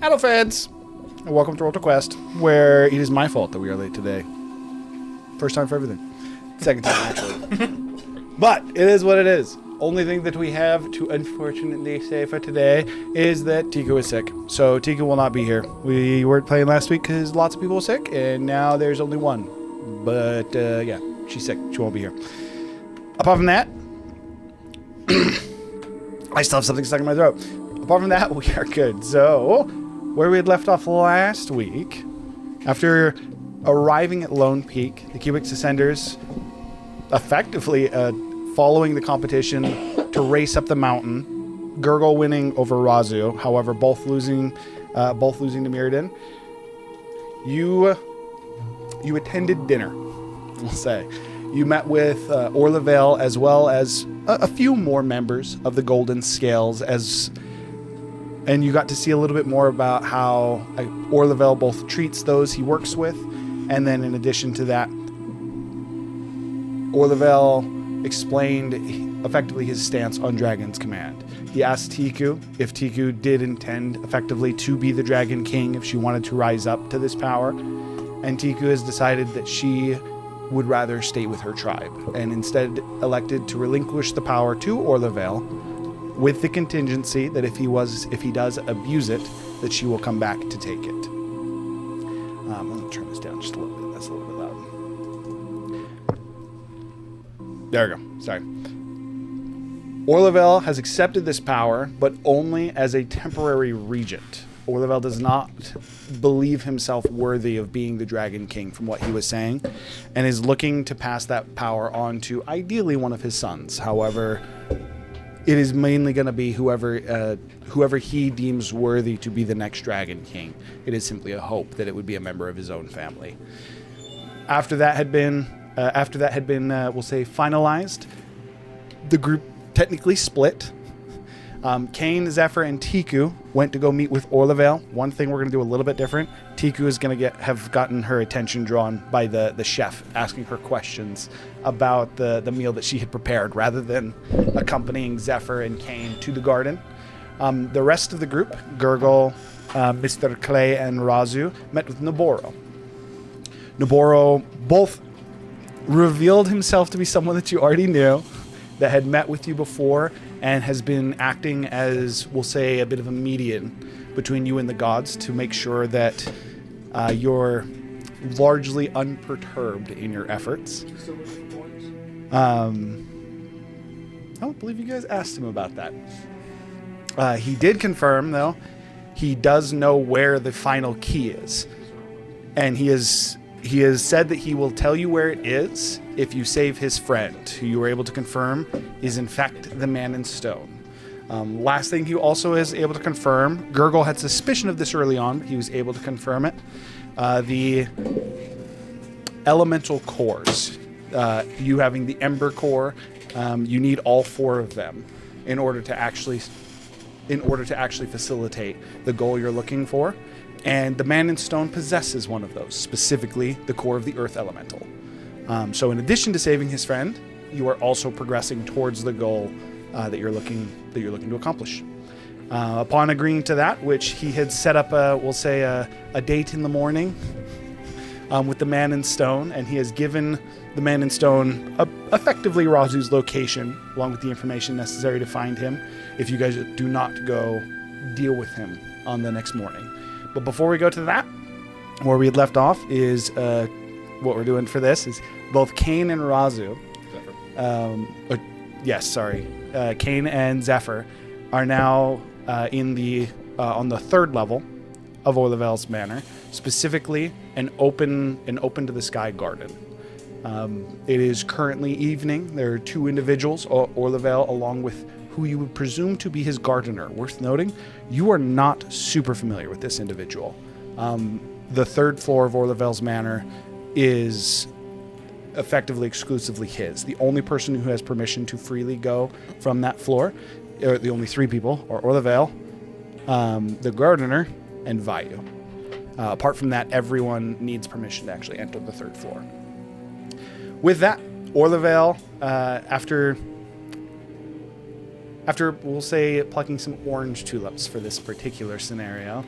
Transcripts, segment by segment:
Hello, fans, and welcome to Roll to Quest, where it is my fault that we are late today. First time for everything. Second time, actually. But it is what it is. Only thing that we have to unfortunately say for today is that Tiku is sick. So Tiku will not be here. We weren't playing last week because lots of people were sick, and now there's only one. But, yeah, she's sick. She won't be here. Apart from that, I still have something stuck in my throat. Apart from that, we are good. So, where we had left off last week, after arriving at Lone Peak, the Cubix Ascenders effectively following the competition to race up the mountain, Gurgle winning over Razu, however, both losing to Mirrodin. You attended dinner, we'll say. You met with Orlevel as well as a few more members of the Golden Scales, and you got to see a little bit more about how Orlevel both treats those he works with, and then in addition to that, Orlevel explained effectively his stance on Dragon's Command. He asked Tiku if Tiku did intend effectively to be the Dragon King, if she wanted to rise up to this power, and Tiku has decided that she would rather stay with her tribe, and instead elected to relinquish the power to Orlevel, with the contingency that if he does abuse it, that she will come back to take it. Let me turn this down just a little bit. That's a little bit loud. There we go. Sorry. Orlevel has accepted this power, but only as a temporary regent. Orlevel does not believe himself worthy of being the Dragon King from what he was saying, and is looking to pass that power on to ideally one of his sons. However, it is mainly going to be whoever he deems worthy to be the next Dragon King. It is simply a hope that it would be a member of his own family. After that had been, we'll say, finalized, the group technically split. Kane, Zephyr, and Tiku went to go meet with Orlevel. One thing we're going to do a little bit different. Tiku is going to have gotten her attention drawn by the chef asking her questions about the meal that she had prepared rather than accompanying Zephyr and Kane to the garden. The rest of the group, Gurgle, Mr. Clay, and Razu, met with Noboro. Noboro both revealed himself to be someone that you already knew, that had met with you before, and has been acting as, we'll say, a bit of a median between you and the gods to make sure that you're largely unperturbed in your efforts. I don't believe you guys asked him about that. He did confirm, though, he does know where the final key is. And he has said that he will tell you where it is if you save his friend, who you were able to confirm is in fact the Man in Stone. Last thing he also is able to confirm, Gurgle had suspicion of this early on, but he was able to confirm it. The elemental cores, you having the Ember core, you need all four of them in order to actually facilitate the goal you're looking for. And the Man in Stone possesses one of those, specifically the core of the Earth Elemental. So in addition to saving his friend, you are also progressing towards the goal that you're looking to accomplish. Upon agreeing to that, which he had set up, a date in the morning with the Man in Stone, and he has given the Man in Stone effectively Razu's location, along with the information necessary to find him, if you guys do not go deal with him on the next morning. But before we go to that, where we had left off is what we're doing for this is both Kane and Razu. Kane and Zephyr are now in the on the third level of Orlevel's Manor, specifically an open to the sky garden. It is currently evening. There are two individuals, Orlevel along with who you would presume to be his gardener. Worth noting, you are not super familiar with this individual. The third floor of Orlevel's Manor is effectively exclusively his. The only person who has permission to freely go from that floor, or the only three people, are Orlevel, the gardener, and Vayu. Apart from that, everyone needs permission to actually enter the third floor. With that, Orlevel, after after, we'll say, plucking some orange tulips for this particular scenario,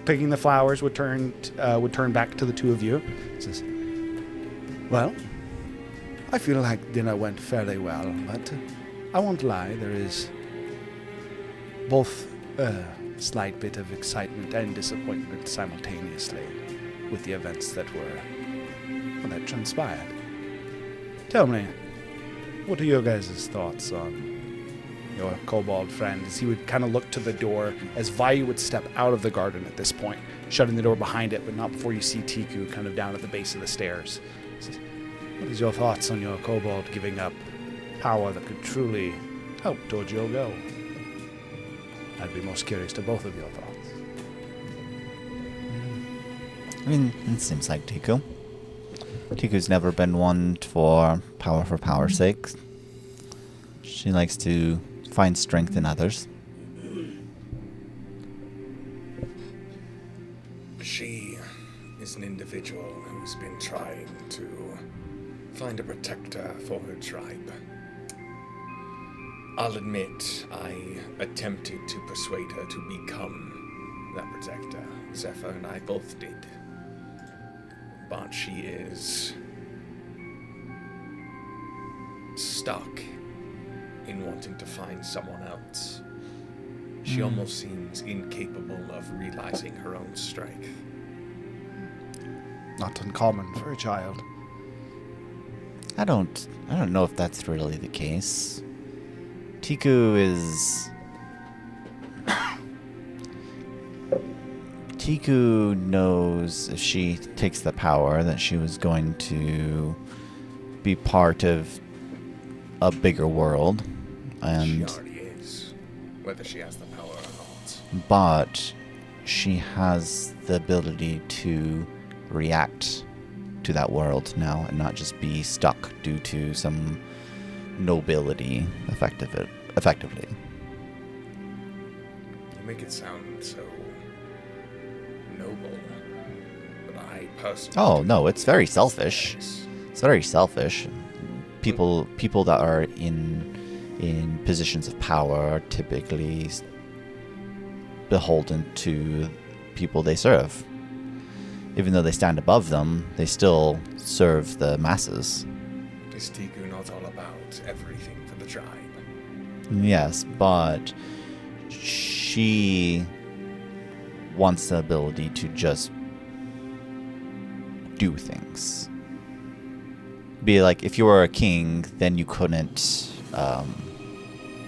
picking the flowers would turn back to the two of you. Says, "Well, I feel like dinner went fairly well, but I won't lie, there is both a slight bit of excitement and disappointment simultaneously with the events that transpired. Tell me, what are your guys' thoughts on your kobold friend?" As he would kind of look to the door, as Vayu would step out of the garden at this point, shutting the door behind it, but not before you see Tiku kind of down at the base of the stairs. He says, "What is your thoughts on your kobold giving up power that could truly help towards your goal?" I'd be most curious to both of your thoughts. I mean, it seems like Tiku. Tiku's never been one for power's sake. She likes to find strength in others. She is an individual who's been trying to find a protector for her tribe. I'll admit, I attempted to persuade her to become that protector. Zephyr and I both did. But she is stuck in wanting to find someone else. She almost seems incapable of realizing her own strength. Not uncommon for a child. I don't know if that's really the case. Tiku knows if she takes the power that she was going to be part of a bigger world. And she already is, whether she has the power or not. But she has the ability to react to that world now and not just be stuck due to some nobility effectively. You make it sound so noble, but I personally... Oh, no, it's very selfish. It's very selfish. People that are in positions of power are typically beholden to people they serve. Even though they stand above them, they still serve the masses. Is Tiku not all about everything for the tribe? Yes, but she wants the ability to just do things. Be like, if you were a king, then you couldn't,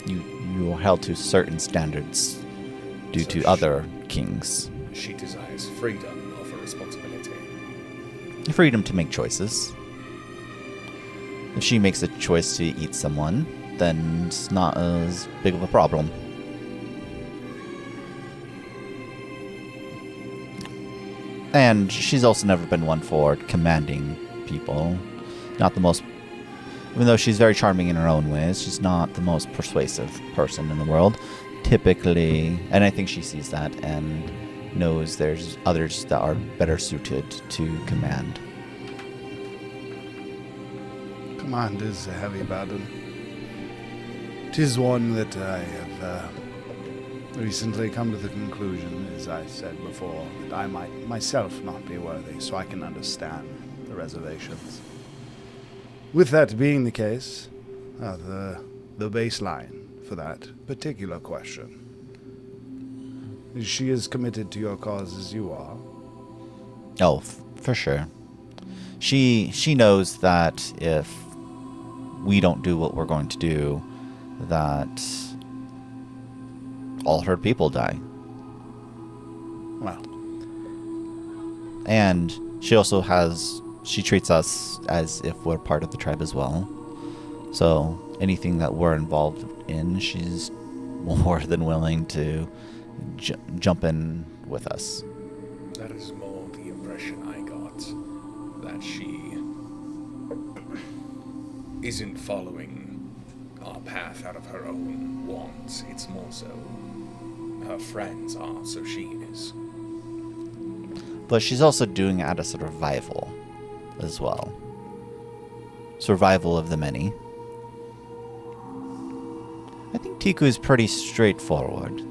you were held to certain standards due to other kings. She desires freedom over responsibility. Freedom to make choices. If she makes a choice to eat someone, then it's not as big of a problem. And she's also never been one for commanding people. Not the most... Even though she's very charming in her own ways, she's not the most persuasive person in the world. Typically, and I think she sees that and knows there's others that are better suited to command. Command is a heavy burden. 'Tis one that I have recently come to the conclusion, as I said before, that I might myself not be worthy, so I can understand the reservations. With that being the case, the baseline for that particular question is she as committed to your cause as you are. Oh, for sure. She knows that if we don't do what we're going to do, that all her people die. Well. And she also she treats us as if we're part of the tribe as well. So anything that we're involved in, she's more than willing to jump in with us. That is more the impression I got, that she isn't following our path out of her own wants. It's more so her friends are, so she is. But she's also doing it out of survival as well. Survival of the many. I think Tiku is pretty straightforward.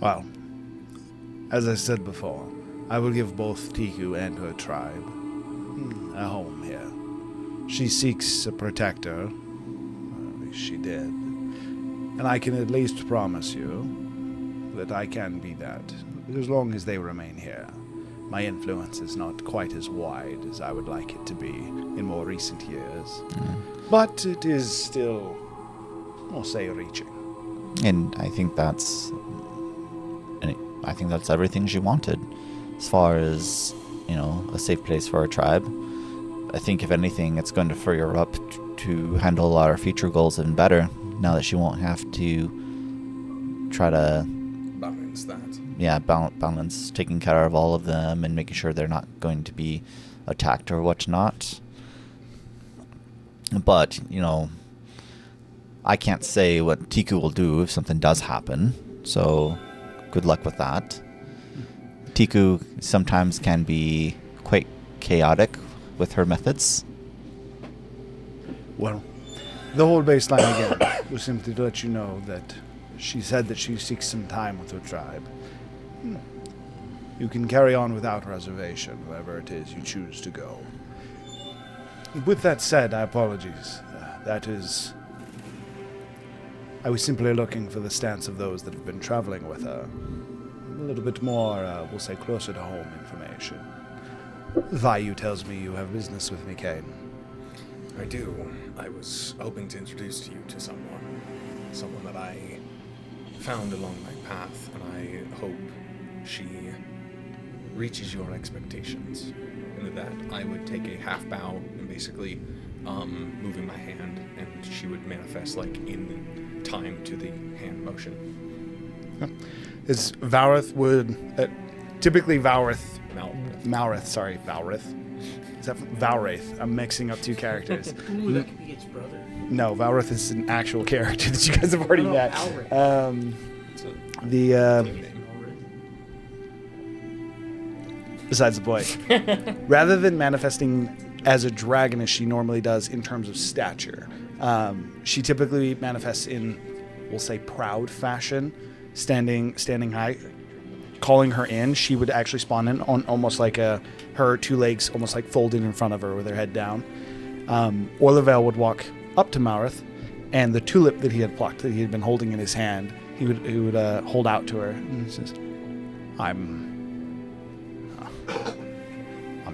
Well, as I said before, I will give both Tiku and her tribe a home here. She seeks a protector, at least she did, and I can at least promise you that I can be that, as long as they remain here. My influence is not quite as wide as I would like it to be in more recent years, but it is still, we'll say, reaching. And I think that's everything she wanted, as far as, a safe place for her tribe. I think if anything, it's going to free her up to handle a lot of future goals even better, now that she won't have to try to Balance that. balance taking care of all of them and making sure they're not going to be attacked or whatnot. But, I can't say what Tiku will do if something does happen, so good luck with that. Tiku sometimes can be quite chaotic with her methods. Well, the whole baseline again was simply to let you know that she said that she seeks some time with her tribe. You can carry on without reservation, wherever it is you choose to go. With that said, I apologize. I was simply looking for the stance of those that have been traveling with her. A little bit more, we'll say, closer to home information. Vayu tells me you have business with me, Kane. I do. I was hoping to introduce you to someone that I found along my path, and I hope she reaches your expectations. And with that, I would take a half bow and basically moving my hand, and she would manifest in time to the hand motion. As Valrith would, typically Valrith, Malrith. Valrith. Is that Valwraith? I'm mixing up two characters. Ooh, that could be its brother. No, Valrith is an actual character that you guys have already met. Alric. It's a The name. besides the point, rather than manifesting as a dragon as she normally does in terms of stature, she typically manifests in, we'll say, proud fashion, standing high. Calling her in, she would actually spawn in on almost like her two legs almost like folded in front of her with her head down. Orlavel would walk up to Malrith, and the tulip that he had plucked, that he had been holding in his hand, he would hold out to her, and he says, I'm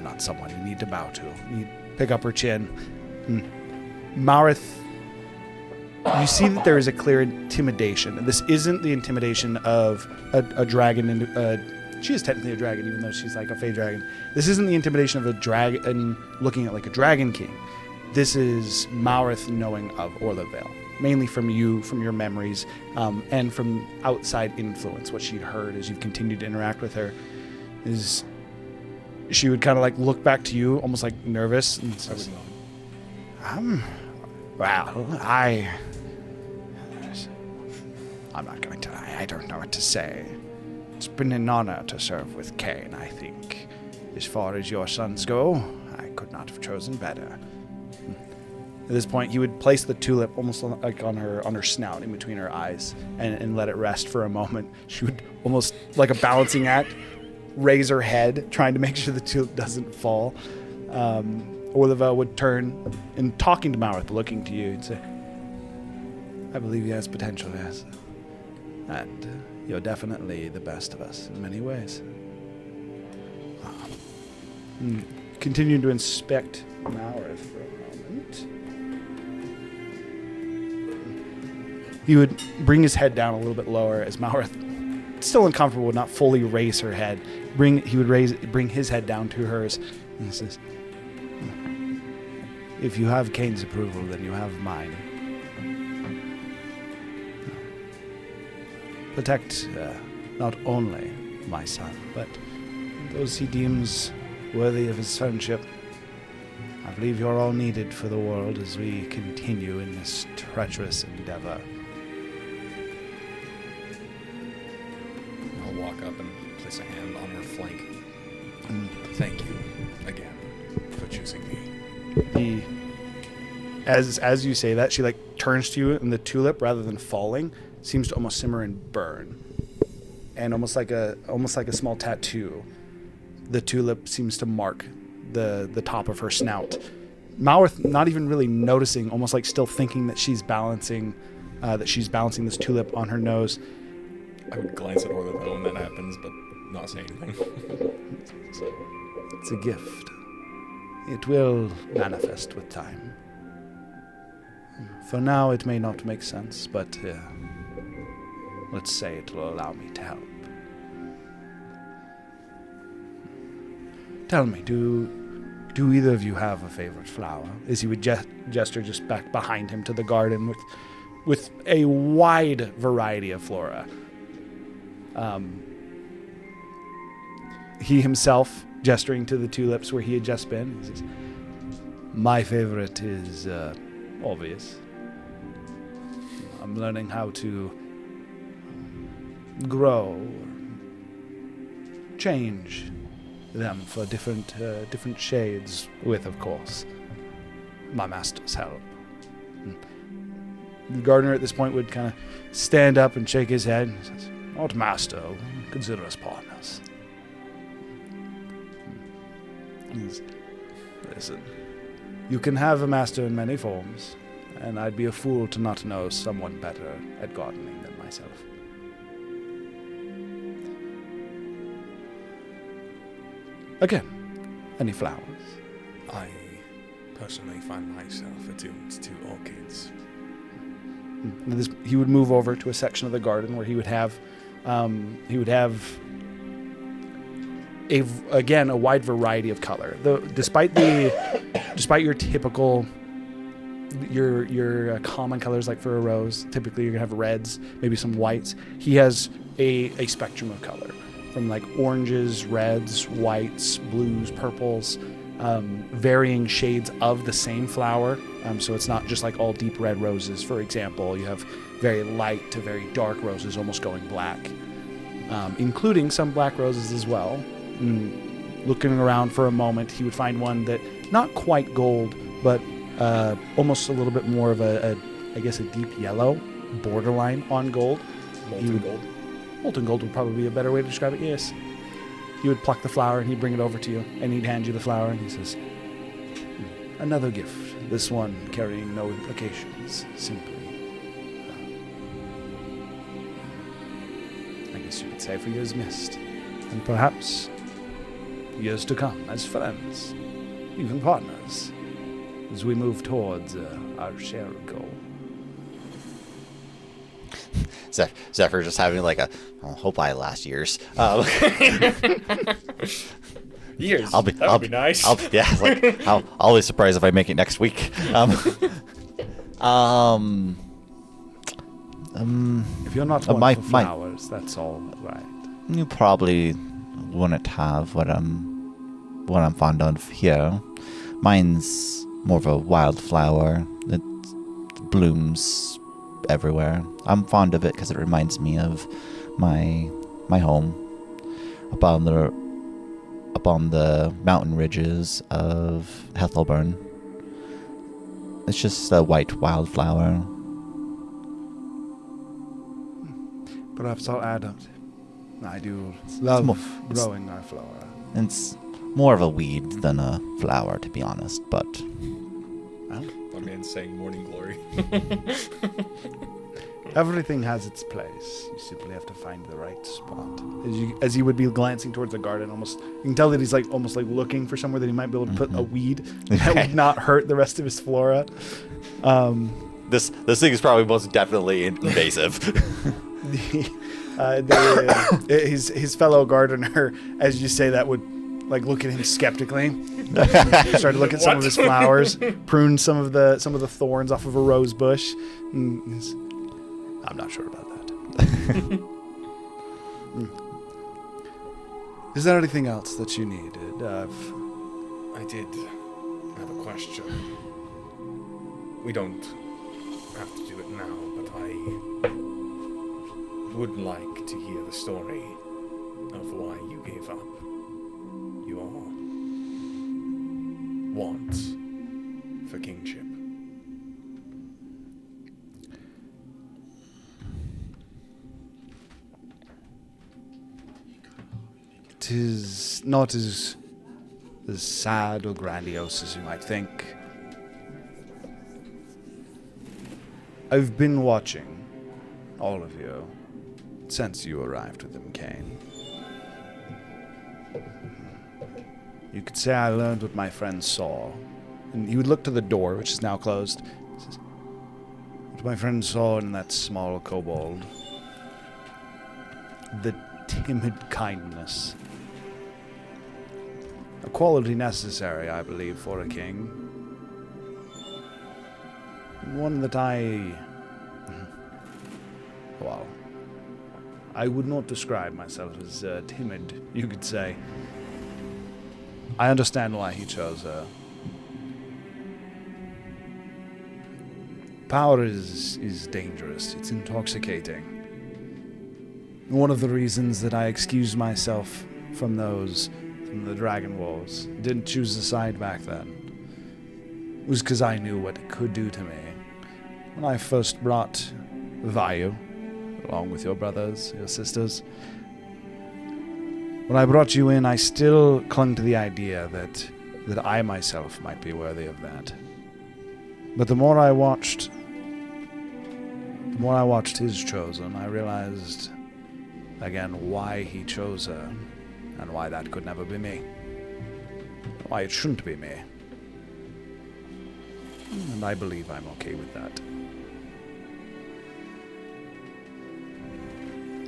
not someone you need to bow to. You pick up her chin. Malrith, you see that there is a clear intimidation. And this isn't the intimidation of a dragon. She is technically a dragon, even though she's like a fey dragon. This isn't the intimidation of a dragon looking at like a dragon king. This is Malrith knowing of Orlavel, mainly from you, from your memories, and from outside influence. What she'd heard as you've continued to interact with her is she would kind of like look back to you, almost like nervous, and says, well, I'm not going to. I don't know what to say. It's been an honor to serve with Kane, I think. As far as your sons go, I could not have chosen better. At this point, he would place the tulip almost like on her snout, in between her eyes, and let it rest for a moment. She would almost, like a balancing act, raise her head, trying to make sure the tulip doesn't fall. Orlavel would turn, and talking to Malrith, looking to you, and say, I believe he has potential, yes. And you're definitely the best of us in many ways. Continue to inspect Malrith for a moment. He would bring his head down a little bit lower as Malrith, still uncomfortable, would not fully raise her head. He would bring his head down to hers, and he says, if you have Kane's approval, then you have mine. Protect not only my son, but those he deems worthy of his friendship. I believe you're all needed for the world as we continue in this treacherous endeavor. I'll walk up and place a hand on her flank. Thank you again for choosing me. He as you say that, she like turns to you, and the tulip, rather than falling, seems to almost simmer and burn, and almost like a small tattoo. The tulip seems to mark the top of her snout. Malworth, not even really noticing, almost like still thinking that she's balancing this tulip on her nose. I would glance at Orlando when that happens, but not say anything. It's a gift. It will manifest with time. For now, it may not make sense, but let's say it will allow me to help. Tell me, do either of you have a favorite flower? As he would gesture just back behind him to the garden with a wide variety of flora. He himself gesturing to the tulips where he had just been. He says, my favorite is obvious. I'm learning how to grow, change them for different shades, of course, my master's help. The gardener at this point would kind of stand up and shake his head and says, "Not master, consider us partners." Listen, you can have a master in many forms, and I'd be a fool to not know someone better at gardening than myself. Again, any flowers? I personally find myself attuned to orchids. He would move over to a section of the garden where he would have a wide variety of color. Despite your typical, your common colors, like for a rose, typically you're gonna have reds, maybe some whites. He has a spectrum of color, from like oranges, reds, whites, blues, purples, varying shades of the same flower. So it's not just like all deep red roses, for example. You have very light to very dark roses, almost going black, including some black roses as well. Looking around for a moment, he would find one that, not quite gold, but almost a little bit more of a deep yellow, borderline on gold. Molten gold. Molten gold would probably be a better way to describe it, yes. He would pluck the flower and he'd bring it over to you, and he'd hand you the flower, and he says, "Another gift. This one carrying no implications. Simply, I guess you could say, for years missed, and perhaps years to come as friends, even partners, as we move towards our shared goal." Zephyr just having like a, hope I last years. Years. I'll be nice. I'll always surprised if I make it next week. If you're not one for flowers, that's all right. You probably wouldn't have what I'm fond of here. Mine's more of a wildflower. It blooms everywhere. I'm fond of it because it reminds me of my home upon the mountain ridges of Hethelburn. It's just a white wildflower. Perhaps I'll add it. I do love growing our flora. It's more of a weed than a flower, to be honest, but... Well, My man's saying morning glory. everything has its place. You simply have to find the right spot. As he would be glancing towards the garden, almost you can tell that he's almost looking for somewhere that he might be able to put a weed that would not hurt the rest of his flora. This thing is probably most definitely invasive. His fellow gardener, as you say that, would look at him skeptically. Start to look at some of his flowers, prune some of the thorns off of a rose bush. I'm not sure about that. Is there anything else that you needed? I did have a question. We don't have to do it now, but I would like to hear the story of why you gave up your want for kingship. it is not as sad or grandiose as you might think. I've been watching all of you since you arrived with them, Kane. You could say I learned what my friends saw. And he would look to the door, which is now closed. He says, what my friend saw in that small kobold. The timid kindness. A quality necessary, I believe, for a king. One that well, I would not describe myself as timid, you could say. I understand why he chose her. Power is dangerous. It's intoxicating. One of the reasons that I excused myself from the Dragon Wars, didn't choose the side back then, was because I knew what it could do to me. When I first brought Vayu, along with your brothers, your sisters, when I brought you in, I still clung to the idea that I myself might be worthy of that. But the more I watched his chosen, I realized again why he chose her, and why that could never be me. Why it shouldn't be me. And I believe I'm okay with that.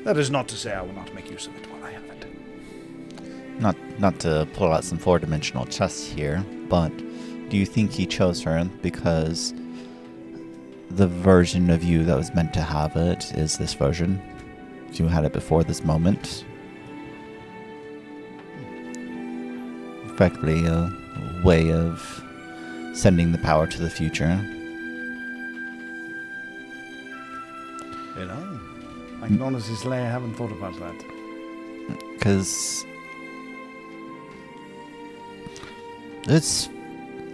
That is not to say I will not make use of it while I have it. Not to pull out some four-dimensional chess here, but do you think he chose her because the version of you that was meant to have it is this version? If you had it before this moment? Effectively a way of sending the power to the future. You know, I can honestly say I haven't thought about that. Because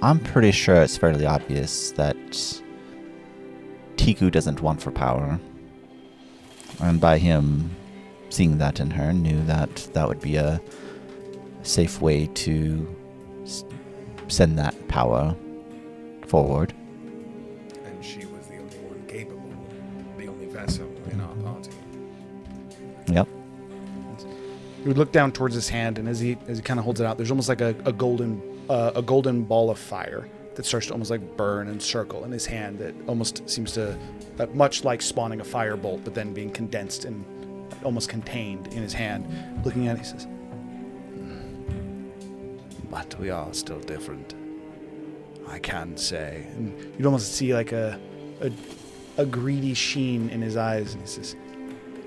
I'm pretty sure it's fairly obvious that Tiku doesn't want for power. And by him seeing that in her, knew that that would be a safe way to send that power forward. And she was the only one capable, the only vessel in our party. Yep. He would look down towards his hand, and as he kind of holds it out, there's almost like a golden ball of fire that starts to almost like burn and circle in his hand. That almost seems to, much like spawning a firebolt, but then being condensed and almost contained in his hand. Looking at it, he says, "But we are still different. I can say." And you'd almost see like a greedy sheen in his eyes, and he says,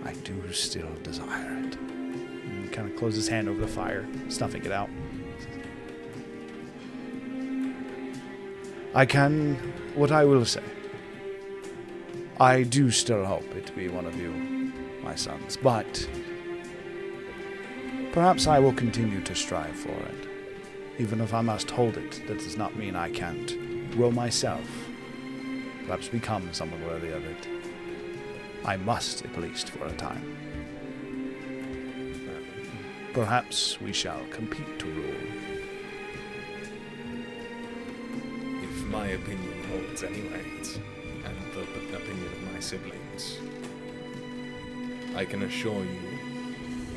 "I do still desire it." And he kind of closes his hand over the fire, snuffing it out. What I will say, I do still hope it to be one of you, my sons, but perhaps I will continue to strive for it. Even if I must hold it, that does not mean I can't grow myself, perhaps become someone worthy of it. I must, at least for a time. Perhaps we shall compete to rule. If my opinion holds any weight, and the opinion of my siblings, I can assure you,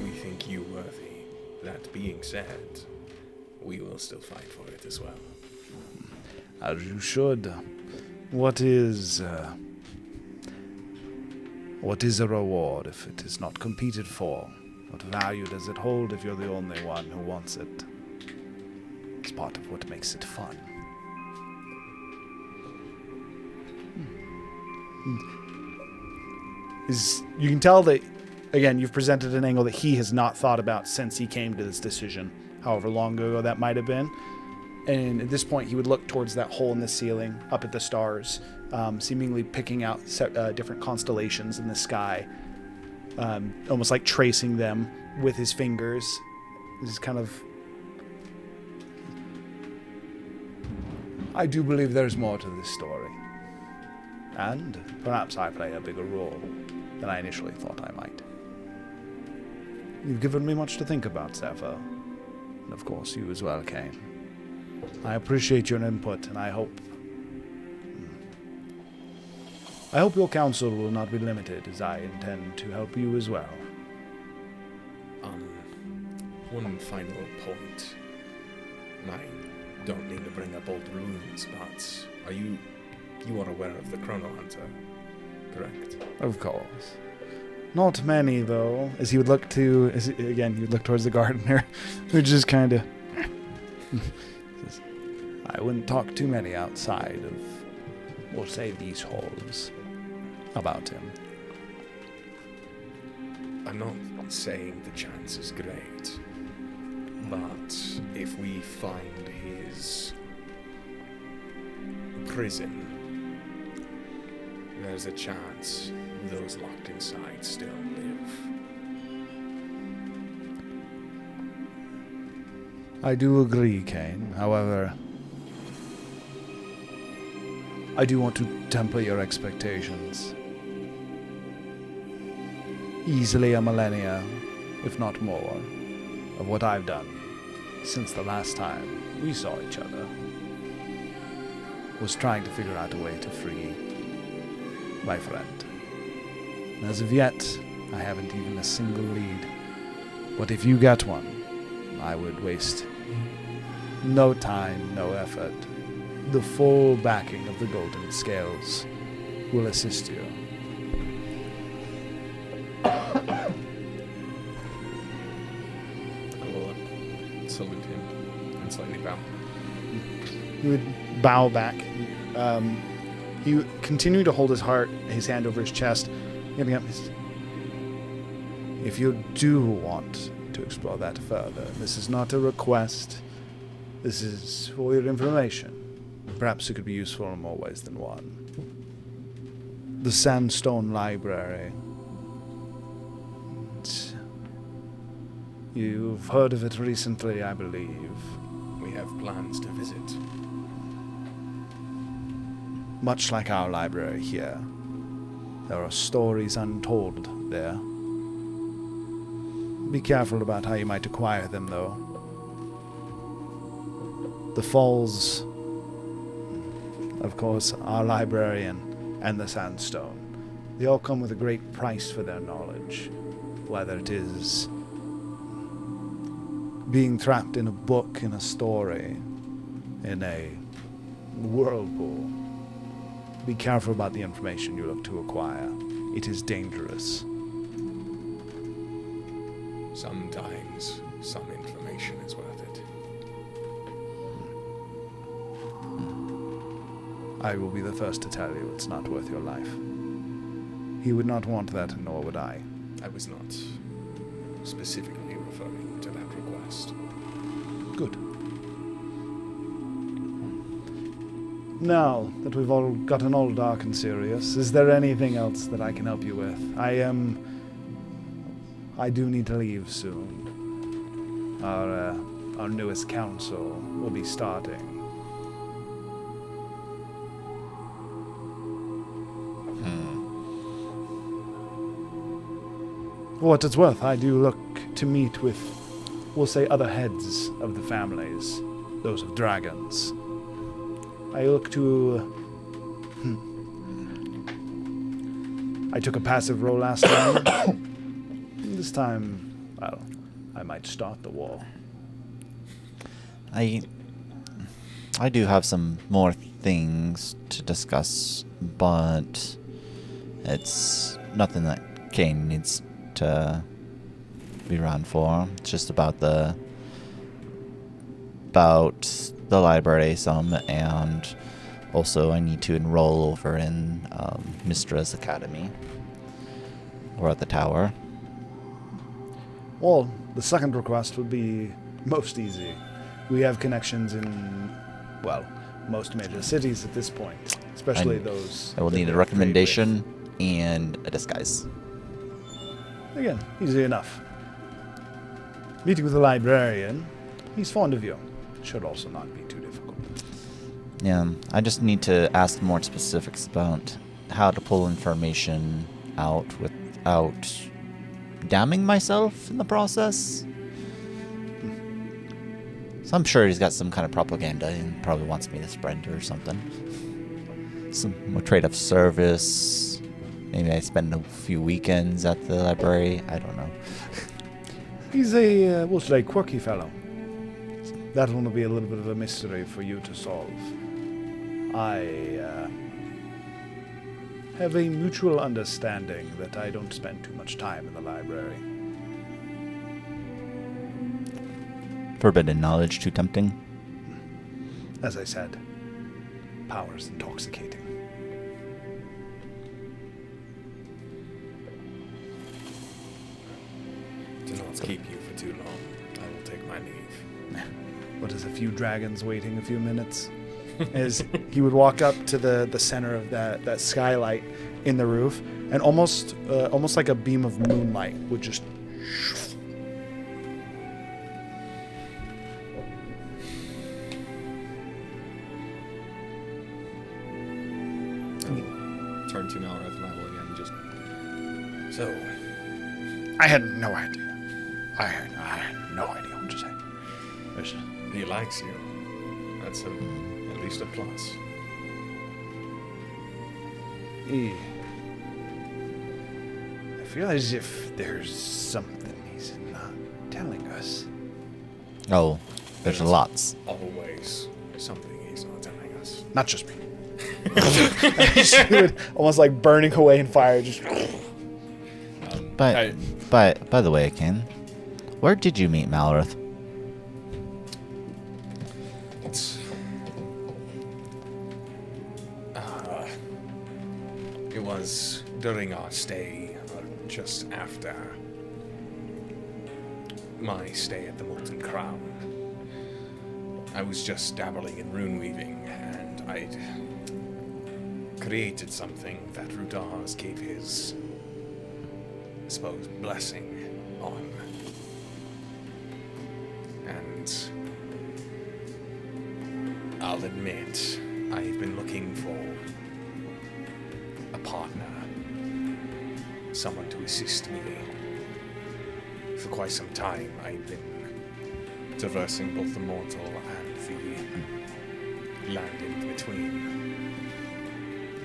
we think you worthy. That being said, we will still fight for it as well. As you should. What is a reward if it is not competed for? What value does it hold if you're the only one who wants it? It's part of what makes it fun. You can tell that, again, you've presented an angle that he has not thought about since he came to this decision, however long ago that might have been. And at this point, he would look towards that hole in the ceiling, up at the stars, seemingly picking out different constellations in the sky, almost like tracing them with his fingers. This is kind of... I do believe there's more to this story. And perhaps I play a bigger role than I initially thought I might. You've given me much to think about, Zephyr. And of course, you as well, Kane. I appreciate your input, and I hope your counsel will not be limited, as I intend to help you as well. One final point. And I don't mean to bring up old runes, but you are aware of the Chrono Hunter, correct? Of course. Not many, though. As he would look to, again, he would look towards the gardener, who just kind of... I wouldn't talk too many outside of, we'll say, these halls about him. I'm not saying the chance is great, but if we find his prison, there's a chance those locked inside still live. I do agree, Kane. However, I do want to temper your expectations. Easily a millennia, if not more, of what I've done since the last time we saw each other was trying to figure out a way to free my friend. And as of yet, I haven't even a single lead. But if you get one, I would waste no time, no effort. The full backing of the Golden Scales will assist you. I will salute him and slightly bow. He would bow back. He would continue to hold his hand over his chest, giving up his... If you do want to explore that further, this is not a request. This is for your information. Perhaps it could be useful in more ways than one. The Sandstone Library. You've heard of it recently, I believe. We have plans to visit. Much like our library here, there are stories untold there. Be careful about how you might acquire them, though. The Falls, of course, our librarian, and the Sandstone. They all come with a great price for their knowledge, whether it is being trapped in a book, in a story, in a whirlpool. Be careful about the information you look to acquire. It is dangerous. Sometimes some information is worth it. I will be the first to tell you it's not worth your life. He would not want that, nor would I. I was not specifically referring to that request. Good. Now that we've all gotten all dark and serious, is there anything else that I can help you with? I do need to leave soon. Our newest council will be starting. For what it's worth, I do look to meet with, we'll say, other heads of the families, those of dragons. I look to... I took a passive role last time. This time, well, I might start the war. I do have some more things to discuss, but it's nothing that Kane needs to be around for. It's just about the library some, and also I need to enroll over in Mistra's Academy, or at the tower. Well, the second request would be most easy. We have connections in, well, most major cities at this point, especially those... I will need a recommendation and a disguise. Again, easy enough. Meeting with the librarian, he's fond of you. Should also not be too difficult. Yeah, I just need to ask more specifics about how to pull information out without damning myself in the process. So I'm sure he's got some kind of propaganda and probably wants me to spread or something. A trade of service. Maybe I spend a few weekends at the library. I don't know. He's a, we'll say, quirky fellow. That one will be a little bit of a mystery for you to solve. I have a mutual understanding that I don't spend too much time in the library. Forbidden knowledge too tempting. As I said, power's intoxicating. Do not keep you for too long. I will take my leave. What is a few dragons waiting a few minutes? As he would walk up to the center of that skylight in the roof, and almost like a beam of moonlight would just. Turn to Malrath and I will again just. So, I had no idea. I had no idea what to say. he likes you. That's at least a plus. I feel as if there's something he's not telling us. Oh, there's lots. Always something he's not telling us. Not just me. She would almost like burning away in fire. Just. But by the way, Ken, where did you meet Malrath? It was during our stay, just after my stay at the Molten Crown. I was just dabbling in rune weaving, and I'd created something that Rudaz gave his, I suppose, blessing on. And I'll admit, I've been looking for a partner, someone to assist me. For quite some time, I've been traversing both the mortal and the land in between.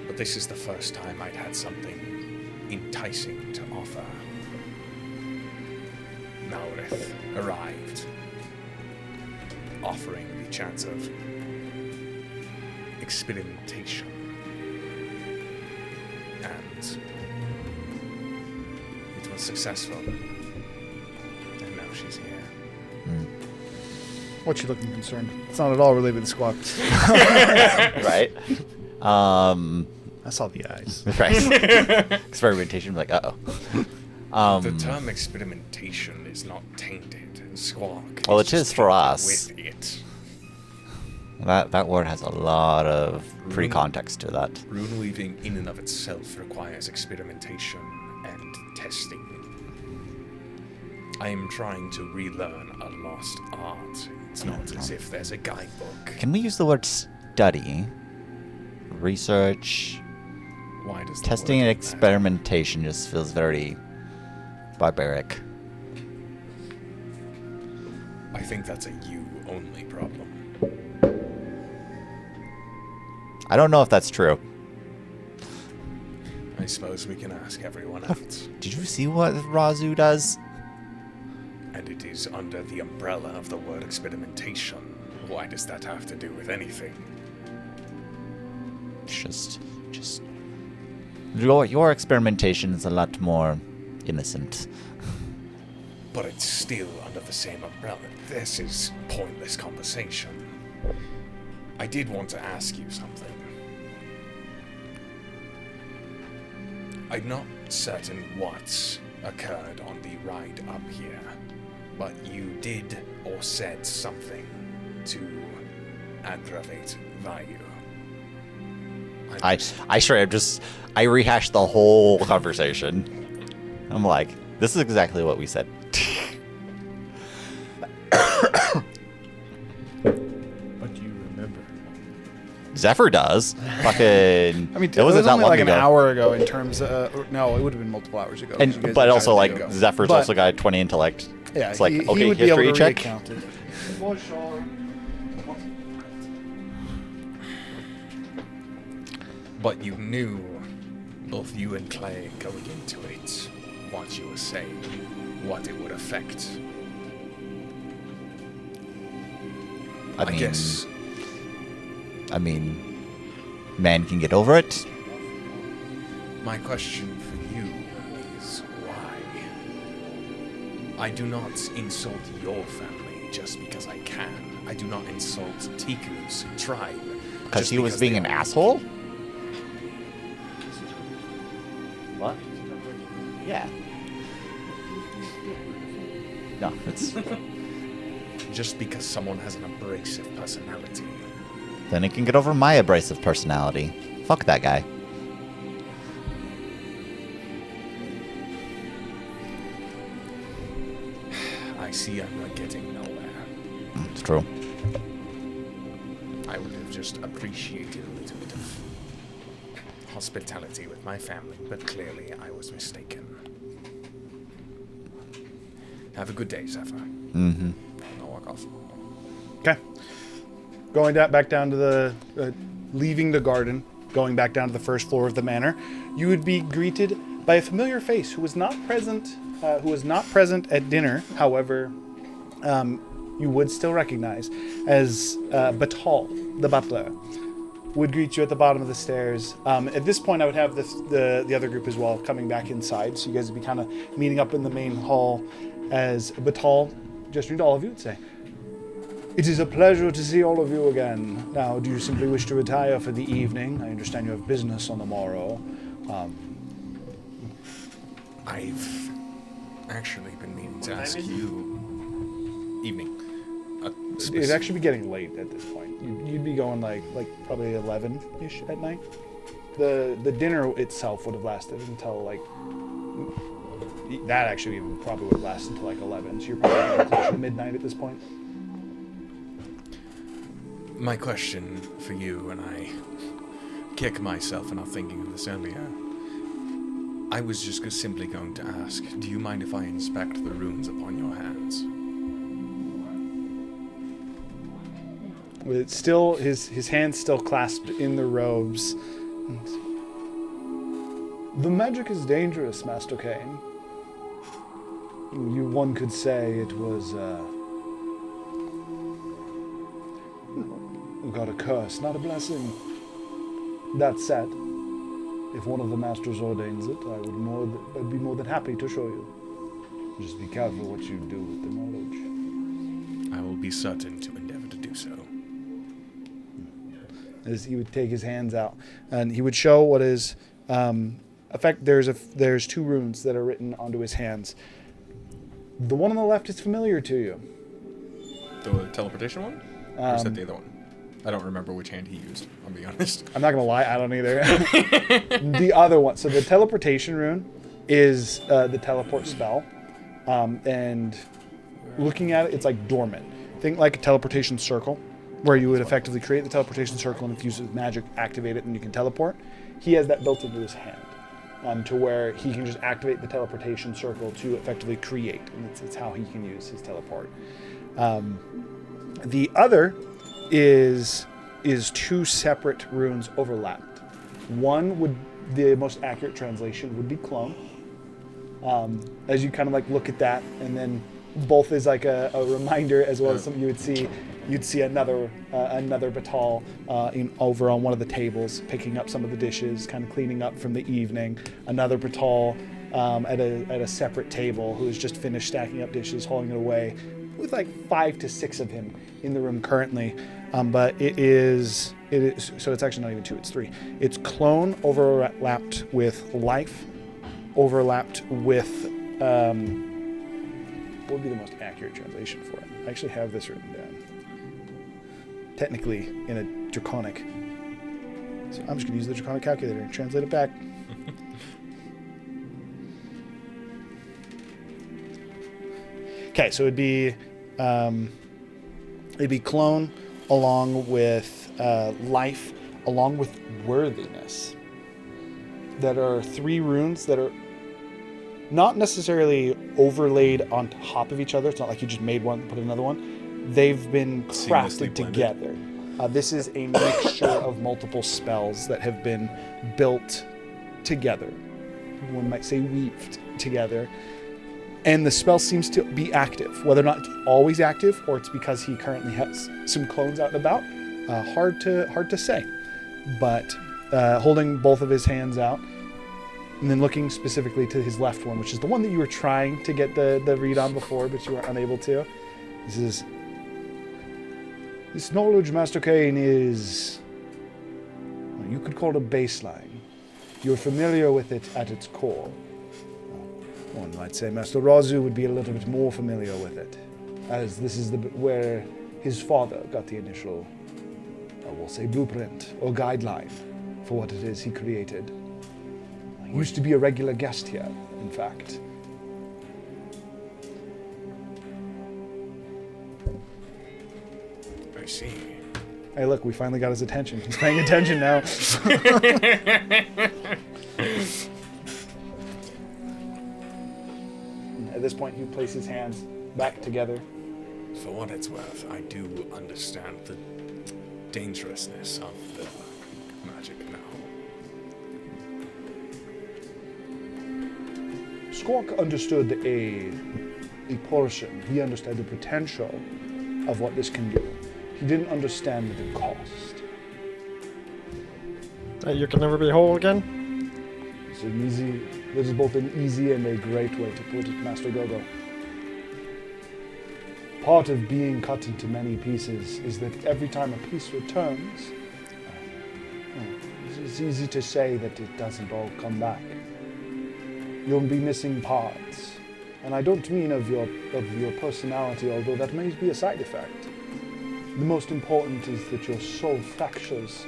But this is the first time I'd had something enticing to offer. Malrath arrived, offering the chance of experimentation. And it was successful. And now she's here. What's she looking concerned? It's not at all related to the squad. Right? I saw the eyes. Right. Experimentation, like, uh-oh. The term experimentation is not tainted. Squawk. Well, it is for us. With it. That word has a lot of pre-context to that. Rune weaving in and of itself requires experimentation and testing. I am trying to relearn a lost art. It's not as if there's a guidebook. Can we use the word study? Research, Why does the testing word and matter? experimentation just feels very barbaric. I think that's a you-only problem. I don't know if that's true. I suppose we can ask everyone else. Did you see what Razu does? And it is under the umbrella of the word experimentation. Why does that have to do with anything? Just your experimentation is a lot more innocent. But it's still under the same umbrella. This is pointless conversation. I did want to ask you something. I'm not certain what occurred on the ride up here, but you did or said something to aggravate Vayu. I rehashed the whole conversation. I'm like, this is exactly what we said. But do you remember? Zephyr does. Fucking. I mean, it wasn't that only long like ago. an hour ago in terms of... no, it would have been multiple hours ago. 'cause you guys But had also, it like, ago. Zephyr's But, also got 20 intellect. Yeah, It's like, he okay, would be able history to check. recount it. But you knew, both you and Clay going into it, what you were saying, what it would affect. I guess. I mean, man can get over it. My question for you is why? I do not insult your family just because I can. I do not insult Tiku's tribe. Because just he was because being they an are- asshole? What? Yeah. No, it's... Just because someone has an abrasive personality. Then he can get over my abrasive personality. Fuck that guy. I see I'm not getting nowhere. It's true. I would have just appreciated a little bit of hospitality with my family, but clearly I was mistaken. Have a good day, Zephyr. Mm-hmm. I'll walk off. Okay. Going back down to the... leaving the garden, going back down to the first floor of the manor, you would be greeted by a familiar face who was not present at dinner. However, you would still recognize as Batal, the butler, would greet you at the bottom of the stairs. At this point, I would have the other group as well coming back inside, so you guys would be kind of meeting up in the main hall as Batal, gesturing to all of you, would say, "It is a pleasure to see all of you again. Now, do you simply wish to retire for the evening? I understand you have business on the morrow." I've actually been meaning to ask you. Evening. It'd actually be getting late at this point. You'd be going like probably 11-ish at night. The dinner itself would have lasted until like that. Actually, even probably would have lasted until like 11. So you're probably getting close to midnight at this point. My question for you, and I kick myself for not thinking of this earlier. I was just simply going to ask, do you mind if I inspect the runes upon your hands? With still his hands still clasped in the robes. The magic is dangerous, Master Kane. One could say it was got a curse, not a blessing. That said, if one of the masters ordains it, I'd be more than happy to show you. Just be careful what you do with the knowledge. I will be certain to endeavor to do so. As he would take his hands out, and he would show what is there's two runes that are written onto his hands. The one on the left is familiar to you. The teleportation one? Or is that the other one? I don't remember which hand he used, I'll be honest. I'm not gonna lie, I don't either. The other one, so the teleportation rune is the teleport spell, and looking at it, it's like dormant. Think like a teleportation circle, where you would effectively create the teleportation circle and infuse it with magic, activate it, and you can teleport. He has that built into his hand, to where he can just activate the teleportation circle to effectively create, and it's how he can use his teleport. The other is two separate runes overlapped. One would, the most accurate translation would be clone. As you kind of like look at that, and then both is like a reminder as well as something you'd see another Batal over on one of the tables, picking up some of the dishes, kind of cleaning up from the evening. Another Batal at a separate table who has just finished stacking up dishes, hauling it away, with like 5 to 6 of him in the room currently. But it is so it's actually not even 2, it's 3. It's clone overlapped with life, overlapped with what would be the most accurate translation for it? I actually have this written down. Technically in a draconic. So I'm just gonna use the draconic calculator and translate it back. Okay, so it'd be clone along with life, along with worthiness. That are 3 runes that are not necessarily overlaid on top of each other. It's not like you just made one and put another one. They've been Seamlessly crafted blended. together. This is a mixture of multiple spells that have been built together. One might say weaved together. And the spell seems to be active. Whether or not it's always active or it's because he currently has some clones out and about, hard to say. But holding both of his hands out, and then looking specifically to his left one, which is the one that you were trying to get the read on before, but you were unable to. This knowledge, Master Kane, is, well, you could call it a baseline. You're familiar with it at its core. One might say Master Razu would be a little bit more familiar with it, as this is where his father got the initial, I will say, blueprint or guideline for what it is he created. He used to be a regular guest here, in fact. I see. Hey, look, we finally got his attention. He's paying attention now. At this point, he places his hands back together. For what it's worth, I do understand the dangerousness of the magic now. Squawk understood a portion. He understood the potential of what this can do. He didn't understand the cost. That you can never be whole again? This is both an easy and a great way to put it, Master Gogo. Part of being cut into many pieces is that every time a piece returns, it's easy to say that it doesn't all come back. You'll be missing parts. And I don't mean of your personality, although that may be a side effect. The most important is that your soul fractures.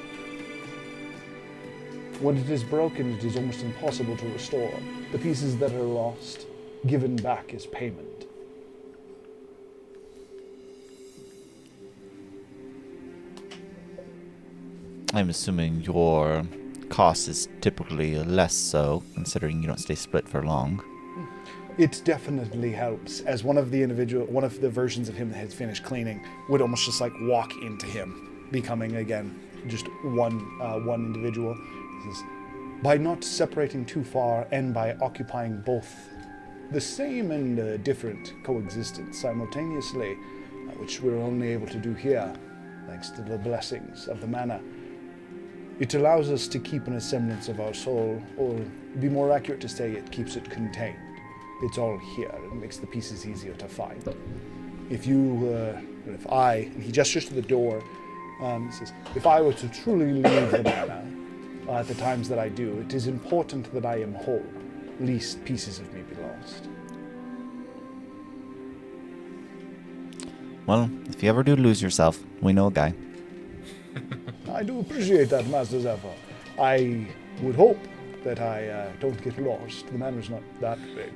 When it is broken, it is almost impossible to restore. The pieces that are lost, given back as payment. I'm assuming your cost is typically less so, considering you don't stay split for long. It definitely helps, as one of the versions of him that has finished cleaning would almost just like walk into him, becoming again just one individual. This is, by not separating too far and by occupying both the same and different coexistence simultaneously, which we're only able to do here, thanks to the blessings of the mana. It allows us to keep an semblance of our soul, or be more accurate to say it keeps it contained. It's all here. It makes the pieces easier to find. And he gestures to the door, says, if I were to truly leave the mana at the times that I do, it is important that I am whole, lest pieces of me be lost. Well, if you ever do lose yourself, we know a guy. I do appreciate that, Master Zephyr. I would hope that I don't get lost. The manor's not that big.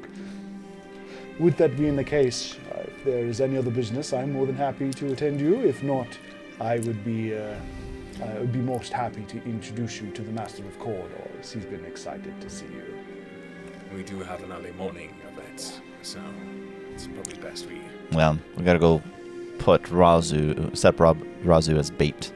With that being the case, if there is any other business, I'm more than happy to attend you. If not, I would be most happy to introduce you to the Master of Corridors. He's been excited to see you. We do have an early morning event, so it's probably best we... Well, we gotta go put Razu as bait.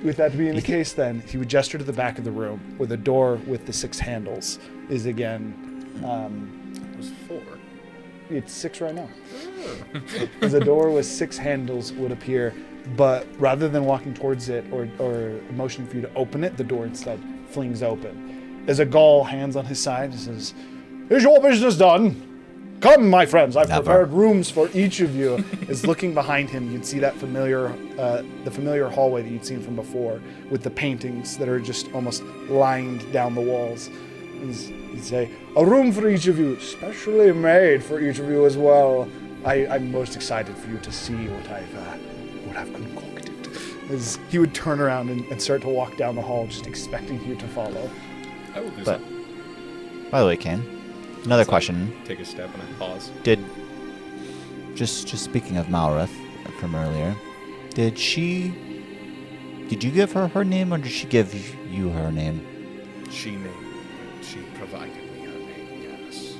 With that being the case, then, he would gesture to the back of the room, where the door with the 6 handles is again... It was 4. It's 6 right now. As a door with 6 handles would appear, but rather than walking towards it or motioning for you to open it, the door instead flings open. As a Gaul, hands on his side, says, "Is your business done? Come, my friends, I've prepared rooms for each of you." As looking behind him, you can see that familiar hallway that you'd seen from before, with the paintings that are just almost lined down the walls. He'd say, "A room for each of you, specially made for each of you as well. I'm most excited for you to see what I've concocted." As he would turn around and start to walk down the hall, just expecting you to follow. I will do But, so. by the way, Ken, another question. Take a step and I pause. Just speaking of Malrith from earlier, did she Did you give her her name, or did she give you her name? She provided me her name, yes.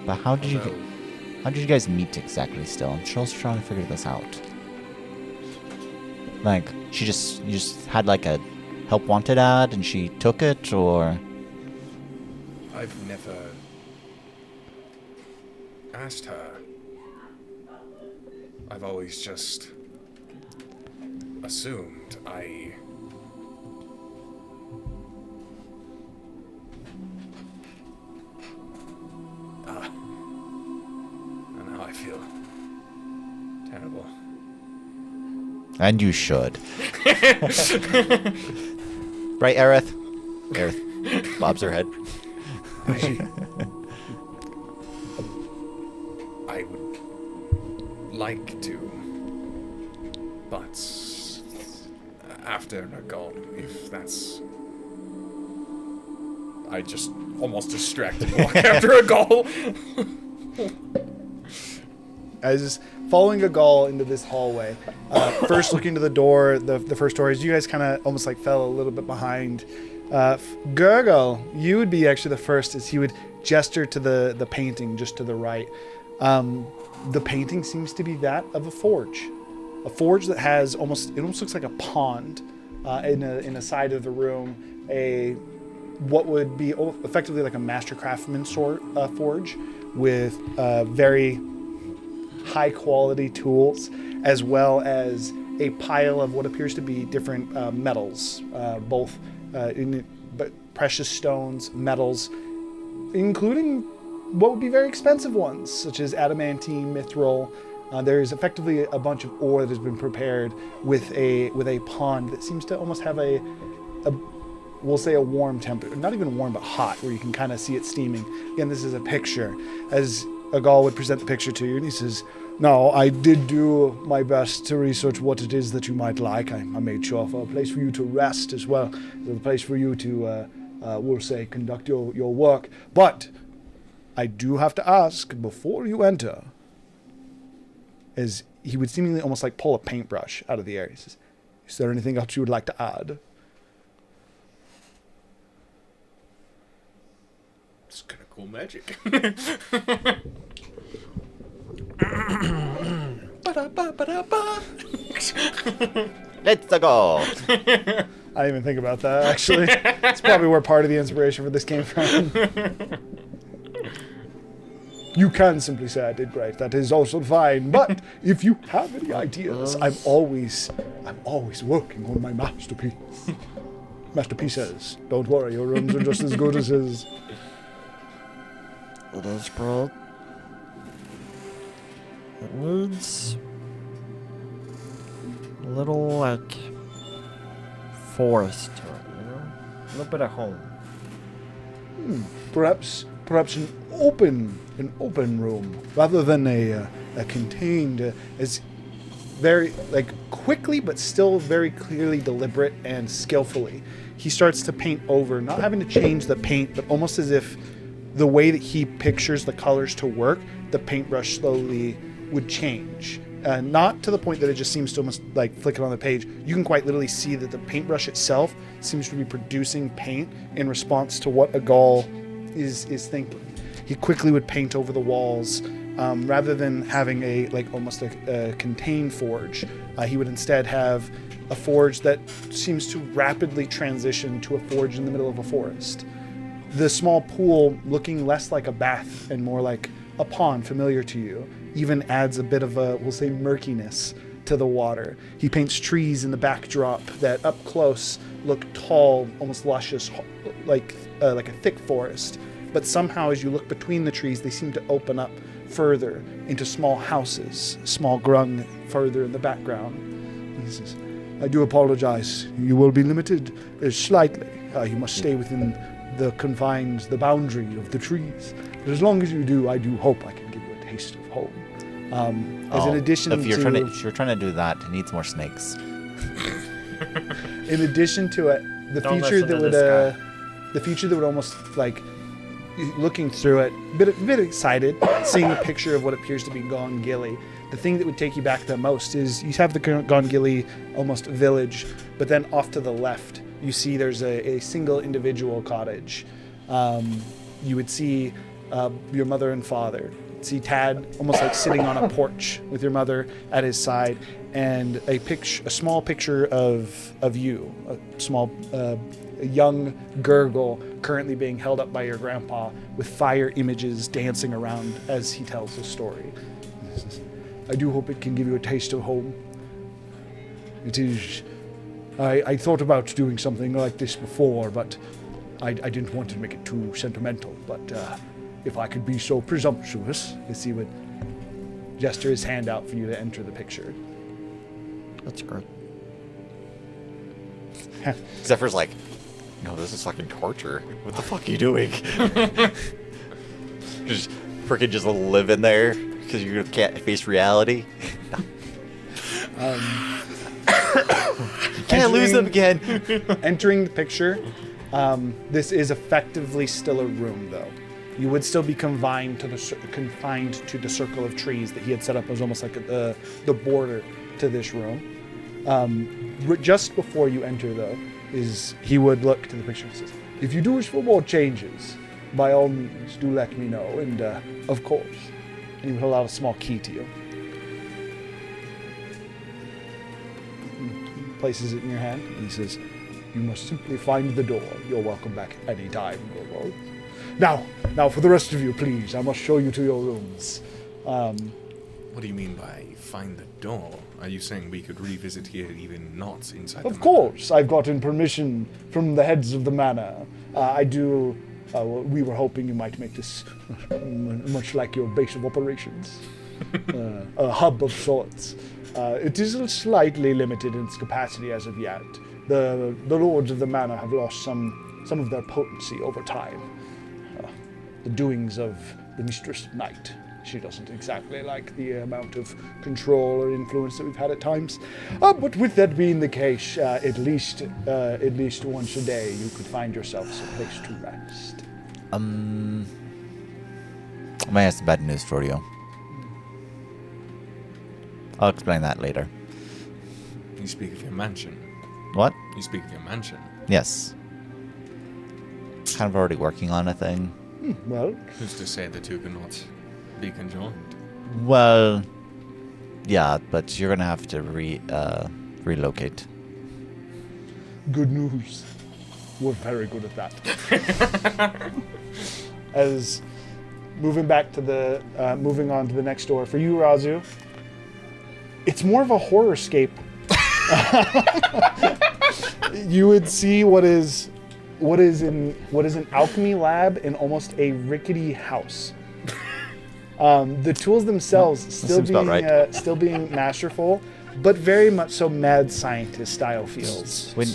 But how did Although, you guys meet exactly? Still, I'm still trying to figure this out. Like, you just had like a help wanted ad, and she took it, or? I've never asked her. I've always just assumed and now I feel terrible. And you should. Right, Aerith? Aerith bobs her head. I would like to, but after they're gone, if that's... I just almost distracted walk after a goal. As following a Gaul into this hallway, first looking to the door, the first door, as you guys kind of almost like fell a little bit behind. Gurgle, you would be actually the first, as he would gesture to the painting just to the right. The painting seems to be that of a forge that has it almost looks like a pond in a side of the room. What would be effectively like a master craftsman forge with very high quality tools, as well as a pile of what appears to be different metals, both but precious stones, metals, including what would be very expensive ones, such as adamantine, mithril. There is effectively a bunch of ore that has been prepared with a pond that seems to almost have we'll say a warm temperature, not even warm, but hot, where you can kind of see it steaming. Again, this is a picture. As Agal would present the picture to you, and he says, "No, I did do my best to research what it is that you might like. I made sure for a place for you to rest as well, a place for you to, we'll say, conduct your work. But I do have to ask, before you enter," as he would seemingly almost like pull a paintbrush out of the air. He says, "Is there anything else you would like to add?" It's kind of cool magic. Let's go. I didn't even think about that, actually. It's probably where part of the inspiration for this came from. You can simply say I did great. That is also fine. But if you have any ideas, I'm always working on my masterpieces. Don't worry, your rooms are just as good as his. It is great. It needs a little, like, forest to it, you know? A little bit of home. Perhaps an open room rather than a contained. As very quickly, but still very clearly deliberate and skillfully, he starts to paint over, not having to change the paint, but almost as if the way that he pictures the colors to work, the paintbrush slowly would change. Not to the point that it just seems to almost like flick it on the page. You can quite literally see that the paintbrush itself seems to be producing paint in response to what Agal is thinking. He quickly would paint over the walls, rather than having almost a contained forge. He would instead have a forge that seems to rapidly transition to a forge in the middle of a forest. The small pool, looking less like a bath and more like a pond familiar to you, even adds a bit of a, we'll say, murkiness to the water. He paints trees in the backdrop that up close look tall, almost luscious, like a thick forest. But somehow as you look between the trees, they seem to open up further into small houses, small grung further in the background. And he says, "I do apologize. You will be limited slightly. You must stay within the confines, the boundary of the trees. But as long as you do, I do hope I can give you a taste of home." As in addition if you're to... if you're trying to do that, it needs more snakes. In addition to it, the Don't feature listen that to would this the feature that would almost like looking through it, a bit excited, seeing a picture of what appears to be Gongili. The thing that would take you back the most is you have the Gongili almost village, but then off to the left, you see there's a single individual cottage. You would see your mother and father. See Tad almost like sitting on a porch with your mother at his side, and a small picture of you, a young gurgle currently being held up by your grandpa with fire images dancing around as he tells the story. I do hope it can give you a taste of home. It is. I thought about doing something like this before, but I didn't want to make it too sentimental. But if I could be so presumptuous, as he would gesture his hand out for you to enter the picture. That's great. Zephyr's like, no, this is fucking torture. What the fuck are you doing? Just freaking just live in there because you can't face reality. You can't lose them again. Entering the picture, this is effectively still a room, though. You would still be confined to the circle of trees that he had set up as almost like the border to this room. Just before you enter, though, he would look to the picture and says, "If you do wish for more changes, by all means, do let me know." And of course, and he would hold out a small key to you. He places it in your hand, and he says, "You must simply find the door. You're welcome back any time, Gogo. Now, for the rest of you, please, I must show you to your rooms." What do you mean by find the door? Are you saying we could revisit here even not inside the Of manor? course, I've gotten permission from the heads of the manor. We were hoping you might make this much like your base of operations, a hub of sorts. It is slightly limited in its capacity as of yet. The lords of the manor have lost some of their potency over time. The doings of the Mistress of Night. She doesn't exactly like the amount of control or influence that we've had at times. But with that being the case, at least once a day, you could find yourselves a place to rest. I might have some bad news for you. I'll explain that later. You speak of your mansion. What? You speak of your mansion. Yes. Kind of already working on a thing. Well, Who's to say the two cannot be conjoined? Well, yeah, but you're gonna have to relocate. good news. We're very good at that. As moving on to the next door for you, Razu. It's more of a horror-scape. You would see what is an alchemy lab in almost a rickety house. The tools themselves still being masterful, but very much so mad scientist style feels. When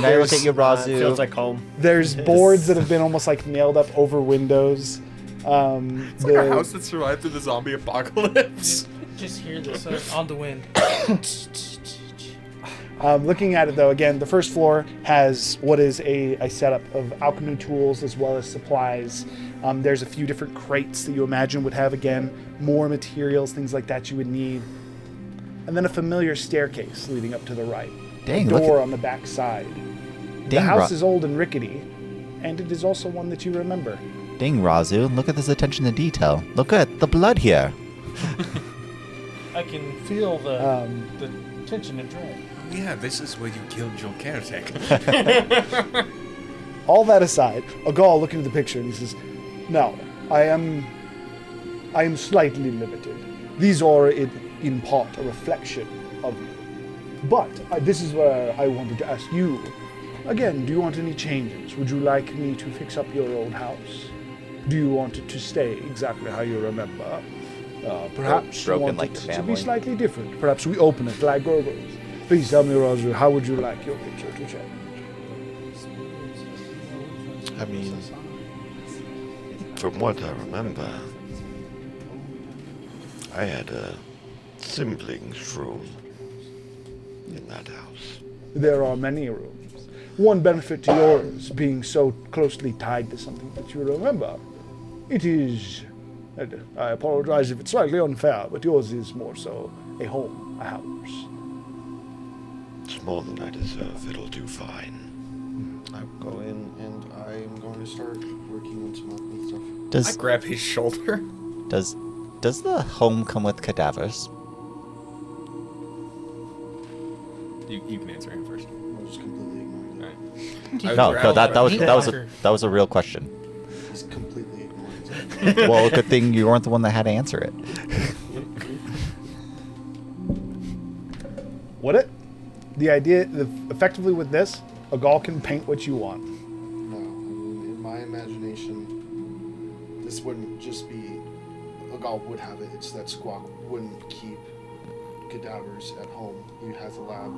I look at you, Razu, Feels like home. There's boards that have been almost like nailed up over windows. It's like a house that survived through the zombie apocalypse. Just hear this on the wind. Looking at it though, again, the first floor has what is a setup of alchemy tools as well as supplies. There's a few different crates that you imagine would have, again, more materials, things like that you would need. And then a familiar staircase leading up to the right. Dang, a door on the back side. The Dang, house is old and rickety, and it is also one that you remember. Dang, Razu, look at this attention to detail. Look at the blood here. I can feel the tension and dread. Yeah, this is where you killed your caretaker. All that aside, Agal looking at the picture and he says, "Now, I am slightly limited. These are in part a reflection of you. But this is where I wanted to ask you. Again, do you want any changes? Would you like me to fix up your old house? Do you want it to stay exactly how you remember? Perhaps you Broken want like it the to be family. slightly different. Perhaps we open it like Gorgos. Please tell me, Roger, how would you like your picture to change?" I mean, from what I remember, I had a siblings room in that house. There are many rooms. One benefit to yours being so closely tied to something that you remember It is. And I apologize if it's slightly unfair, but yours is more so a home, a house. It's more than I deserve. It'll do fine. I will go in and I'm going to start working on some alchemy stuff. I Does grab his shoulder. does the home come with cadavers? You can answer him first. I'll just completely ignore him. Alright. No, that was a real question. He's completely ignoring it. Well, good thing you weren't the one that had to answer it. The idea, effectively with this, a Gaul can paint what you want. No, I mean, in my imagination, this wouldn't just be... Agal would have it, it's that Squawk wouldn't keep cadavers at home. You'd have the lab.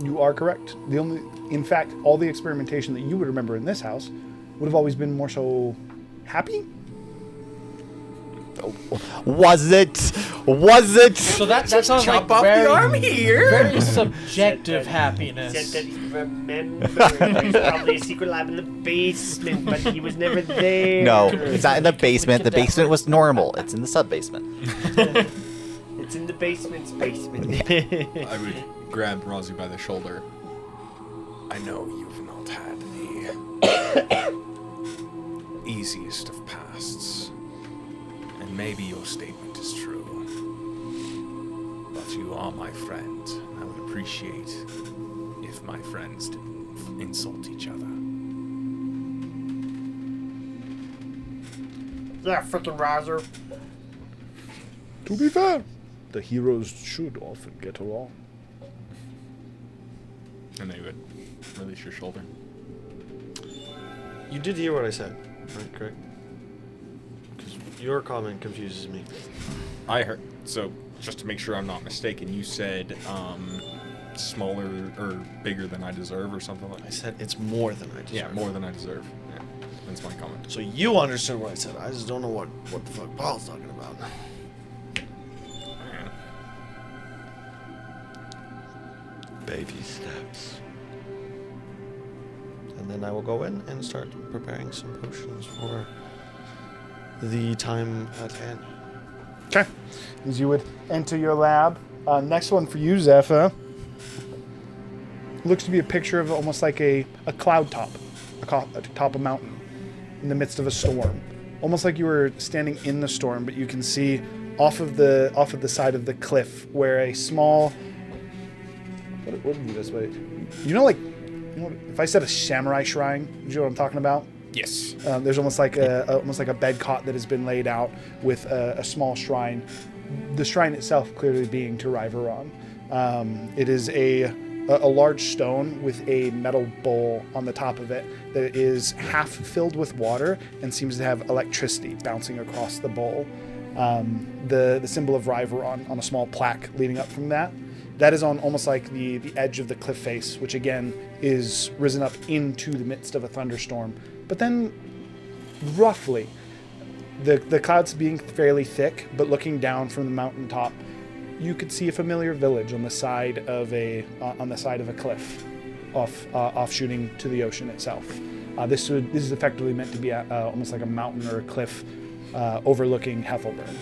You are correct. In fact, all the experimentation that you would remember in this house would have always been more so happy. Was it? So that sounds like chop off very, the arm here. very subjective happiness. Said that he remembered. There's probably a secret lab in the basement, but he was never there. No, it's not in the basement. The basement was normal. It's in the sub-basement. It's in the basement's basement. I would grab Razi by the shoulder. I know you've not had the easiest of pasts, and maybe your statement is true. But you are my friend. I would appreciate if my friends didn't insult each other. Yeah, freaking Roger. To be fair, the heroes should often get along. And they would release your shoulder. You did hear what I said, right? Correct? Because your comment confuses me. I heard. So, just to make sure I'm not mistaken, you said smaller or bigger than I deserve or something like I that? said it's more than I deserve. Yeah, more than I deserve. Yeah, that's my comment. So you understood what I said. I just don't know what the fuck Paul's talking about. Yeah. Baby steps. And then I will go in and start preparing some potions for the time at hand. Okay. As you would enter your lab. Next one for you, Zephyr. Looks to be a picture of almost like a cloud top, atop a mountain, in the midst of a storm. Almost like you were standing in the storm, but you can see off of the side of the cliff where a small. What would be this way? If I said a samurai shrine, do you know what I'm talking about? Yes. There's almost like a bed cot that has been laid out with a small shrine. The shrine itself clearly being to Riveron. It is a large stone with a metal bowl on the top of it that is half filled with water and seems to have electricity bouncing across the bowl. The symbol of Riveron on a small plaque leading up from that. That is on almost like the edge of the cliff face, which again is risen up into the midst of a thunderstorm. But then, roughly, the clouds being fairly thick, but looking down from the mountaintop, you could see a familiar village on the side of a cliff, offshooting to the ocean itself. This is effectively meant to be almost like a mountain or a cliff overlooking Heffelburn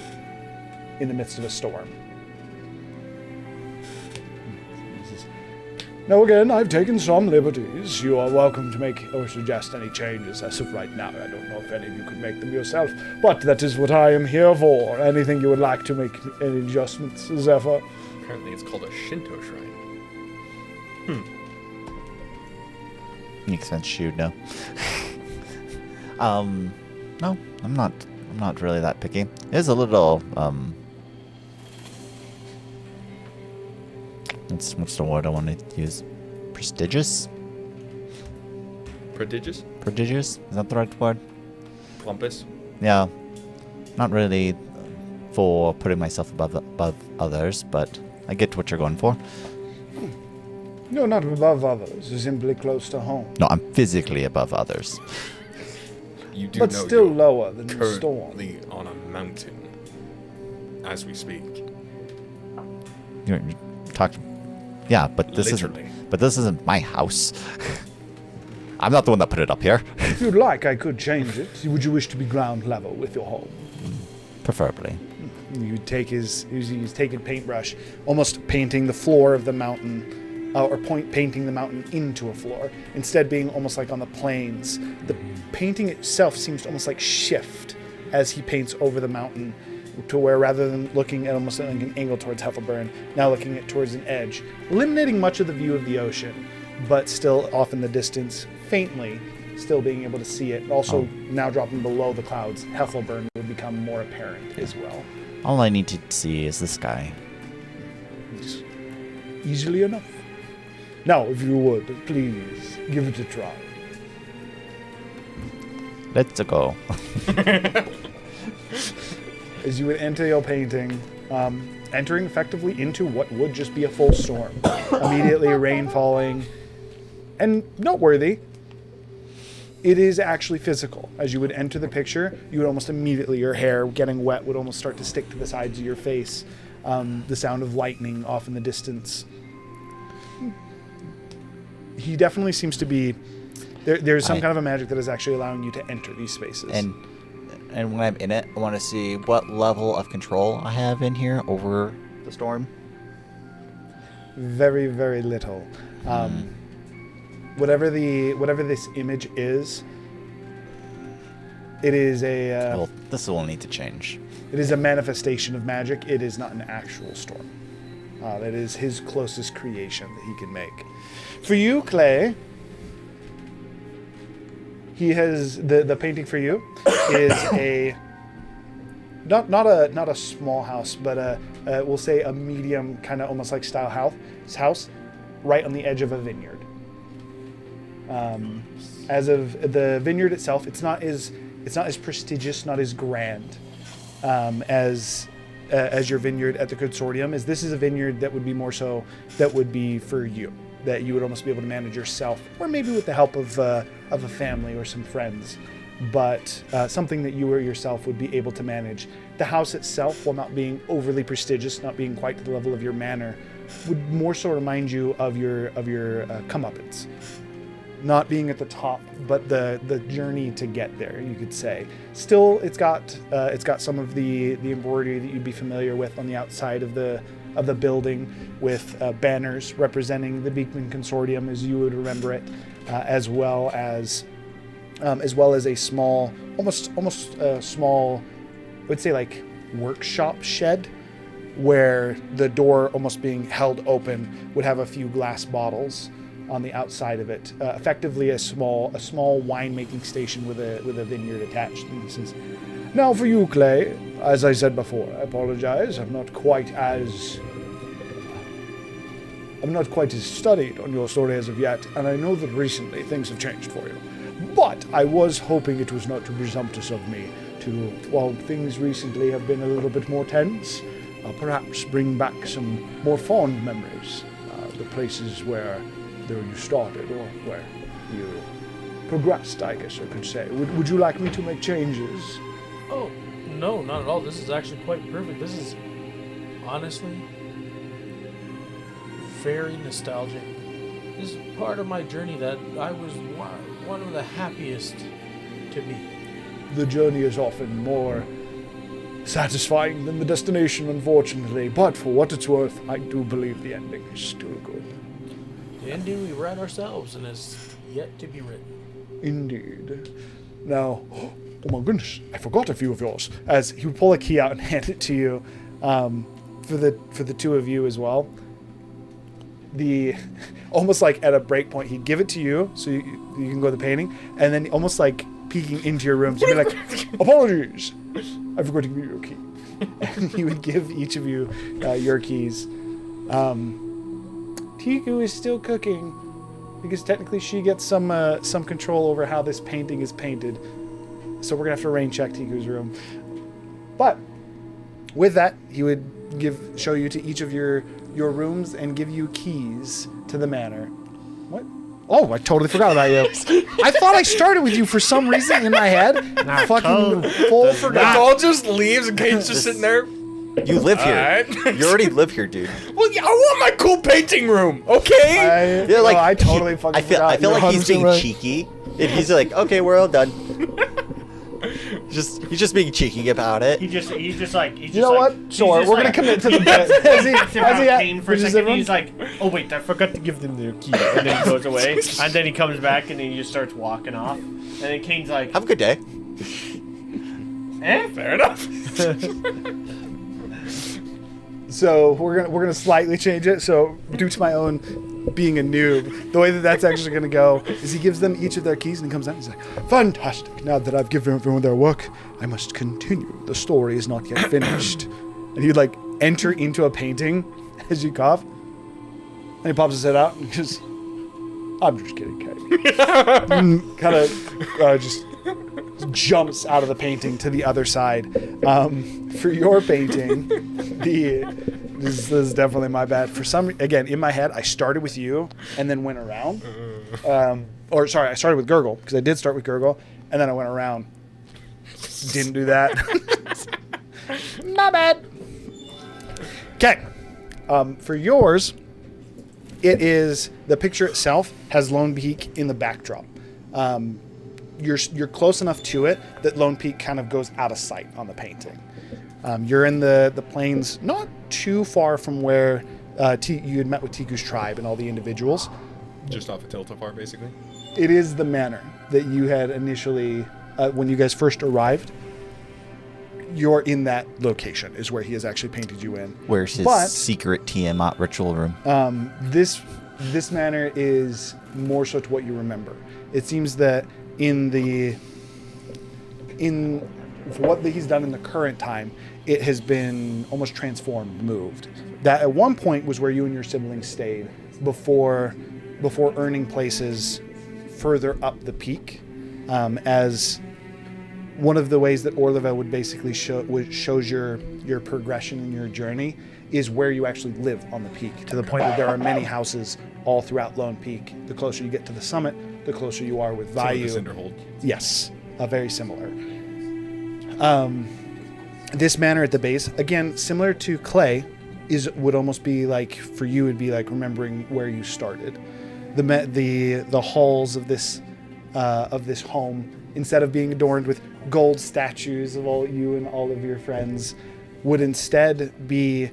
in the midst of a storm. Now again, I've taken some liberties. You are welcome to make or suggest any changes. As of right now, I don't know if any of you could make them yourself, but that is what I am here for. Anything you would like to make any adjustments, Zephyr? Apparently it's called a Shinto shrine. Makes sense, you know. No, I'm not really that picky. It is a little what's the word I want to use? Prestigious? Prodigious? Prodigious? Is that the right word? Plumpus? Yeah. Not really for putting myself above others, but I get what you're going for. No, not above others. You're simply close to home. No, I'm physically above others. You do But know still you're lower than the storm. currently on a mountain as we speak. You're talking. Yeah, but this Literally. isn't my house. I'm not the one that put it up here. If you'd like, I could change it. Would you wish to be ground level with your home? Preferably. You would take he's taking paintbrush, almost painting the floor of the mountain, painting the mountain into a floor, instead being almost like on the plains. The painting itself seems to almost like shift as he paints over the mountain, to where rather than looking at almost like an angle towards Heffelburn, now looking at towards an edge, eliminating much of the view of the ocean, but still off in the distance, faintly, still being able to see it. Also, now dropping below the clouds, Heffelburn would become more apparent as well. All I need to see is the sky. It's easily enough. Now, if you would, please, give it a try. Let's go. As you would enter your painting, entering effectively into what would just be a full storm. Immediately rain falling. And noteworthy, it is actually physical. As you would enter the picture, you would almost immediately, your hair getting wet would almost start to stick to the sides of your face. The sound of lightning off in the distance. He definitely seems to be... There's some kind of a magic that is actually allowing you to enter these spaces. And when I'm in it, I want to see what level of control I have in here over the storm. Very, very little. Whatever this image is, it is a... well, this will need to change. It is a manifestation of magic. It is not an actual storm. That is his closest creation that he can make. For you, Clay, he has the painting for you is a not a small house, but we'll say a medium kind of almost like style house, right on the edge of a vineyard. As of the vineyard itself, it's not as prestigious, not as grand as your vineyard at the consortium. As this is a vineyard that would be more so that would be for you, that you would almost be able to manage yourself, or maybe with the help of a family or some friends, but something that you or yourself would be able to manage. The house itself, while not being overly prestigious, not being quite to the level of your manor, would more so remind you of your comeuppance. Not being at the top, but the journey to get there, you could say. Still, it's got some of the embroidery that you'd be familiar with on the outside of the building, with banners representing the Beekman Consortium, as you would remember it, as well as a small, almost small, I would say like workshop shed, where the door, almost being held open, would have a few glass bottles on the outside of it, effectively a small winemaking station with a vineyard attached. And he says, "Now for you, Clay. As I said before, I apologize. I'm not quite as studied on your story as of yet, and I know that recently things have changed for you. But I was hoping it was not too presumptuous of me to, while things recently have been a little bit more tense, perhaps bring back some more fond memories, the places where you started, or where you progressed, I guess I could say. Would you like me to make changes?" Oh, no, not at all. This is actually quite perfect. This is honestly very nostalgic. This is part of my journey that I was one of the happiest to be. The journey is often more satisfying than the destination, unfortunately, but for what it's worth, I do believe the ending is still good. The ending we write ourselves and is yet to be written. Indeed. Now, oh my goodness, I forgot a few of yours. As he would pull a key out and hand it to you, for the two of you as well. Almost like at a break point, he'd give it to you so you can go to the painting, and then almost like peeking into your rooms, you'd be like, "Apologies, I forgot to give you your key." And he would give each of you your keys. Tiku is still cooking, because technically she gets some control over how this painting is painted. So we're gonna have to rain check Tiku's room. But with that, he would show you to each of your rooms and give you keys to the manor. What? Oh, I totally forgot about you. I thought I started with you for some reason in my head. Fucking full forgot. All just leaves and Kate's just sitting there. You live here. Alright. You already live here, dude. Well, yeah, I want my cool painting room, okay? Yeah, like I totally fucking I feel forgot. like You're he's being 100% right. cheeky. And he's like, okay, we're all done. He's just being cheeky about it. He's just like You know what? Sure, we're gonna commit to the bet. Kane for a second. He's like, oh wait, I forgot to give them their key, and then he goes away, and then he comes back, and then he just starts walking off, and then Kane's like, Have a good day. eh? Fair enough. So we're gonna slightly change it. So due to my own being a noob, the way that that's actually gonna go is he gives them each of their keys and he comes out and he's like, fantastic. Now that I've given everyone their work, I must continue. The story is not yet finished. And he'd like enter into a painting as you cough, and he pops his head out and just, I'm just kidding, Kate. Kind of just jumps out of the painting to the other side. For your painting, this is definitely my bad. For some, again, in my head, I started with you and then went around. I started with Gurgle because I did start with Gurgle, and then I went around. Didn't do that. My bad. Okay. For yours, it is the picture itself has Lone Peak in the backdrop. You're close enough to it that Lone Peak kind of goes out of sight on the painting. You're in the plains, not too far from where you had met with Tiku's tribe and all the individuals. Just off of Tiltafar, basically. It is the manor that you had initially, when you guys first arrived. You're in that location is where he has actually painted you in. Where's his But- secret Tiamat ritual room? This manor is more so to what you remember. It seems that for what he's done in the current time, it has been almost transformed, moved. That at one point was where you and your siblings stayed before earning places further up the peak. As one of the ways that Orlevel would basically shows your progression in your journey is where you actually live on the peak, to the point that there are many houses all throughout Lone Peak. The closer you get to the summit, the closer you are with Vayu. Sort of the Cinderhold. Yes, very similar. This manor at the base, again, similar to Clay, would almost be like, for you, would be like remembering where you started. The halls of this home, instead of being adorned with gold statues of all you and all of your friends, would instead be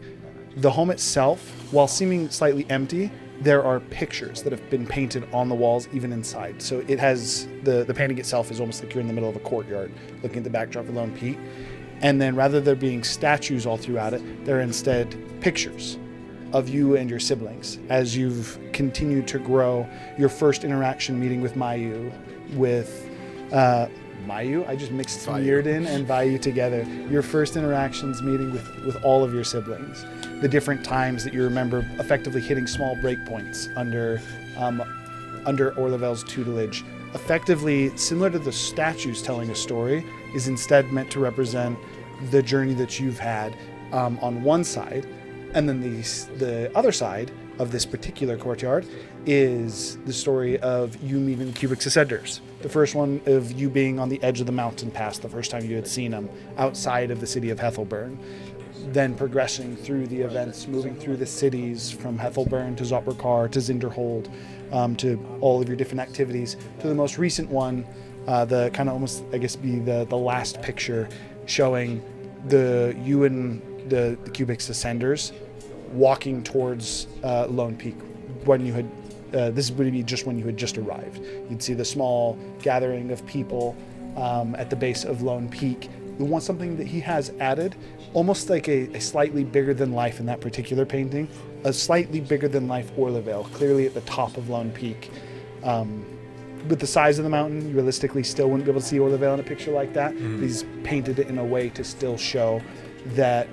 the home itself. While seeming slightly empty, there are pictures that have been painted on the walls, even inside. So it has the painting itself is almost like you're in the middle of a courtyard, looking at the backdrop of Lone Peak. And then rather than there being statues all throughout it, there are instead pictures of you and your siblings as you've continued to grow. Your first interaction meeting with Mayu, Mayu? I just mixed Mirrodin and Vayu together. Your first interactions meeting with all of your siblings. The different times that you remember effectively hitting small breakpoints under Orlevel's tutelage. Effectively, similar to the statues telling a story, is instead meant to represent the journey that you've had on one side. And then the other side of this particular courtyard is the story of you meeting Cubix Ascenders. The first one of you being on the edge of the mountain pass the first time you had seen them outside of the city of Hethelburn. Then progressing through the events, moving through the cities from Hethelburn to Zotberkar to Zinderhold, to all of your different activities, to the most recent one, the kind of almost, I guess, be the last picture showing you and the Cubix Ascenders walking towards Lone Peak when you had this would be just when you had just arrived. You'd see the small gathering of people at the base of Lone Peak. We want something that he has added, almost like a slightly bigger than life in that particular painting, a slightly bigger than life Orlevel, clearly at the top of Lone Peak. With the size of the mountain, you realistically still wouldn't be able to see Orlevel in a picture like that. Mm-hmm. He's painted it in a way to still show that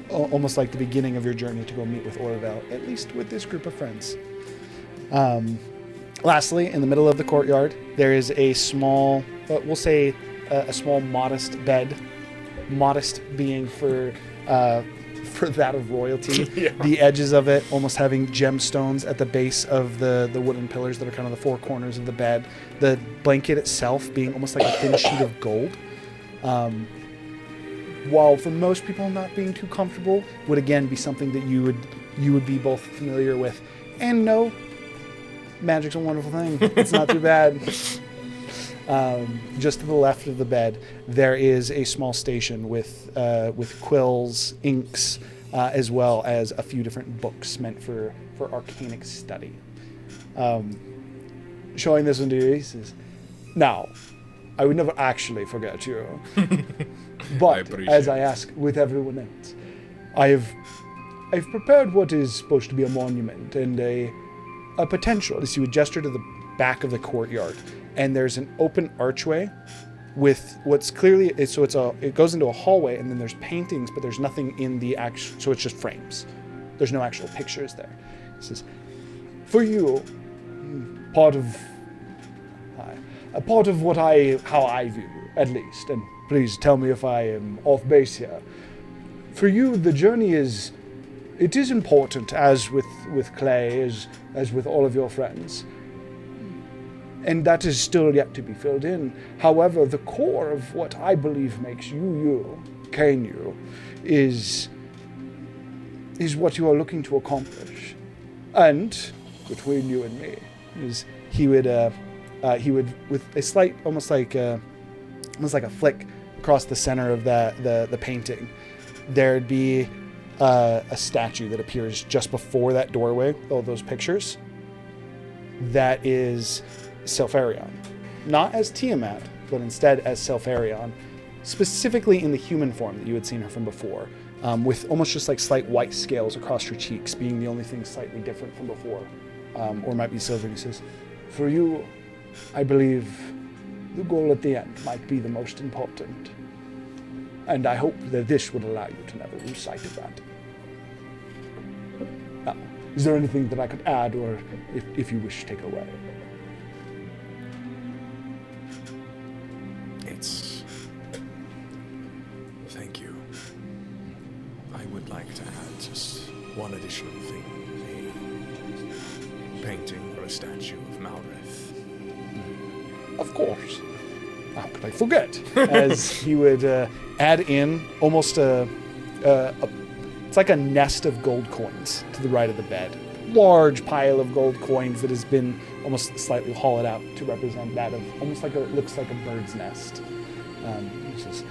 almost like the beginning of your journey to go meet with Orlevel, at least with this group of friends. Lastly, in the middle of the courtyard, there is a small, we'll say a small modest bed, modest being for that of royalty. Yeah. The edges of it almost having gemstones at the base of the wooden pillars that are kind of the four corners of the bed. The blanket itself being almost like a thin sheet of gold. while for most people not being too comfortable, would again be something that you would be both familiar with and know. Magic's a wonderful thing. It's not too bad. Just to the left of the bed, there is a small station with quills, inks, as well as a few different books meant for arcanic study. Showing this one to you, he says, "Now, I would never actually forget you, but as I ask with everyone else, I've prepared what is supposed to be a monument and a potential." As you would gesture to the back of the courtyard, and there's an open archway with what's clearly it goes into a hallway, and then there's paintings, but there's nothing in the actual, so it's just frames. There's no actual pictures there. It says, "For you, part of how I view you, at least, and please tell me if I am off base here. For you, the journey is important, as with Clay, as with all of your friends. And that is still yet to be filled in. However, the core of what I believe makes you, Kane you, is what you are looking to accomplish. And between you and me, is he would with a slight, almost like a flick across the center of the painting, there'd be a statue that appears just before that doorway, all those pictures. That is Selfarion. Not as Tiamat, but instead as Selfarion, specifically in the human form that you had seen her from before, with almost just like slight white scales across her cheeks, being the only thing slightly different from before, or might be silver. He says, "For you, I believe the goal at the end might be the most important. And I hope that this would allow you to never lose sight of that. Now, is there anything that I could add, or if you wish to take away?" Thank you. I would like to add just one additional thing. A painting or a statue of Malrith. Of course. How could I forget? As he would add in almost it's like a nest of gold coins to the right of the bed. Large pile of gold coins that has been almost slightly hollowed out to represent that of almost like it looks like a bird's nest. He says,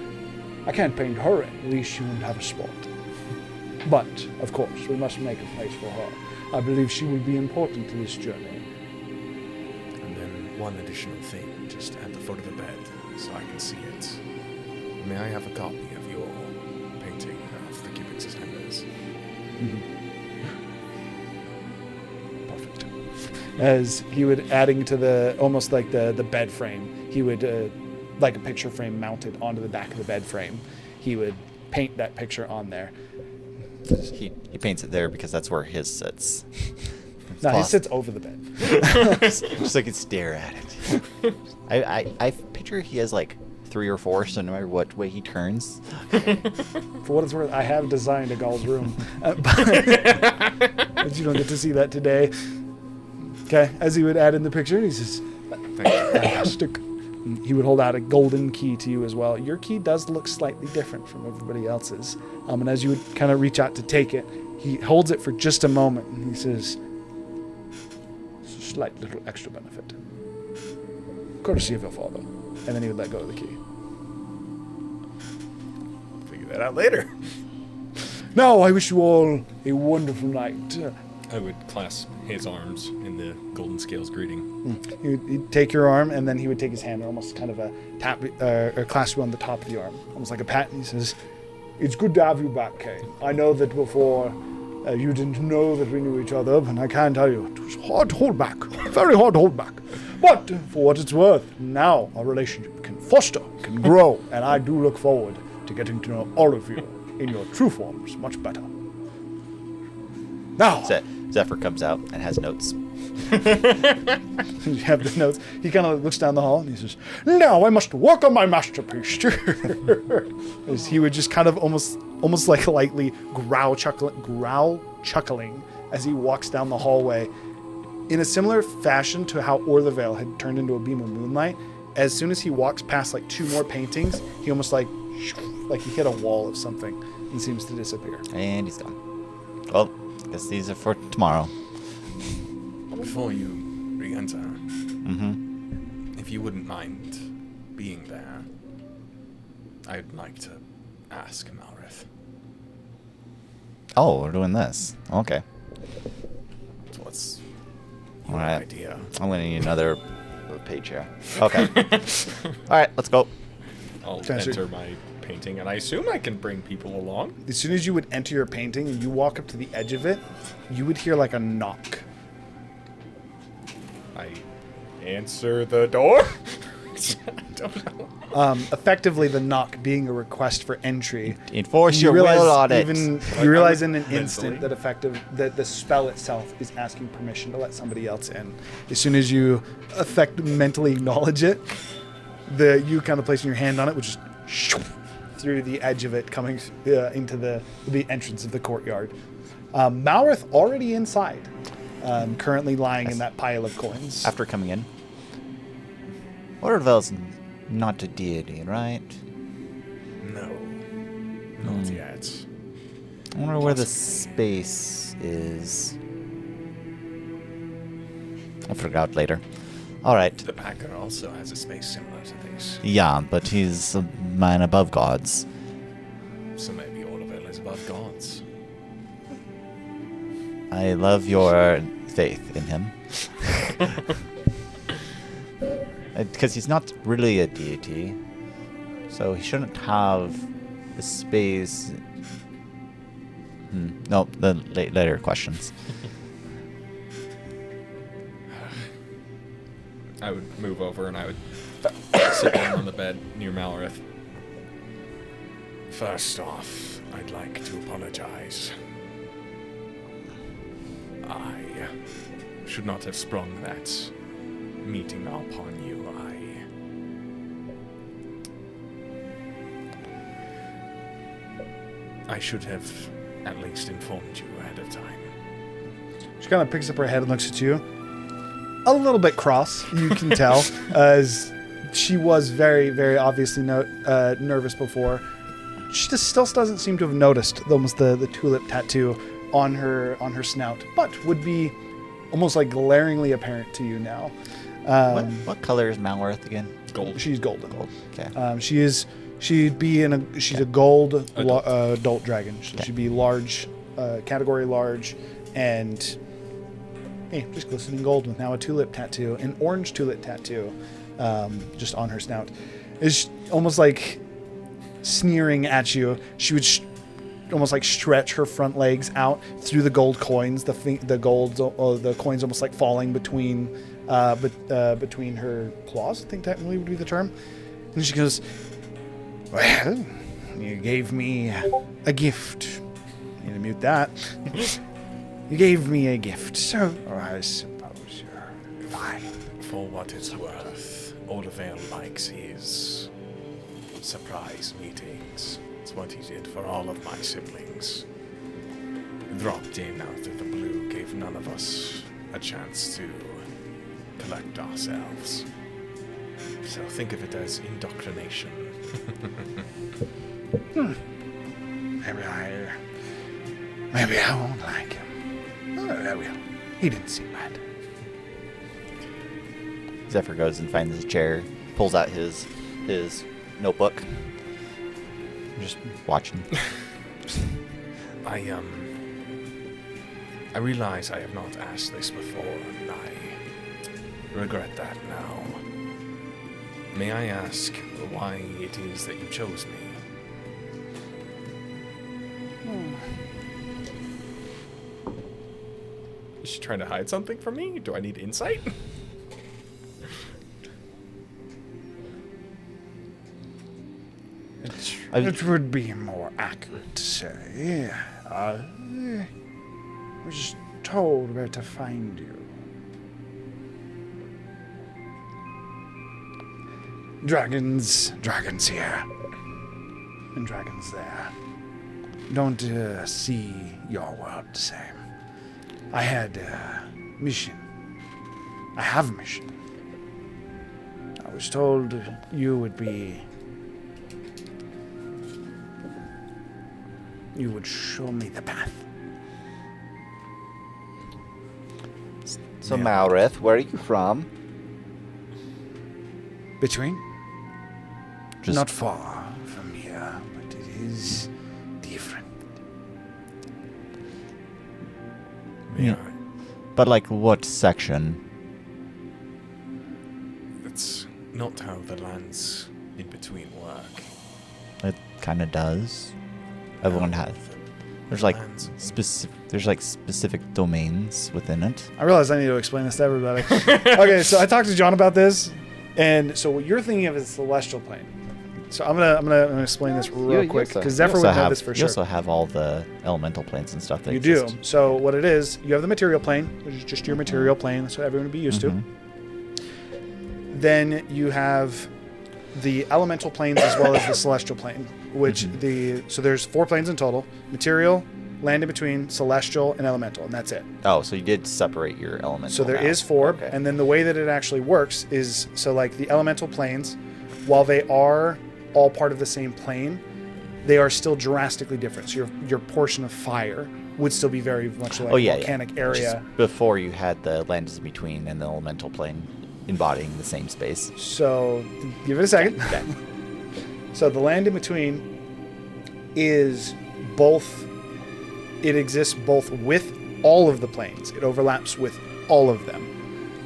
"I can't paint her in, at least she wouldn't have a spot. But, of course, we must make a place for her. I believe she will be important to this journey." And then one additional thing, just at the foot of the bed, so I can see it. May I have a copy of your painting of the Cubix Ascenders? Perfect. As he would adding to the, almost like the bed frame, he would, like a picture frame mounted onto the back of the bed frame, he would paint that picture on there. He paints it there because that's where his sits. No, he sits over the bed. Just so I can stare at it. I picture he has like 3 or 4, so no matter what way he turns. For what it's worth, I have designed a Gaul's room, but you don't get to see that today. Okay, as he would add in the picture, he says, "Fantastic." He would hold out a golden key to you as well. Your key does look slightly different from everybody else's. And as you would kind of reach out to take it, he holds it for just a moment, and he says, "It's a slight little extra benefit. Courtesy of your father." And then he would let go of the key. Figure that out later. "Now, I wish you all a wonderful night." I would clasp his arms in the golden scales greeting. He'd take your arm, and then he would take his hand and almost kind of a tap or clasp you on the top of the arm, almost like a pat. And he says, "It's good to have you back, Kane. I know that before you didn't know that we knew each other, and I can tell you it was hard to hold back, very hard to hold back. But for what it's worth, now our relationship can foster, can grow, and I do look forward to getting to know all of you in your true forms much better. Now." Zephyr comes out and has notes. You have the notes. He kind of looks down the hall and he says, "Now I must work on my masterpiece." As he would just kind of almost like lightly growl chuckling as he walks down the hallway. In a similar fashion to how Orthervale had turned into a beam of moonlight, as soon as he walks past like 2 more paintings, he almost like like he hit a wall of something and seems to disappear. And he's gone. Well, guess these are for tomorrow. Before you re-enter, Mm-hmm. if you wouldn't mind being there, I'd like to ask Malrith. Oh, we're doing this. Okay. What's All your right. idea? I'm gonna need another page here. Okay. All right, let's go. I'll Potentially. enter my painting, and I assume I can bring people along. As soon as you would enter your painting and you walk up to the edge of it, you would hear like a knock. I answer the door. I don't know. Effectively, the knock being a request for entry. Enforce your will on it. You realize in an Mentally. instant that the spell itself is asking permission to let somebody else in. As soon as you mentally acknowledge it, you kind of placing your hand on it, which is through the edge of it, coming into the entrance of the courtyard. Malrith already inside, currently lying in that pile of coins. After coming in. Orvel's not a deity, right? No, not yet. I wonder where the space is. I'll figure it out later. Alright. The Packer also has a space similar to this, Yeah, but he's a man above gods. so maybe Orville is above gods. I love your faith in him. Because he's not really a deity, so he shouldn't have the space. No, the later questions. I would move over and I would sit down on the bed near Malrith. First off, I'd like to apologize. I should not have sprung that meeting upon you. I should have at least informed you ahead of time. She kind of picks up her head and looks at you. A little bit cross, you can tell, as she was very, very obviously nervous before. She just still doesn't seem to have noticed almost the tulip tattoo on her snout, but would be almost like glaringly apparent to you now. What color is Malworth again? Gold. She's golden. Gold. Okay. She's a gold adult dragon. She'd be large, category large, and just glistening gold with now a tulip tattoo, an orange tulip tattoo, just on her snout. Is almost like sneering at you. She would almost like stretch her front legs out through the gold coins. The coins almost like falling between her claws, I think technically would be the term. And she goes, "Well, you gave me a gift." I need to mute that. You gave me a gift, so I suppose you're fine. For what it's worth, Orville likes his surprise meetings. It's what he did for all of my siblings. Dropped in out of the blue, gave none of us a chance to collect ourselves. So think of it as indoctrination. Maybe I won't like him. Oh, I will. He didn't seem bad. Zephyr goes and finds his chair, pulls out his notebook. Just watching. I realize I have not asked this before, and I regret that now. May I ask why it is that you chose me? Is she trying to hide something from me? Do I need insight? It would be more accurate to say I was told where to find you. Dragons here, and dragons there. Don't see your world the same. I had a mission. I have a mission. I was told you would be you would show me the path. So, Yeah. Malrith, where are you from? Between? Just Not far from here, but it is different. Yeah. But like what section? That's not how the lands in between work. It kind of does. Everyone has. There's like Lands. specific domains within it. I realize I need to explain this to everybody. Okay, so I talked to John about this, and so what you're thinking of is celestial plane. So I'm gonna explain this real quick because Zephyr would know this for You sure. also have all the elemental planes and stuff that You do. exist. So what it is, you have the material plane, which is just your material plane. That's what everyone would be used Mhm. to. Then you have the elemental planes as well as the celestial plane, which so there's 4 planes in total: material, land in between, celestial, and elemental, and that's it. Oh, so you did separate your elemental. So there now. is 4, Okay. and then the way that it actually works is so like the elemental planes, while they are all part of the same plane, they are still drastically different. So your portion of fire would still be very much like volcanic area. Just before you had the lands in between and the elemental plane embodying the same space. So give it a second. Okay. So the land in between is both. It exists both with all of the planes. It overlaps with all of them.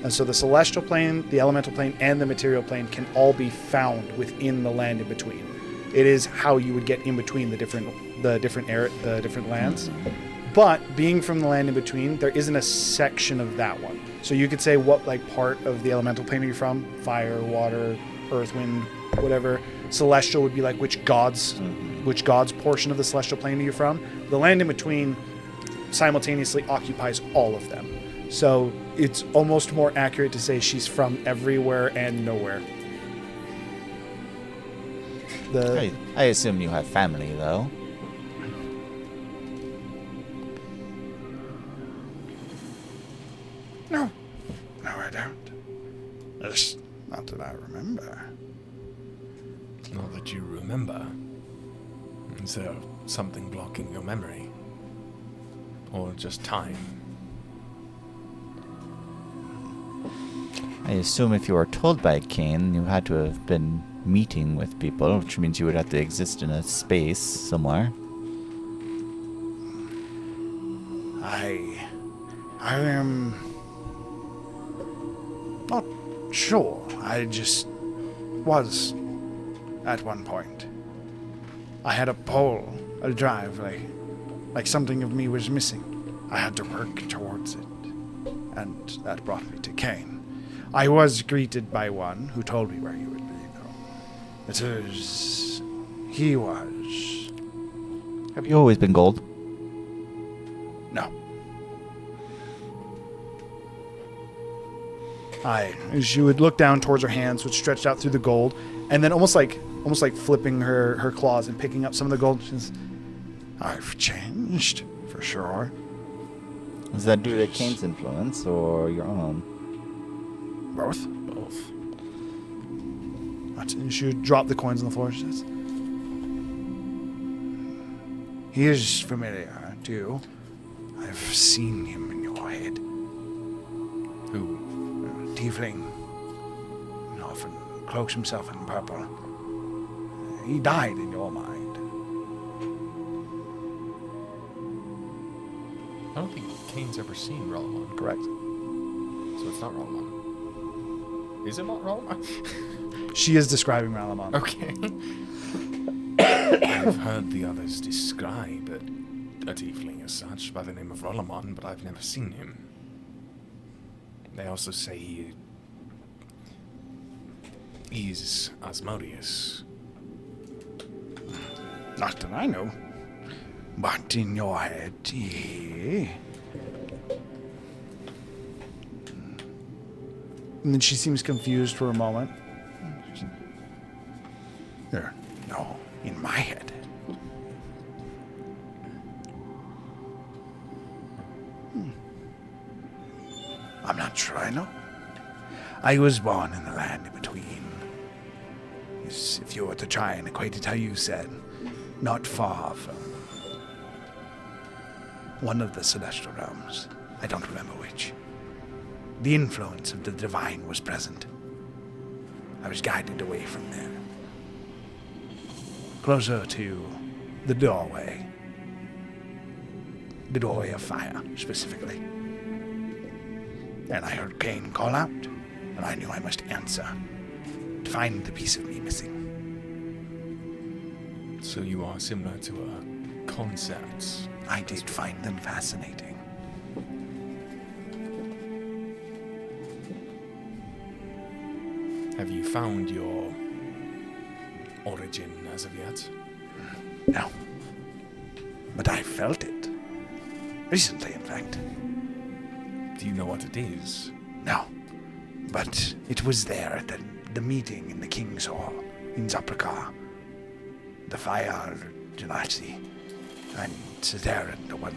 And so the celestial plane, the elemental plane, and the material plane can all be found within the land in between. It is how you would get in between the different lands. But being from the land in between, there isn't a section of that one. So you could say what like part of the elemental plane are you from? Fire, water, earth, wind, whatever. Celestial would be like which god's portion of the celestial plane are you from? The land in between simultaneously occupies all of them. So it's almost more accurate to say she's from everywhere and nowhere. I assume you have family, though. No, I don't. It's not that I remember. Not that you remember. Is there something blocking your memory? Or just time? I assume if you were told by Cain, you had to have been meeting with people, which means you would have to exist in a space somewhere. I am not sure. I just was at one point. I had a pole, a drive, like something of me was missing. I had to work towards it, and that brought me to Cain. I was greeted by one who told me where you would be, though. He was. Have you always been gold? No. She would look down towards her hands, which stretched out through the gold, and then almost like flipping her claws and picking up some of the gold. She says, I've changed, for sure. Is that due to Cain's influence or your own? Both. And she would drop the coins on the floor. She says, he is familiar, too. I've seen him in your head. Who? Tiefling. He often cloaks himself in purple. He died in your mind. I don't think Kane's ever seen Rollamon. Correct. So it's not Rollamon. Is it not Rollamon? She is describing Ralamon. Okay. I've heard the others describe a tiefling as such by the name of Rollamon, but I've never seen him. They also say he is Asmodeus. Not that I know. But in your head, And then she seems confused for a moment. No, in my head. I'm not sure I know. I was born in the land in between. If you were to try and equate it how you said, not far from one of the celestial realms. I don't remember which. The influence of the divine was present. I was guided away from there. Closer to the doorway. The doorway of fire, specifically. And I heard Cain call out, and I knew I must answer to find the piece of me missing. So you are similar to a concept. I did find them fascinating. Have you found your origin as of yet? No. But I felt it. Recently, in fact. Do you know what it is? No. But it was there at the meeting in the King's Hall in Zapraka. The fire genasi. And Cesarin, the one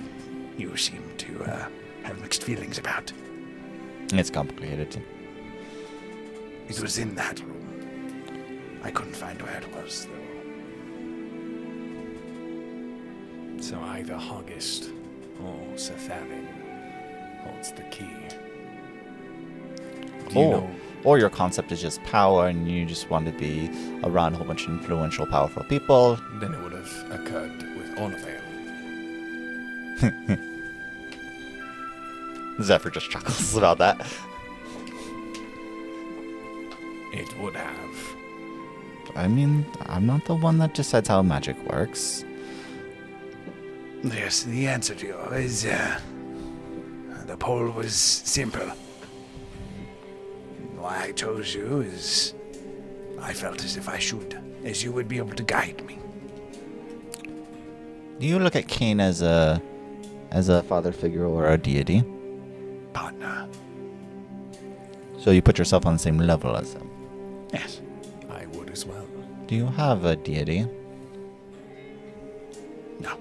you seem to have mixed feelings about. It's complicated. It was in that room. I couldn't find where it was, though. So either Hogist or Cetharin holds the key. Do you know? Or your concept is just power and you just want to be around a whole bunch of influential, powerful people. Then it would have occurred with Ornavale. Zephyr just chuckles about that. It would have. I mean, I'm not the one that decides how magic works. Yes, the answer to you is, the poll was simple. Why I chose you is I felt as if I should, as you would be able to guide me. Do you look at Cain as a father figure or a deity? Partner. So you put yourself on the same level as him. Yes. I would as well. Do you have a deity? No.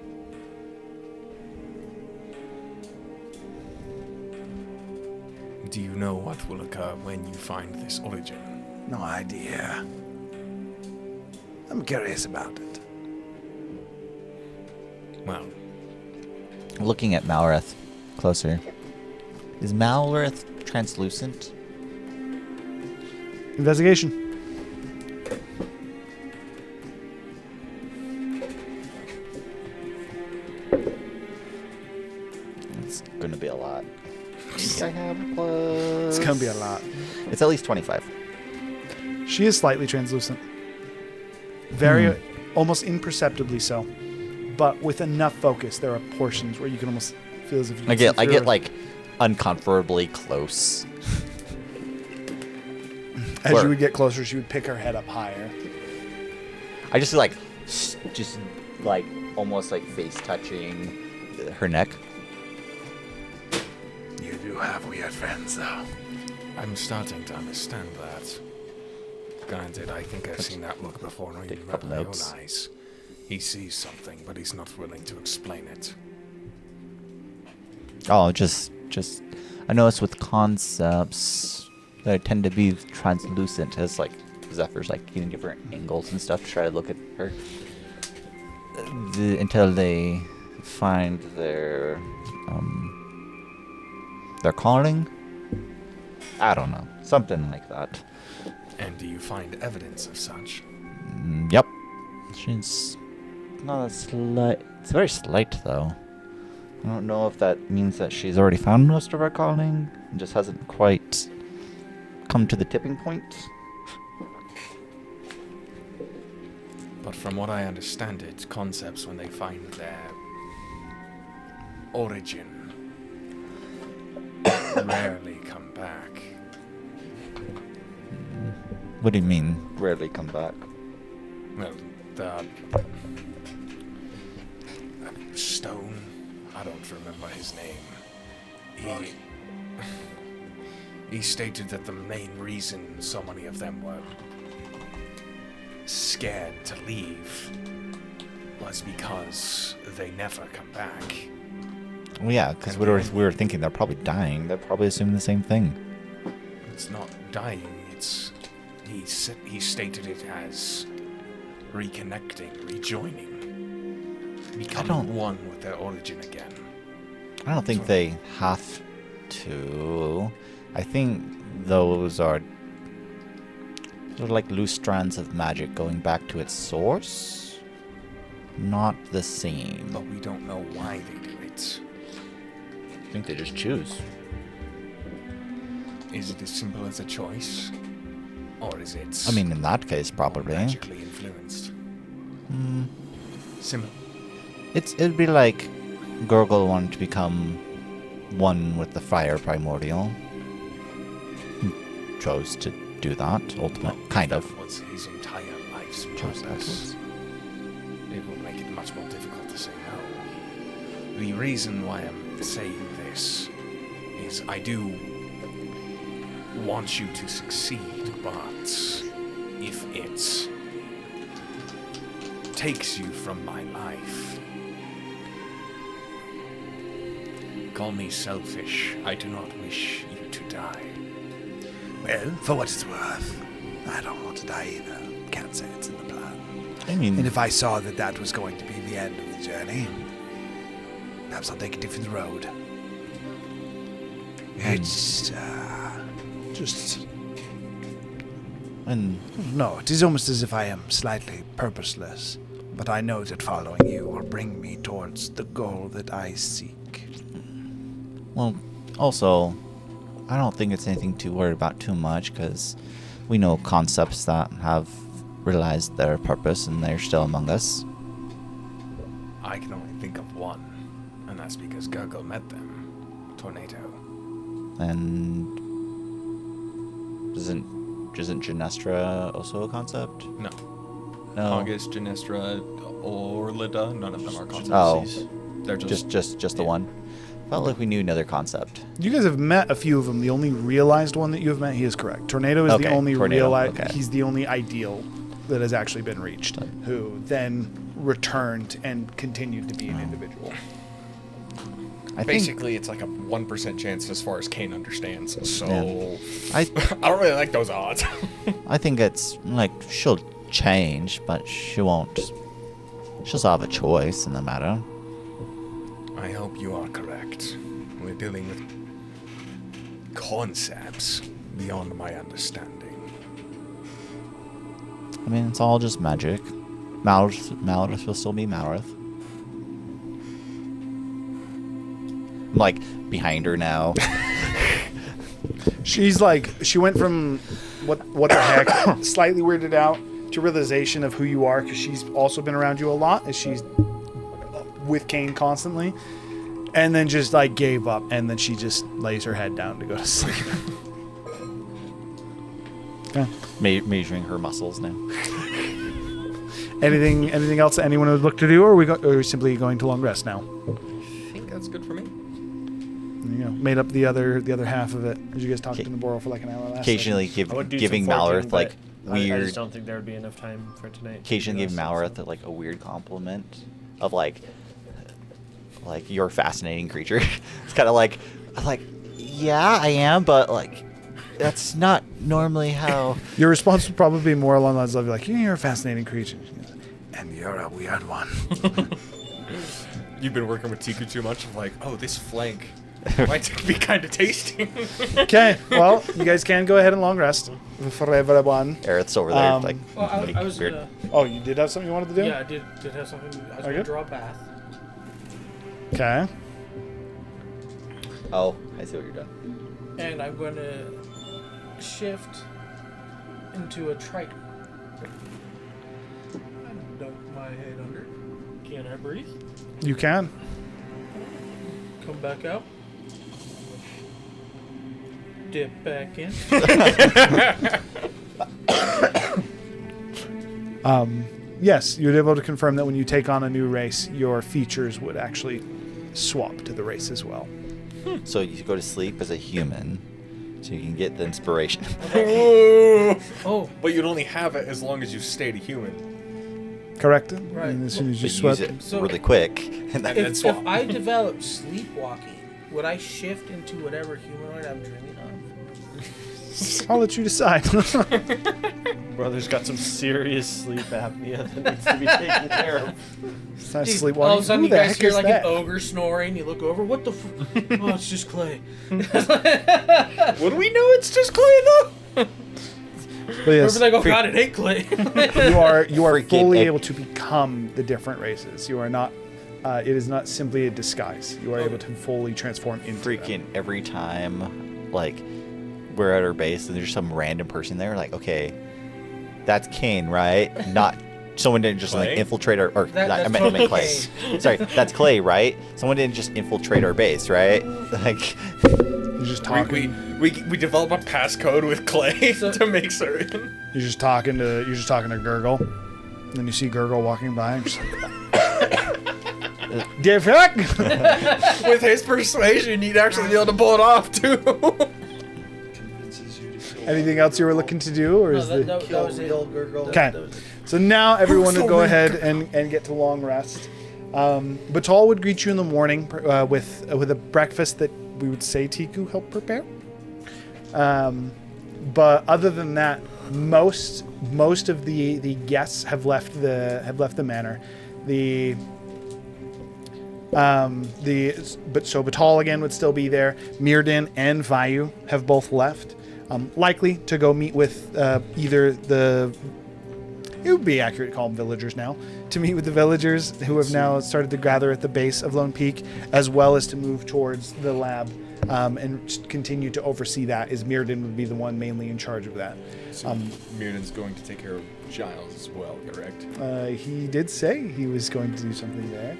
Do you know what will occur when you find this origin? No idea. I'm curious about it. Well, Looking at Malrith closer. Is Malrith translucent? Investigation. It's gonna be a lot. I have plus... It's gonna be a lot. It's at least 25. She is slightly translucent. Very, almost imperceptibly so. But with enough focus, there are portions where you can almost feel as if you can see I through get it. like uncomfortably close. As Where? you would get closer, she would pick her head up higher. I just see like, just like almost like face touching her neck. You do have weird friends, though. I'm starting to understand that. Granted, I think I've seen that look before, not Take even a couple with my own notes. eyes. He sees something, but he's not willing to explain it. Oh, just I notice with concepts they tend to be translucent as like Zephyr's like getting different angles and stuff to try to look at her until they find their calling. I don't know, something like that. And do you find evidence of such? Yep. She's not a slight. It's very slight though. I don't know if that means that she's already found most of her calling and just hasn't quite come to the tipping point. But from what I understand it, concepts, when they find their origin, rarely come back. What do you mean? Rarely come back. Well, the stone, I don't remember his name. He stated that the main reason so many of them were scared to leave was because they never come back. Well, yeah, because we were thinking they're probably dying. They're probably assuming the same thing. It's not dying, it's... He stated it as reconnecting, rejoining, becoming one with their origin again. I don't think they have to. I think those are sort of like loose strands of magic going back to its source. Not the same. But we don't know why they do it. I think they just choose. Is it as simple as a choice? Or is it... I mean, in that case, probably. magically influenced? Simple. It'd be like Gurgle wanted to become one with the fire primordial. He chose to do that, kind of. That was his entire life's purpose. It will make it much more difficult to say no. The reason why I'm saying this is I do want you to succeed, but if it takes you from my life, call me selfish. I do not wish you to die. Well, for what it's worth, I don't want to die either. Can't say it's in the plan. I mean, And if I saw that that was going to be the end of the journey, perhaps I'll take a different road. It's just... and No, it is almost as if I am slightly purposeless, but I know that following you will bring me towards the goal that I seek. well, also, I don't think it's anything to worry about too much because we know concepts that have realized their purpose and they're still among us. I can only think of one, and that's because Gurgle met them. Tornado. And isn't Genestra also a concept? No. No. August, Genestra, or Lida, none of them are concepts. Oh, They're just the one. Felt like we knew another concept. You guys have met a few of them. The only realized one that you have met, he is correct. Tornado is the Okay, only Tornado, realized. okay. He's the only ideal that has actually been reached, who then returned and continued to be an individual. I think Basically, it's like a 1% chance as far as Kane understands. So, Yeah. I I don't really like those odds. I think it's like she'll change, but she won't. She'll still have a choice in the matter. I hope you are correct. We're dealing with concepts beyond my understanding. I mean, it's all just magic. Malrith will still be Malrith. I'm like behind her now. She's like, she went from what the heck, slightly weirded out, to realization of who you are, because she's also been around you a lot, as she's with Kane constantly, and then just like gave up, and then she just lays her head down to go to sleep. Okay. Measuring her muscles now. Anything else that anyone would look to do, or are we simply going to long rest now? I think that's good for me. There you go. Made up the other half of it, as you guys talked to Naboro for like an hour last. Occasionally I would do giving some foraging, Malrith like but I weird. just don't think there would be enough time for tonight. Occasionally to give do that Malrith stuff. like a weird compliment of like you're a fascinating creature. It's kind of like yeah, I am, but like that's not normally how. Your response would probably be more along the lines of like, "You're a fascinating creature." And you're a weird one. You've been working with Tiku too much. Of like, oh, this flank might be kind of tasty. Okay, well, you guys can go ahead and long rest for everyone. Aerith's over there like Well, I was weird. gonna. Oh, you did have something you wanted to do? Yeah, I did have something. I was Okay. gonna draw a bath. Okay. Oh, I see what you're doing. And I'm going to shift into a Triton. And dunk my head under. Can I breathe? You can. Come back out. Dip back in. Yes, you'd be able to confirm that when you take on a new race, your features would actually swap to the race as well. So you go to sleep as a human, so you can get the inspiration. Oh, But you'd only have it as long as you stayed a human. Correct? Right. And as soon as you But swept, use it So- really quick, and then then if swap. I develop sleepwalking, would I shift into whatever humanoid I'm dreaming of? I'll let you decide. Brother's got some serious sleep apnea that needs to be taken care of. Sounds Jeez, sleepwalking. all of a sudden Who you the guys heck hear is like that? an ogre snoring. You look over. What the? Oh, it's just Clay. Would we know it's just Clay though? But yes, We're like, oh god, it ain't Clay. you are Freaking fully egg. able to become the different races. You are not. It is not simply a disguise. You are able to fully transform into them. Freaking every time, like, we're at our base and there's some random person there, like, okay, that's Kane, right? Not someone didn't just Clay? like infiltrate our. Or That's I meant Clay. Sorry, that's Clay, right? Someone didn't just infiltrate our base, right? Like, You're just talking. We develop a passcode with Clay So- to make certain. You're just talking to Gurgle. And then you see Gurgle walking by. And just like, "Dear fuck!" With his persuasion, you'd actually be able to pull it off too. Convinces you to kill. Anything else you were looking to do, or No, is that the was it. real Gurgle. Okay. That was it. so now everyone so would go weird. ahead and get to long rest. Batal would greet you in the morning with a breakfast that we would say Tiku helped prepare. But other than that, most of the guests have left the manor. So Batal again would still be there. Mirrodin and Vayu have both left, likely to go meet with either the. It would be accurate to call them villagers now. To meet with the villagers who have now started to gather at the base of Lone Peak, as well as to move towards the lab and just continue to oversee that. As Mirrodin would be the one mainly in charge of that. So Mirrodin's going to take care of Giles as well, correct? He did say he was going to do something there.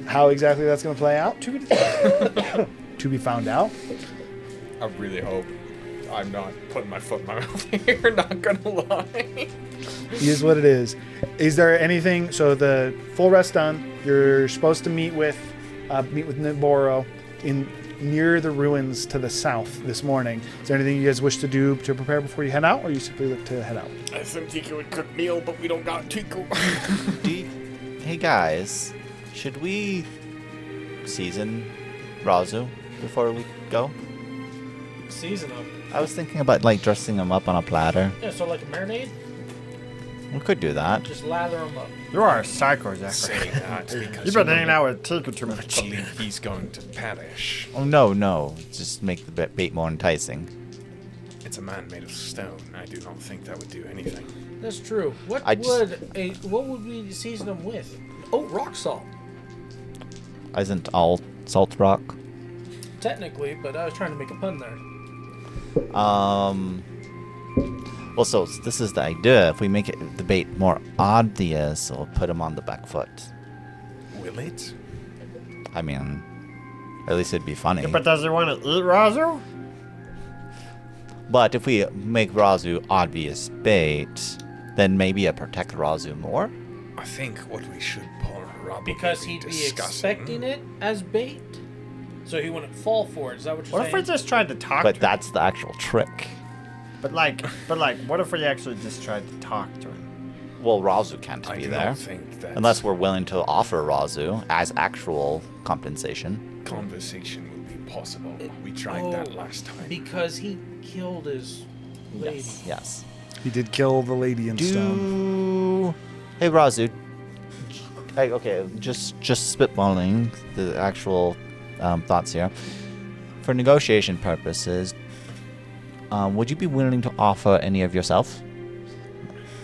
How exactly that's going to play out to be to be found out. I really hope I'm not putting my foot in my mouth here, not gonna lie. It is what it is. Is there anything? So the full rest done. You're supposed to meet with Niboro near the ruins to the south this morning. Is there anything you guys wish to do to prepare before you head out, or you simply look to head out? I think Tiku would cook meal, but we don't got Tiku. hey guys, should we season Razu before we go? Season them. I was thinking about like dressing him up on a platter. Yeah, so like a marinade, We could do that. just lather them up. You are a psycho, Zachary. Saying that because You've been hanging out with Tiku too much. believe he's going to perish. Oh no, just make the bait more enticing. It's a man made of stone. I do not think that would do anything. That's true. What would we season them with? Oh, rock salt. Isn't all salt rock? Technically, but I was trying to make a pun there. Well, so this is the idea. If we make the bait more obvious, we'll put him on the back foot. Will it? I mean, at least it'd be funny. But does he want to eat Razu? But if we make Razu obvious bait, then maybe it protect Razu more. I think what we should probably Because he'd be discussing. expecting it as bait, so he wouldn't fall for it. Is that what you're What if we saying? just tried to talk But to him? that's the actual trick. But what if we actually just tried to talk to him? Well, Razu can't I be do there. not think that Unless we're willing to offer Razu as actual compensation. conversation will be possible. We tried that last time. Because he killed his lady. Yes. He did kill the lady in stone. Hey, Razu. Hey, okay, just spitballing the actual thoughts here. For negotiation purposes, would you be willing to offer any of yourself?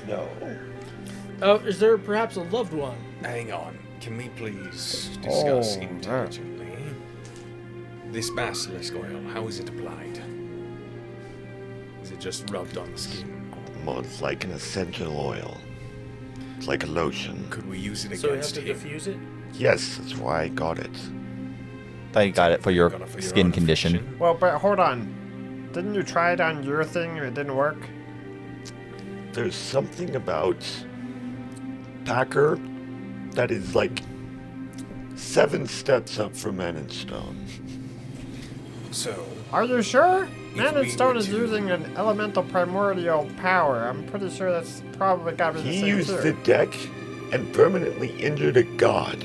No. Is there perhaps a loved one? Hang on. Can we please discuss Oh, intelligently? This basilisk oil, how is it applied? Is it just rubbed on the skin? Well, it's like an essential oil. It's like a lotion. Could we use it So we have against to him? diffuse it? Yes, that's why I got it. Thought you got it for your Got it for your skin own condition. affliction? Well, but hold on. Didn't you try it on your thing and it didn't work? There's something about Packer that is like 7 steps up from Man and Stone. So, Are you sure? Man we and Stone were is to- using an elemental primordial power. I'm pretty sure that's probably got to be the He same used too. the deck and permanently injured a god.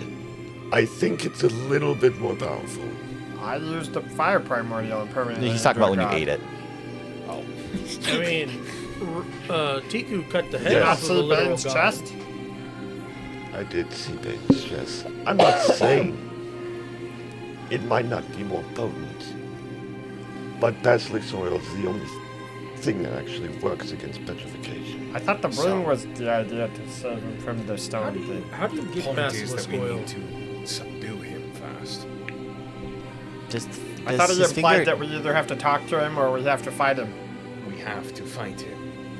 I think it's a little bit more powerful. I used the fire primordial and permanently. He's talking about when you injured ate it. I mean, Tiku cut the head Yeah. off God. of the See literal Bane's god. chest? I did see things, yes. I'm not saying it might not be more potent, but basilisk oil is the only thing that actually works against petrification. I thought the ring was the idea to save him from the stone thing. How do you The get point is that basilisk we oil? need to subdue him first. Just I thought does it his implied finger- that we either have to talk to him or we have to fight him. We have to fight him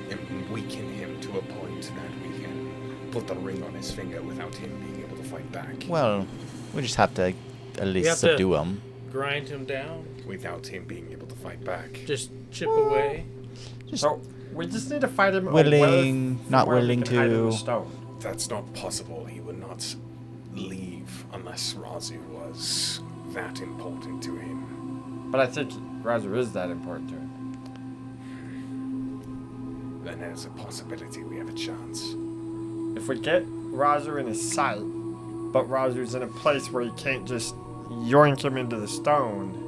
and weaken him to a point that we can put the ring on his finger without him being able to fight back. Well, we just have to at We least have to- subdue him. Grind him down. Without him being able to fight back. Just chip away. So we just need to fight him. Willing, not where we willing can hide in the to. stone. That's not possible. He would not leave unless Razu was that important to him. But I think Razu is that important to him. Then there's a possibility we have a chance. If we get Razu in his sight, but Razu's in a place where he can't just yoink him into the stone,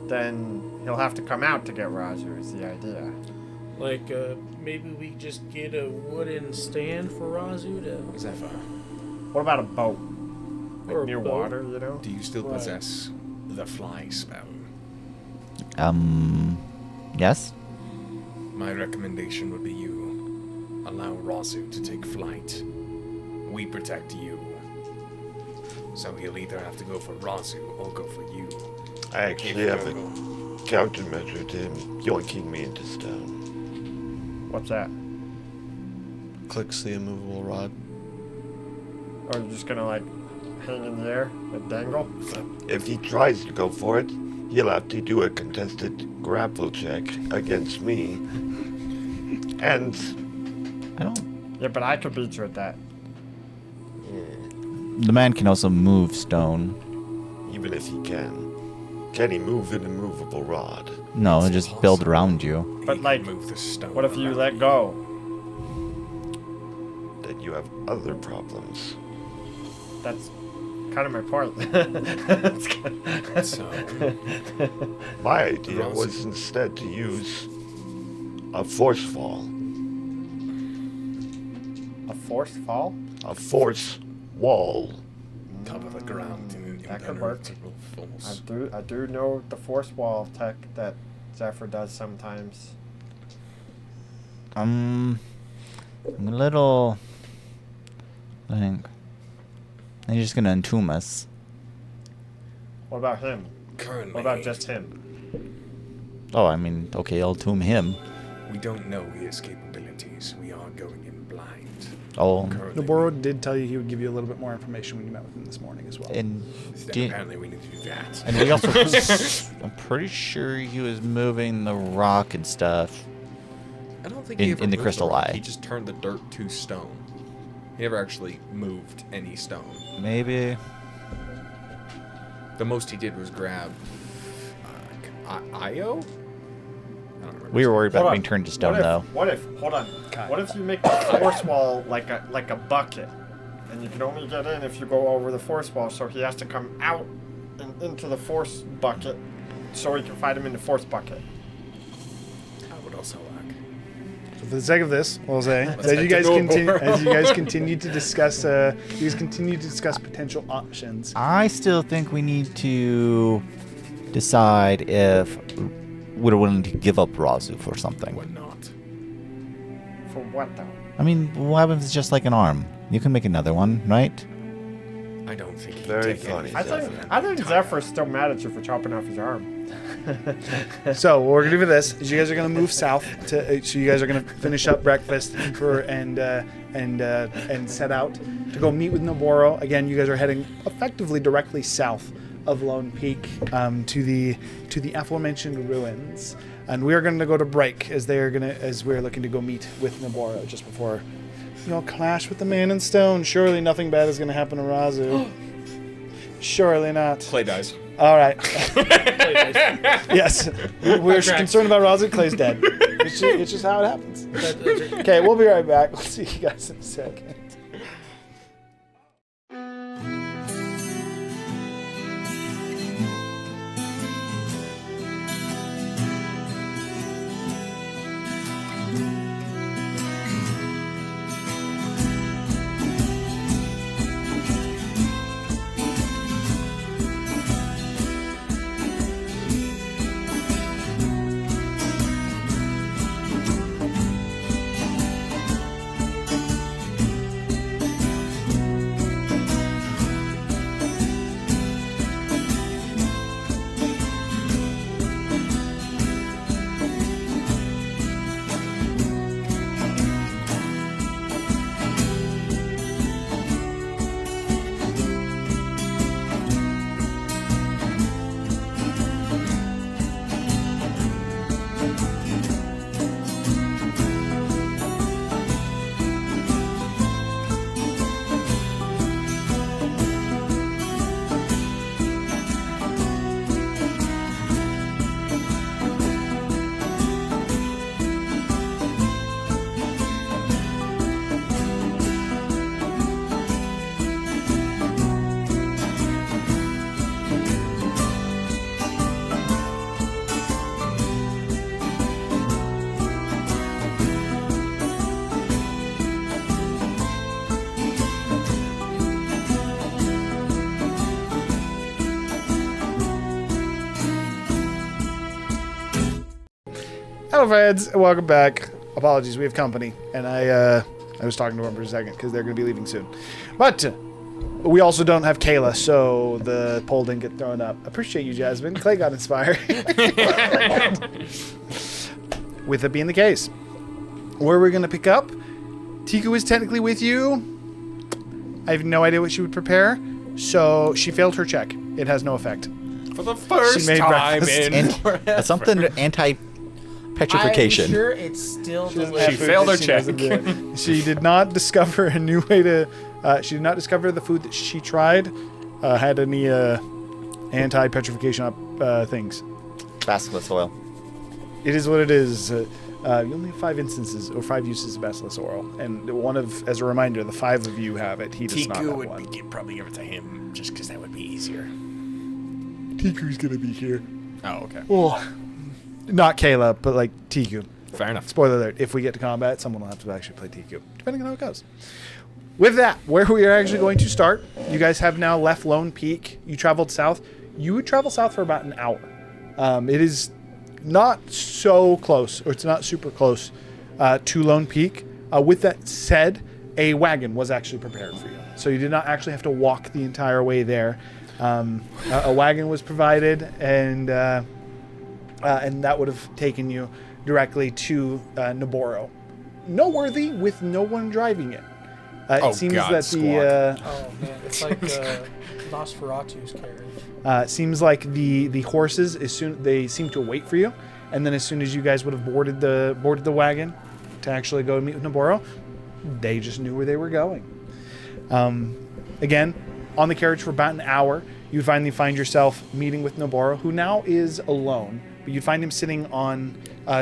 then he'll have to come out to get Razu, is the idea. Like, maybe we just get a wooden stand for Razu to... Zephyr, What about a boat? Or Like a near boat. water, you know? do you still Right. possess the fly spell? Yes? My recommendation would be you allow Razu to take flight. We protect you. So he'll either have to go for Razu or go for you. I actually have a countermeasure to him yoinking me into stone. What's that? Clicks the immovable rod. Or you're just gonna like hang in the air and dangle? If he tries to go for it, he'll have to do a contested grapple check against me. And I don't. Yeah, but I could beat you at that. The man can also move stone. even if he can he move an immovable rod? No, It's just build possible. around you. But, He can like, move the stone What if you around let go? Then you have other problems. That's kind of my point. So My idea Rouse- was instead to use a force fall. A forced fall? A force wall. cover the ground in an That could work. impenetrable force. I do know the force wall tech that Zephyr does sometimes. I'm a little. I think. He's just gonna entomb us. What about him? Currently, What about just him? Oh, I mean, okay, I'll tomb him. we don't know his capabilities. We are going in blind. Oh, Currently, Noboro did tell you he would give you a little bit more information when you met with him this morning as well. and apparently we need to do that. and we also. I'm pretty sure he was moving the rock and stuff. I don't think in- he ever in the moved crystal rock. eye. He just turned the dirt to stone. He never actually moved any stone. Maybe. The most he did was grab Io. I don't remember. We were worried about Hold being on. turned to stone, What if, though. Hold on. What if you make the force wall like a bucket, and you can only get in if you go over the force wall, so he has to come out and into the force bucket, so he can fight him in the force bucket. That would also work. So for the sake of this, we'll say Let's as head you to guys Noboro. continue to discuss, potential options. I still think we need to decide if we're willing to give up Razu for something. What not? For what though? I mean, what happens if it's just like an arm? You can make another one, right? I don't think he'd Very take funny, anything Zephyr. I think Zephyr's still mad at you for chopping off his arm. So what we're gonna do for this is you guys are gonna move south to. So you guys are gonna finish up breakfast and set out to go meet with Noboro. Again, you guys are heading effectively directly south of Lone Peak to the aforementioned ruins, and we are going to go to break as we're looking to go meet with Noboro just before you'll clash with the Man in Stone. Surely nothing bad is going to happen to Razu. Surely not. Play dice. All right. Yes, we're concerned about Razu. Clay's dead. It's just how it happens. Okay, we'll be right back. We'll see you guys in a second. Hello, friends. Welcome back. Apologies, we have company, and I was talking to them for a second because they're going to be leaving soon. But we also don't have Kayla, so the poll didn't get thrown up. Appreciate you, Jasmine. Clay got inspired. With it being the case, where we're going to pick up, Tiku is technically with you. I have no idea what she would prepare, so she failed her check. It has no effect. For the first made time breakfast. in forever. Something anti-petrification. I'm sure it's still She delicious. failed her check. She did not discover a new way to. She did not discover the food that she tried had any anti-petrification things. Basilisk oil. It is what it is. You only have 5 instances or 5 uses of basilisk oil, and one of, as a reminder, the 5 of you have it. He does not have one. probably give it to him just because that would be easier. Tiku's gonna be here. Oh, okay. Oh, not Kayla, but like Tiku. Fair enough. Spoiler alert: if we get to combat, someone will have to actually play Tiku, depending on how it goes. With that, where we are actually going to start, you guys have now left Lone Peak. You traveled south. You would travel south for about an hour. It is not so close, or it's not super close to Lone Peak. With that said, a wagon was actually prepared for you, so you did not actually have to walk the entire way there. A wagon was provided, and that would have taken you directly to Naboro. Noteworthy, with no one driving it. It seems that the Oh man, it's like Nosferatu's carriage. seems like the horses they seem to wait for you, and then as soon as you guys would have boarded the wagon to actually go meet with Naboro, they just knew where they were going. Again, on the carriage for about an hour, you finally find yourself meeting with Naboro, who now is alone, but you find him sitting on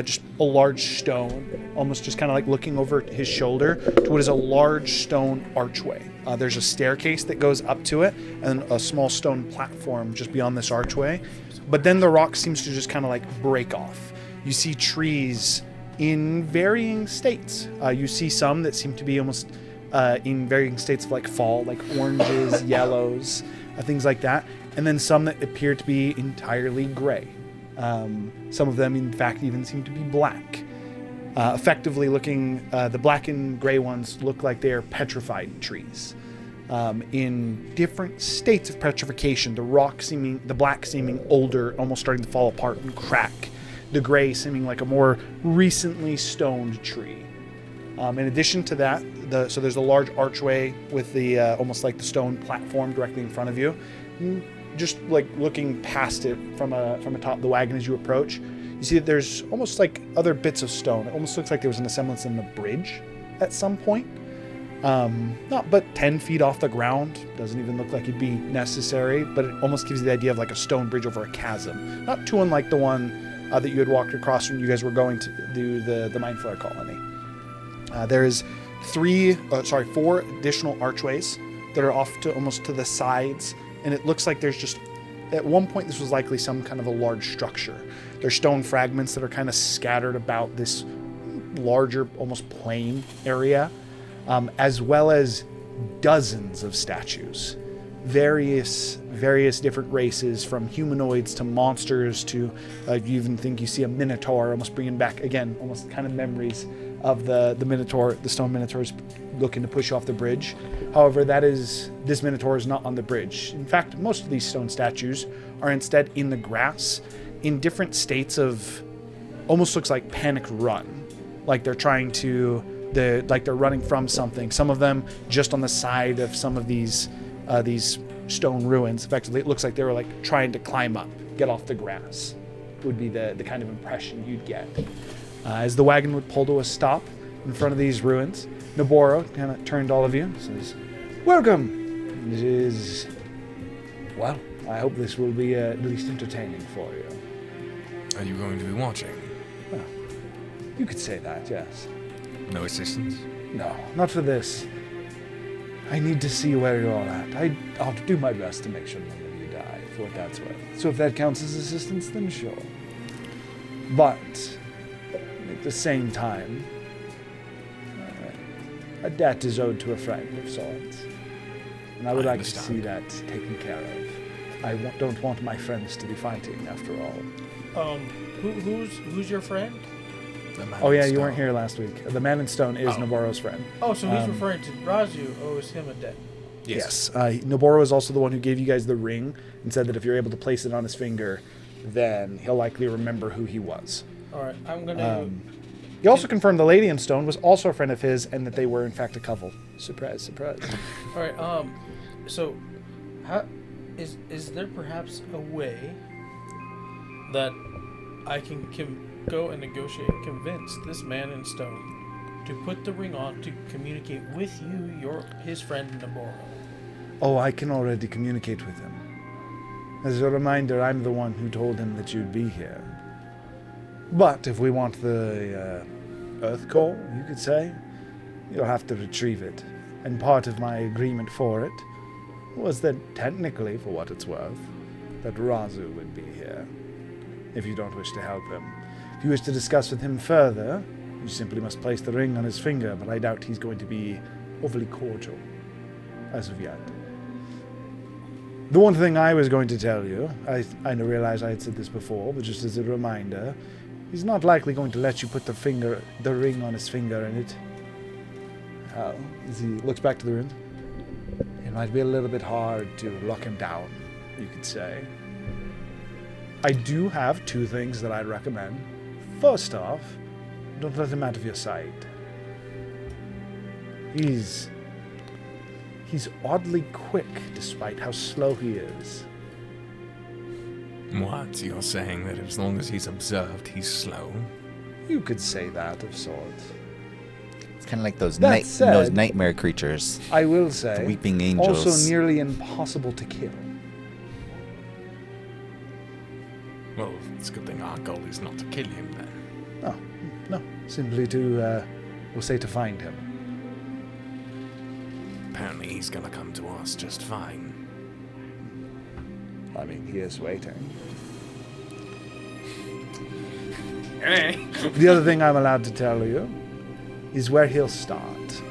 just a large stone, almost just kind of like looking over his shoulder to what is a large stone archway. There's a staircase that goes up to it, and a small stone platform just beyond this archway. But then the rock seems to just kind of like break off. You see trees in varying states. You see some that seem to be almost in varying states of like fall, like oranges, yellows, things like that. And then some that appear to be entirely gray. Some of them, in fact, even seem to be black. Effectively looking, the black and gray ones look like they are petrified trees. In different states of petrification, the black seeming older, almost starting to fall apart and crack. The gray seeming like a more recently stoned tree. In addition to that, so there's a large archway with the almost like the stone platform directly in front of you. Just like looking past it from atop the wagon as you approach, you see that there's almost like other bits of stone. It almost looks like there was an semblance in the bridge at some point. Not but 10 feet off the ground. Doesn't even look like it'd be necessary, but it almost gives you the idea of like a stone bridge over a chasm. Not too unlike the one that you had walked across when you guys were going to do the Mind Flare colony. There is 4 additional archways that are off to almost to the sides, and it looks like there's just, at one point this was likely some kind of a large structure. There's stone fragments that are kind of scattered about this larger, almost plain area, as well as dozens of statues. Various different races, from humanoids to monsters to you even think you see a minotaur, almost bringing back again almost kind of memories of the minotaur, the stone minotaurs looking to push off the bridge. However, this minotaur is not on the bridge. In fact, most of these stone statues are instead in the grass, in different states of almost looks like panic run, like they're trying to they're running from something. Some of them just on the side of some of these stone ruins. Effectively, it looks like they were like trying to climb up, get off the grass. Would be the kind of impression you'd get. As the wagon would pull to a stop in front of these ruins, Naboro kind of turned to all of you and says, "Welcome. It is, well, I hope this will be at least entertaining for you." Are you going to be watching? Well, you could say that, yes. No assistance? No, not for this. I need to see where you're all at. I'll do my best to make sure none of you die, for what that's worth. So if that counts as assistance, then sure. But at the same time, a debt is owed to a friend of sorts. And I would like to see that taken care of. I don't want my friends to be fighting, after all. Who's your friend? Oh yeah, you weren't here last week. The man in stone is Noboro's friend. Oh, so he's referring to Razu owes him a debt. Yes. Noboro is also the one who gave you guys the ring and said that if you're able to place it on his finger, then he'll likely remember who he was. All right, I'm gonna. He also confirmed the lady in stone was also a friend of his and that they were in fact a couple. Surprise, surprise. All right. So, how is there perhaps a way that I can go and negotiate, convince this man in stone to put the ring on to communicate with you, his friend Noboro? Oh, I can already communicate with him. As a reminder, I'm the one who told him that you'd be here. But if we want the Earth Core, you could say, you'll have to retrieve it. And part of my agreement for it was that technically, for what it's worth, that Razu would be here. If you don't wish to help him. If you wish to discuss with him further, you simply must place the ring on his finger, but I doubt he's going to be overly cordial, as of yet. The one thing I was going to tell you, I realize I had said this before, but just as a reminder, he's not likely going to let you put the ring on his finger, and it... as he looks back to the ring, it might be a little bit hard to lock him down, you could say. I do have two things that I'd recommend. First off, don't let him out of your sight. He's oddly quick, despite how slow he is. What? You're saying that as long as he's observed, he's slow? You could say that of sorts. It's kind of like those That said, those nightmare creatures. I will say, The weeping angels. also nearly impossible to kill. Well, it's a good thing our goal is not to kill him then. No, simply to, we'll say to find him. Apparently he's gonna come to us just fine. I mean, he is waiting. The other thing I'm allowed to tell you is where he'll start.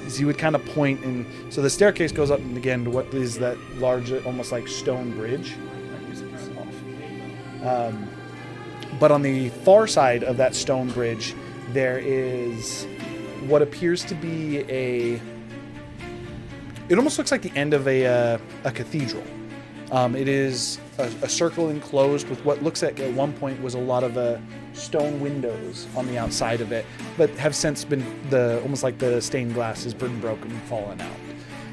Is he would kind of point in. So the staircase goes up and again to what is that large, almost like stone bridge. But on the far side of that stone bridge, there is what appears to be a. It almost looks like the end of a cathedral. It is a circle enclosed with what looks like at one point was a lot of stone windows on the outside of it, but have since been almost like the stained glass has been broken and fallen out.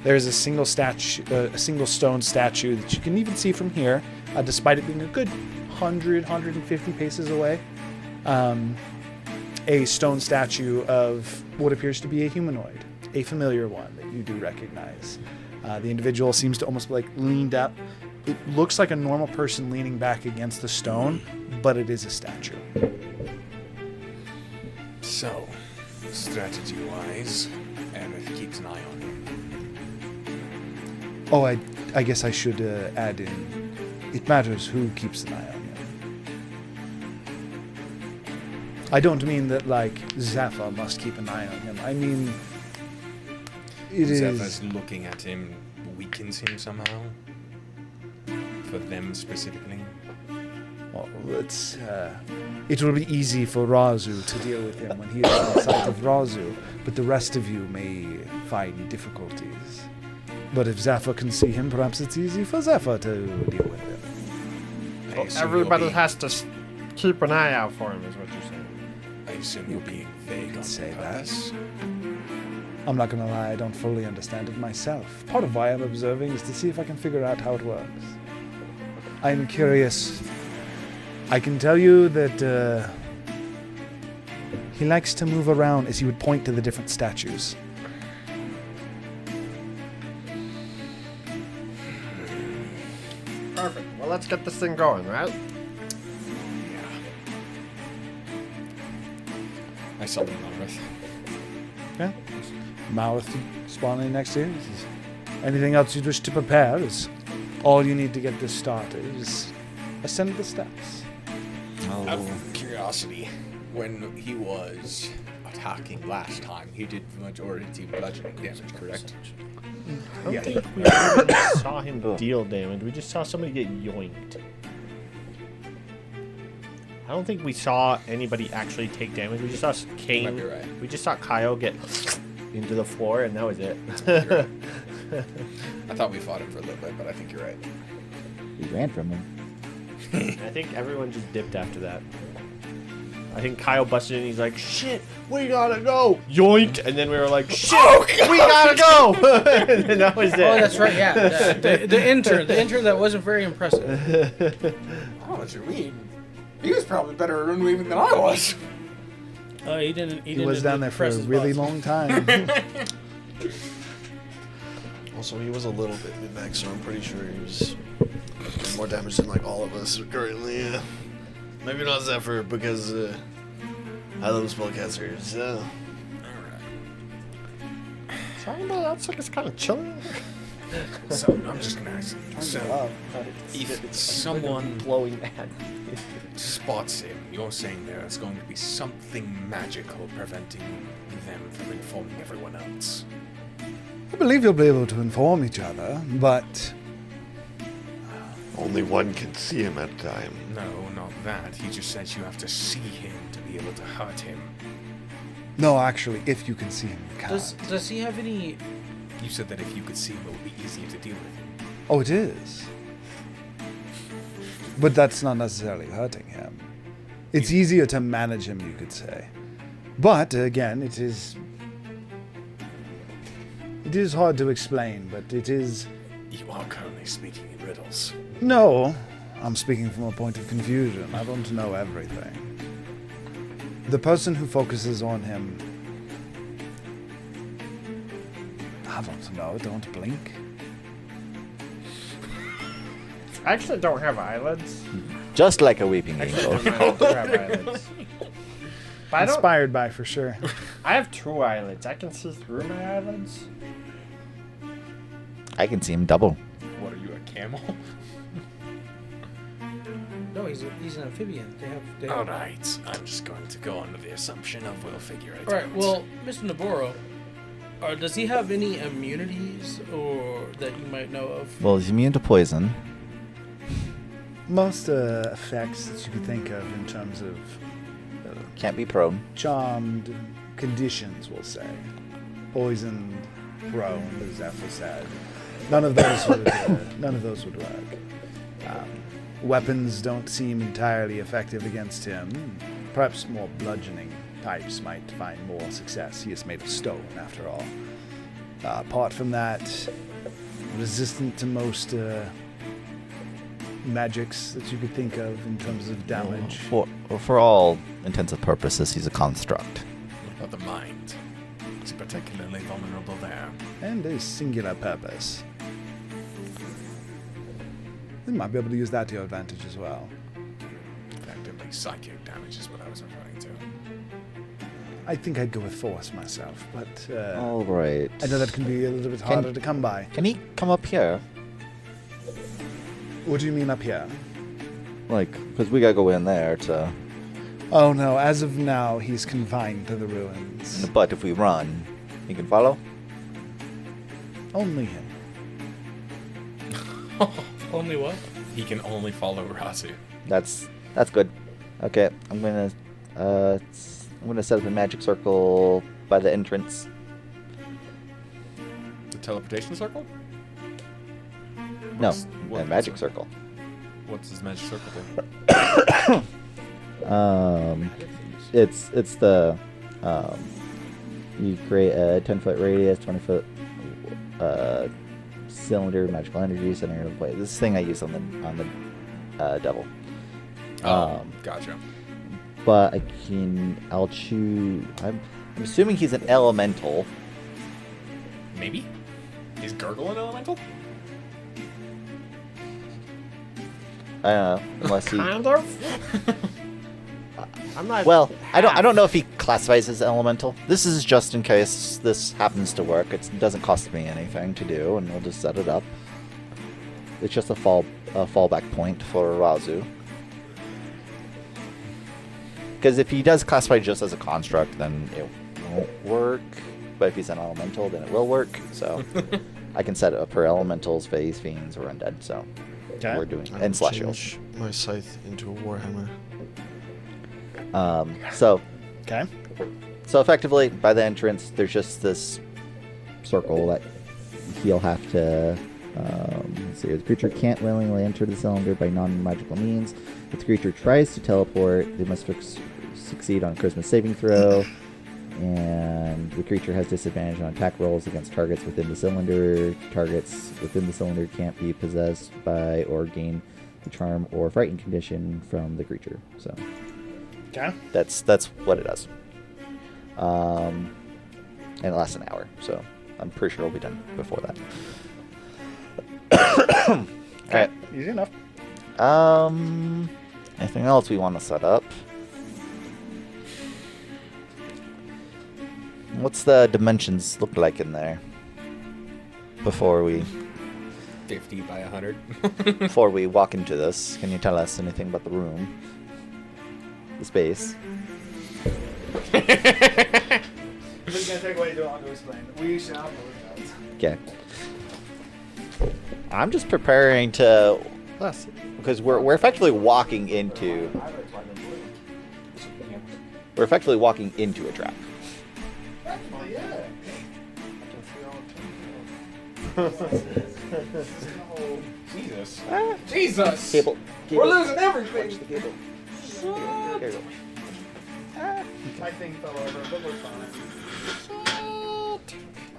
There is a single stone statue that you can even see from here, despite it being a good 150 paces away. A stone statue of what appears to be a humanoid, a familiar one that you do recognize. The individual seems to almost like leaned up. It looks like a normal person leaning back against the stone, but it is a statue. So, strategy-wise, Aerith keeps an eye on him. Oh, I guess I should add in, it matters who keeps an eye on him. I don't mean that, like, Zephyr must keep an eye on him. I mean, Zephyr's looking at him weakens him somehow? For them specifically? Well, it will be easy for Razu to deal with him when he is on the side of Razu, but the rest of you may find difficulties. But if Zephyr can see him, perhaps it's easy for Zephyr to deal with him. Well, everybody has to keep an eye out for him, is what you're saying. I assume you're being vague on say that. purpose. I'm not gonna lie, I don't fully understand it myself. Part of why I'm observing is to see if I can figure out how it works. I'm curious. I can tell you that he likes to move around as he would point to the different statues. Perfect. Well, let's get this thing going, right? I summon Aerith. Okay? Mouth spawning next to you. Anything else you'd wish to prepare is all you need to get this started. Is ascend the steps. Out of curiosity, when he was attacking last time, he did majority bludgeoning damage, correct? I don't think we really saw him deal damage. We just saw somebody get yoinked. I don't think we saw anybody actually take damage. We just saw Kane. Might be right. We just saw Kyle get into the floor, and that was it. You're right. I thought we fought him for a little bit, but I think you're right. We ran from him. I think everyone just dipped after that. I think Kyle busted in. He's like, "Shit, we gotta go!" Yoink! And then we were like, "Shit, we gotta go!" And then that was it. Oh, that's right. Yeah, the intern that wasn't very impressive. I don't know what you mean. He was probably better at runwaving than I was. He didn't. He was down there for a press his really buttons. long time. Also, he was a little bit mid-max, so I'm pretty sure he was doing more damage than like all of us currently. Maybe not Zephyr because I love spellcasters. So. Sorry, but that's like it's kind of chilling. So I'm just gonna ask. So Wow. if someone blowing mad. spots him, you're saying there's going to be something magical preventing them from informing everyone else. I believe you'll be able to inform each other, but Only one can see him at a time. No, not that. He just says you have to see him to be able to hurt him. no, actually, if you can see him, you can. Does he have any? You said that if you could see him, it would be easier to deal with him. Oh, it is. But that's not necessarily hurting him. It's easier to manage him, you could say. But again, it is hard to explain, but it is. You are currently speaking in riddles. No, I'm speaking from a point of confusion. I don't know everything. The person who focuses on him. I don't know, don't blink. I actually don't have eyelids. Just like a weeping Actually, angel. never mind, I do have eyelids. But I don't. Inspired by, for sure. I have 2 eyelids. I can see through my eyelids. I can see him double. What are you, a camel? No, he's an amphibian. They have. Alright, I'm just going to go under the assumption of we'll figure it All right. out. Well, Mr. Navarro, does he have any immunities or that you might know of? Well, he's immune to poison. Most effects that you could think of in terms of Can't be prone. charmed conditions, we'll say. Poisoned, prone, as Zephyr said. None of those would work. Weapons don't seem entirely effective against him. Perhaps more bludgeoning types might find more success. He is made of stone, after all. Apart from that, resistant to most magics that you could think of in terms of damage. For all intents and purposes, he's a construct. What about the mind? It's particularly vulnerable there. And a singular purpose. You might be able to use that to your advantage as well. Effectively, psychic damage is what I was referring to. I think I'd go with force myself, but All right. I know that can be a little bit harder to come by. Can he come up here? What do you mean up here? Like, because we gotta go in there to. Oh no, as of now, he's confined to the ruins. But if we run, he can follow. Only him. Only what? He can only follow Razu. That's good. Okay, I'm gonna set up a magic circle by the entrance. The teleportation circle? No, What- a magic circle. What's his magic circle do? It's the you create a 10-foot radius, 20-foot cylinder, magical energy center of play. This thing I use on the devil. Gotcha. But I'll choose. I'm assuming he's an elemental. Maybe? Is Gurgle an elemental? I don't know, unless he. Kind of. I'm not. Well, I don't know if he classifies as elemental. This is just in case this happens to work. It doesn't cost me anything to do, and we'll just set it up. It's just a fallback point for Razu. Because if he does classify just as a construct, then it won't work. But if he's an elemental, then it will work. So I can set it up for elementals, phase, fiends, or undead. So we're doing and celestials. Change my scythe into a warhammer. So Okay. effectively, by the entrance, there's just this circle that he'll have to. Let's see. The creature can't willingly enter the cylinder by non-magical means. If the creature tries to teleport, they must succeed on a charisma saving throw. And the creature has disadvantage on attack rolls against targets within the cylinder. Targets within the cylinder can't be possessed by or gain the charm or frightened condition from the creature. So Okay. that's what it does. And it lasts an hour, so I'm pretty sure it'll be done before that. All right. Easy enough. Anything else we want to set up? What's the dimensions look like in there? Before we 50 by 100. before we walk into this, can you tell us anything about the room? The space? This is gonna take way too long to explain. We shall Okay. I'm just preparing to, because we're effectively walking into a trap. Jesus. Jesus. Cable. We're losing everything. Watch the cable. Here you go. My thing fell over, but we're fine.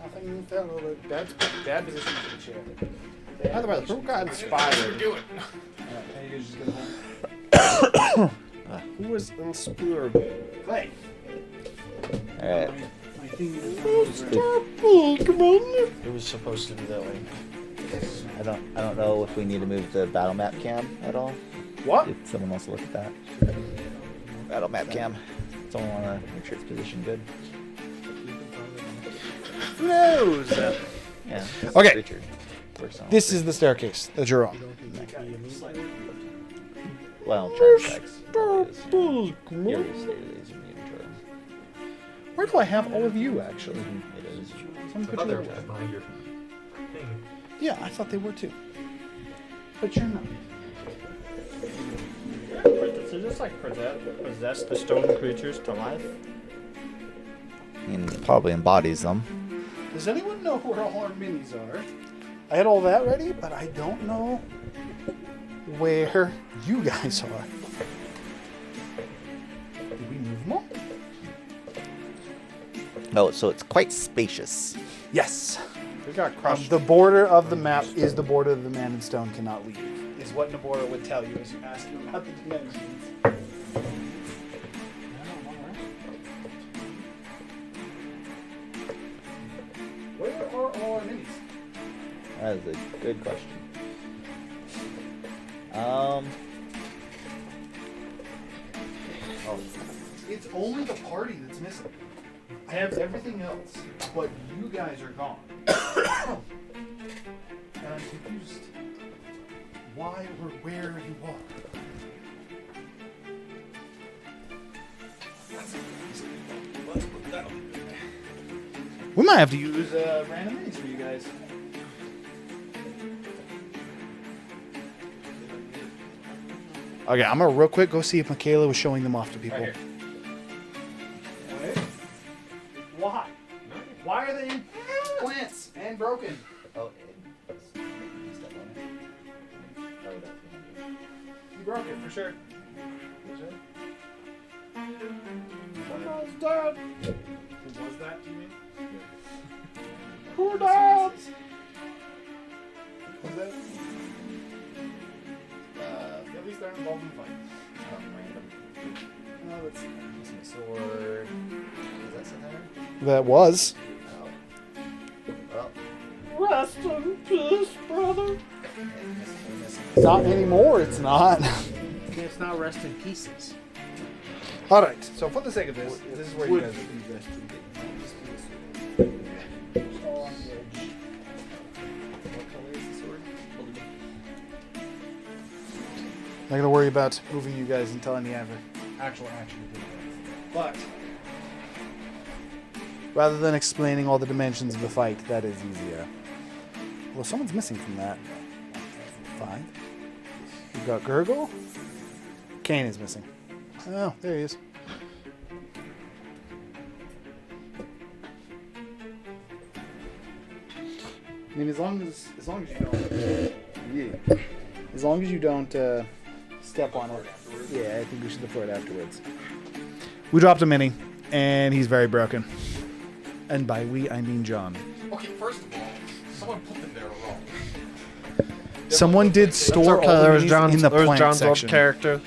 Nothing fell over. Bad position for the chair. By the way, who got inspired? Who was inspired? Play. All right. My thing It was supposed to be that way. I don't know if we need to move the battle map cam at all. What? If someone wants to look at that. Battle map cam. Someone want to make sure it's positioned good. Who knows? Yeah. Okay. Creature. Works on all This is the staircase that you're on. well, charm checks. Here is immune charm. Where do I have all of you, actually? It is. Someone put you away. behind your thing. Yeah, I thought they were too. But you're not. Does it just like possess the stone creatures to life? I mean, it probably embodies them. Does anyone know where all our minis are? I had all that ready, but I don't know where you guys are. Did we move them all? Oh, so it's quite spacious. Yes. We got crushed. The border of the map is the border the man in stone cannot leave. Is what Nabora would tell you as you ask him about the dimensions. Where are all our minis? That is a good question. It's only the party that's missing. I have everything else, but you guys are gone. And I'm confused why or where you are. We might have to use random minis for you guys. Okay, I'm gonna real quick go see if Michaela was showing them off to people. Right Why? Why are they in plants and broken? Oh, You broke it for sure. Someone's dead. Who was that? Do you mean? Who died? Was that? At least they're involved in the fight. No, let's see. missing a sword. Is that something there? That was. Well, Rest in peace, brother. Not anymore, it's not. It's not rest in pieces. Alright, so for the sake of this, this is where you guys Not gonna worry about moving you guys until any actual action. But rather than explaining all the dimensions of the fight, that is easier. Well, someone's missing from that. 5. We've got Gurgle. Kane is missing. Oh, there he is. I mean, as long as you don't step on it. Yeah, I think we should deploy it afterwards. We dropped a mini, and he's very broken. And by we, I mean John. Okay, first of all, someone put them there wrong. Someone did store all the minis in the plant John's old section. character.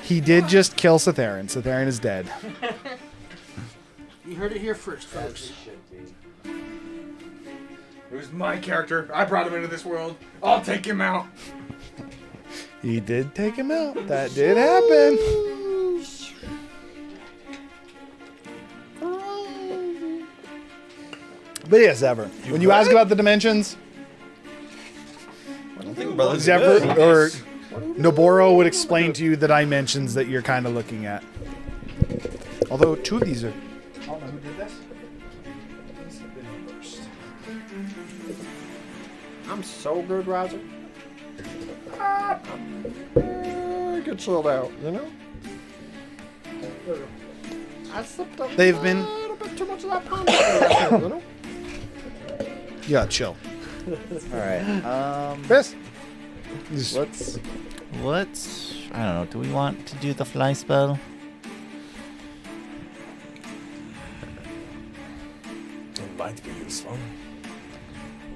He did just kill Cytherin. Cytherin is dead. You heard it here first, folks. It was my character. I brought him into this world. I'll take him out. He did take him out. That did happen. But yes, Ever. When you ask about the dimensions, Zephyr or Noboro would explain to you the dimensions that you're kind of looking at. Although 2 of these are. I don't know who did this. These have been reversed. I'm so good, Roger. Get chilled out, you know? I slipped a They've been. little bit too much of that pond, you know? Yeah, chill. All right. Chris? Let's. I don't know. Do we want to do the fly spell? It might be useful.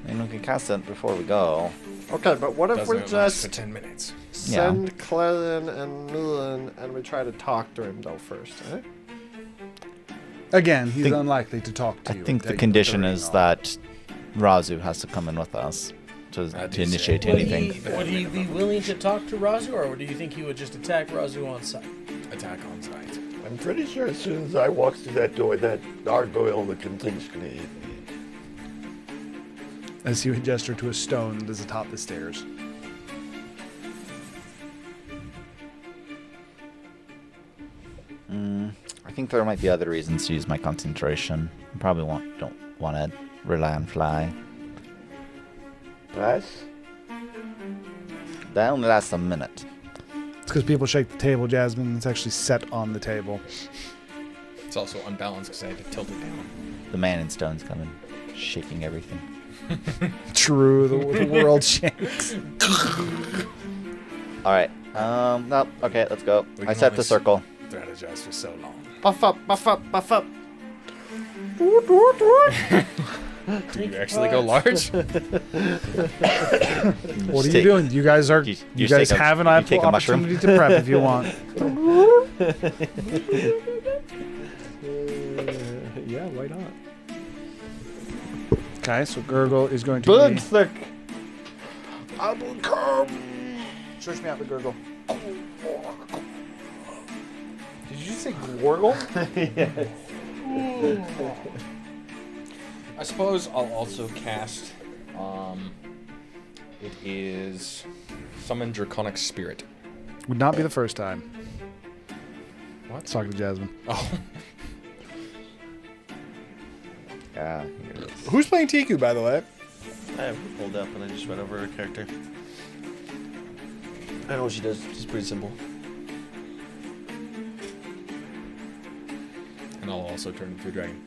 I mean, we can cast it before we go. Okay, but what if Doesn't we it last for just 10 minutes? send Clellan and Mulan and we try to talk to him though first, eh? Again, he's Think- unlikely to talk to I you. think and the tell you condition what they're is doing. that Razu has to come in with us to initiate anything. Would he be willing to talk to Razu, or do you think he would just attack Razu on sight? Attack on sight. I'm pretty sure as soon as I walk through that door, that gargoyle-looking thing's gonna hit me. As you gesture to a stone that is atop the stairs. I think there might be other reasons to use my concentration. I probably don't want to rely on fly. Pass? That only lasts a minute. It's because people shake the table, Jasmine. It's actually set on the table. It's also unbalanced because I had to tilt it down. The man in stone's coming, shaking everything. True, the world shakes. All right. No. Okay, let's go. We I can set only the circle. Strategize for so long. Buff up, buff up, buff up. Do you actually go large? What are you doing? You guys are. You You just guys take a- have an you ample take a mushroom? opportunity to prep if you want. Yeah, why not? Okay, so Gurgle is going to Big be. thick. I will come. Search me out the Gurgle. Did you say Gorgle? I suppose I'll also cast. It is Summon Draconic Spirit. Would not be the first time. What? Talking to Jasmine. Oh. Yeah. Here it is. Who's playing Tiku, by the way? I have it pulled up and I just read over her character. I know what she does. She's pretty simple. And I'll also turn into a dragon.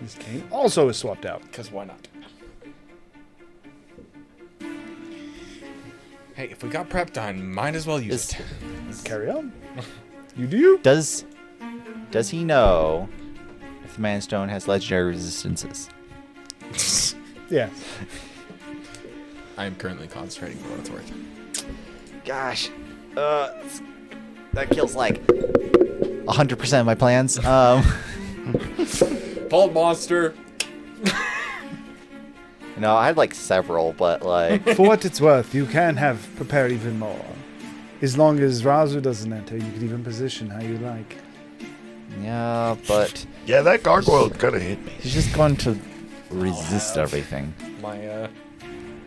This king also is swapped out. Because why not? Hey, if we got prep time, might as well use it. Carry on. You do? Does he know if the man stone has legendary resistances? Yeah. I am currently concentrating for what it's worth. Gosh, that kills like 100% of my plans. Vault monster! I had like several, but like For what it's worth, you can have prepare even more. As long as Razu doesn't enter, you can even position how you like. yeah, but Yeah, that gargoyle gonna hit me. he's just going to resist everything. My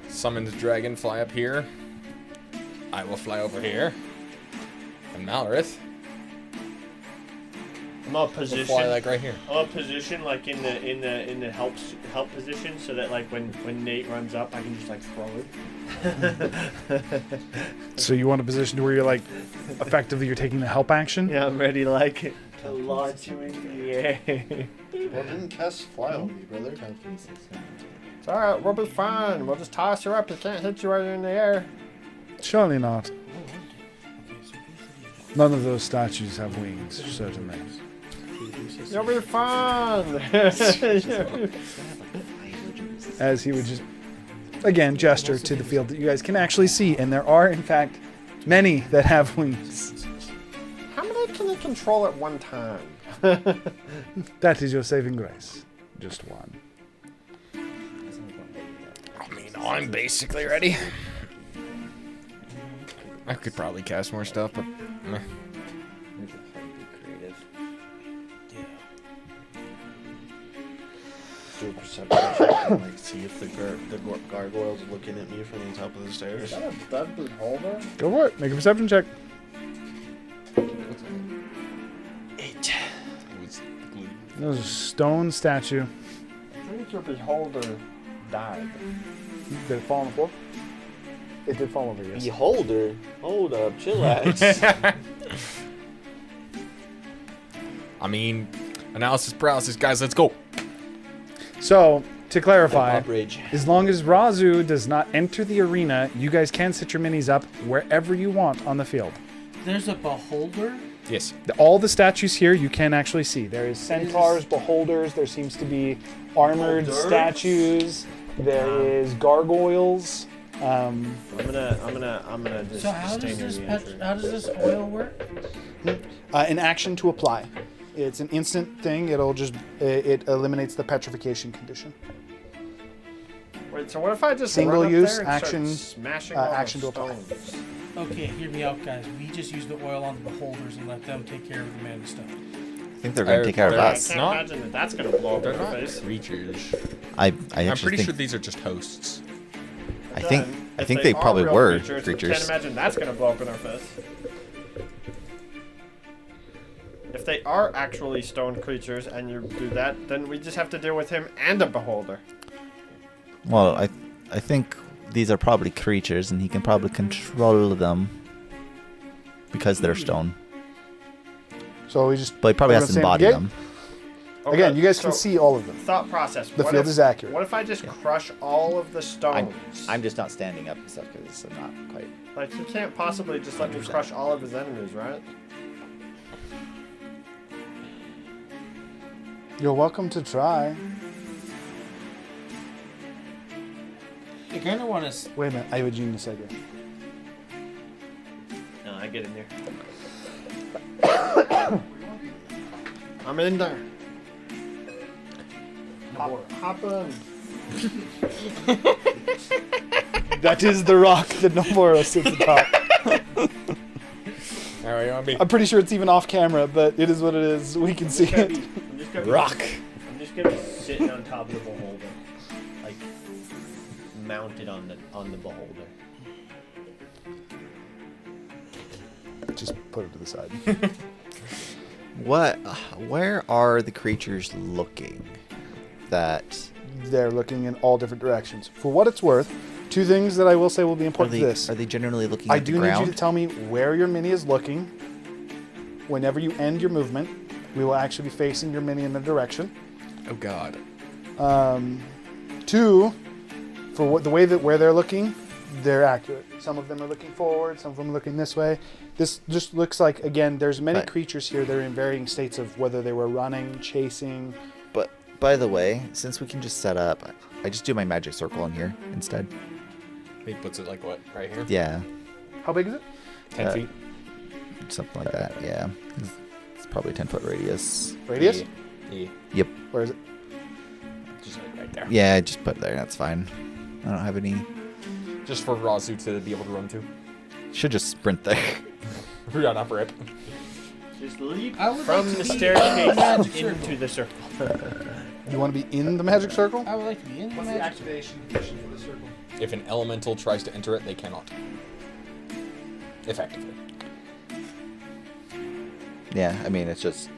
summoned dragon fly up here. I will fly over here. And Malorith I'm a will position. fly like right here. I'm a position like in the help position, so that like when Nate runs up, I can just like throw it. So you want a position where you're like, effectively, you're taking the help action? Yeah, I'm ready. Like To launch you into the air. Well, didn't cast fly on me, brother. It's alright, we'll be fine. We'll just toss you up. He can't hit you while you're in the air. Surely not. None of those statues have wings, certainly. You'll be fine. As he would just, again, gesture to the field that you guys can actually see, and there are, in fact, many that have wings. How many can you control at one time? That is your saving grace. Just one. I mean, I'm basically ready. I could probably cast more stuff, but meh. Do a perception check and like see if the gargoyle's looking at me from the top of the stairs. Is that a Dudley holder? Go for it. Make a perception check. 8. That was a stone statue. I think your beholder died. Did it fall on the floor? It did fall over, yes. Beholder? Hold up, chillax. I mean, analysis paralysis, guys. Let's go. So, to clarify, Rage. as long as Razu does not enter the arena, you guys can set your minis up wherever you want on the field. There's a beholder? Yes. All the statues here you can actually see. There is centaurs, beholders, there seems to be armored statues, there is gargoyles. I'm gonna just. So how does this oil work? An action to apply. It's an instant thing. It'll just it eliminates the petrification condition. Wait, so what if I just Single run up use there and action start smashing all action the to apply. stones? Okay, hear me out, guys. We just use the oil on the beholders and let them take care of the man and stuff. I think they're going to take care of they're I us. can't Not- imagine that that's gonna blow up They're in our not face. creatures. I I'm actually pretty think sure these are just hosts. I think Then, I if think they are probably real were creatures. creatures. Can't imagine that's gonna blow up in our face. If they are actually stone creatures and you do that, then we just have to deal with him and a beholder. Well, I think these are probably creatures, and he can probably control them because they're stone. So we just. But he probably we're has to gonna embody say them. Okay. Again, you guys can so see all of them. Thought process. The What field if- is accurate. What if I just crush all of the stones? I'm just not standing up and stuff because I'm not quite. Like, you can't possibly just let me crush all of his enemies, right? You're welcome to try. You kind of want to. Wait a minute, I have a genius idea. No, I get in there. I'm in there. Hop in. That is the rock that Nomura sits atop. Alright, on me. I'm pretty sure it's even off camera, but it is what it is. We can see it. Rock. I'm just gonna be sitting on top of the beholder, like mounted on the beholder. Just put it to the side. Where are the creatures looking? That They're looking in all different directions. For what it's worth, two things that I will say will be are important they, to this. are they generally looking I at the do need ground? you to tell me where your mini is looking. Whenever you end your movement, we will actually be facing your mini in a direction. Oh god. Two, for what the way that where they're looking, they're accurate. Some of them are looking forward, some of them are looking this way. This just looks like, again, there's many Right. creatures here that are in varying states of whether they were running, chasing. But by the way, since we can just set up, I just do my magic circle in here instead. He puts it like what? Right here? Yeah, How big is it? 10 feet. something like that. Yeah, it's probably 10-foot radius. Radius? Yeah. Yep. Where is it? Just like right there. Yeah, just put it there. That's fine. I don't have any. Just for Razu to be able to run to. Should just sprint there. Run up rip. Just leap I would from like the to be staircase magic into circle. the circle. You want to be in the magic circle? I would like to be in the magic. activation condition for the circle? If an elemental tries to enter it, they cannot. Effectively. Yeah, I mean it's just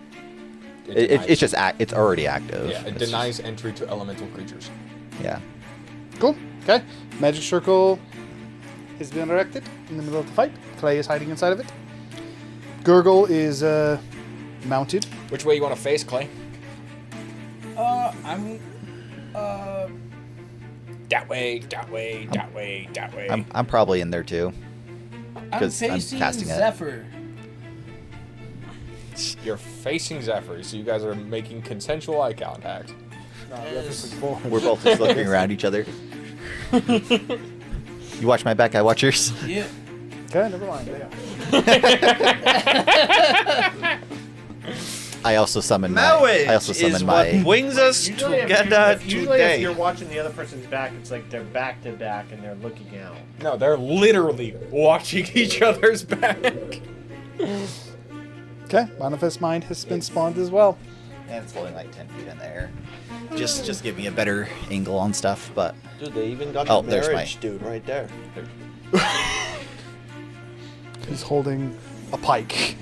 Denies- it's just it's already active. Yeah, it It's denies entry to elemental creatures. Just, yeah. Cool. Okay. Magic circle has been erected in the middle of the fight. Clay is hiding inside of it. Gurgle is mounted. Which way you want to face, Clay? I'm. That way, that way, that way, that way. I'm probably in there too. I'm 'Cause I'm facing casting it. Zephyr. You're facing Zephyr, so you guys are making consensual eye contact. We're both just looking around each other. You watch my back, I watch yours. Yeah. Okay, never mind. Yeah. I also summon Marriage I also is summon what my. brings us Usually together usually if today. you're watching the other person's back, it's like they're back to back and they're looking out. No, they're literally watching each other's back. Okay, Manifest Mind has been spawned as well. And it's floating like 10 feet in the air. Just give me a better angle on stuff, but. Dude, they even got Oh, the there's marriage my- dude right there. He's holding a pike.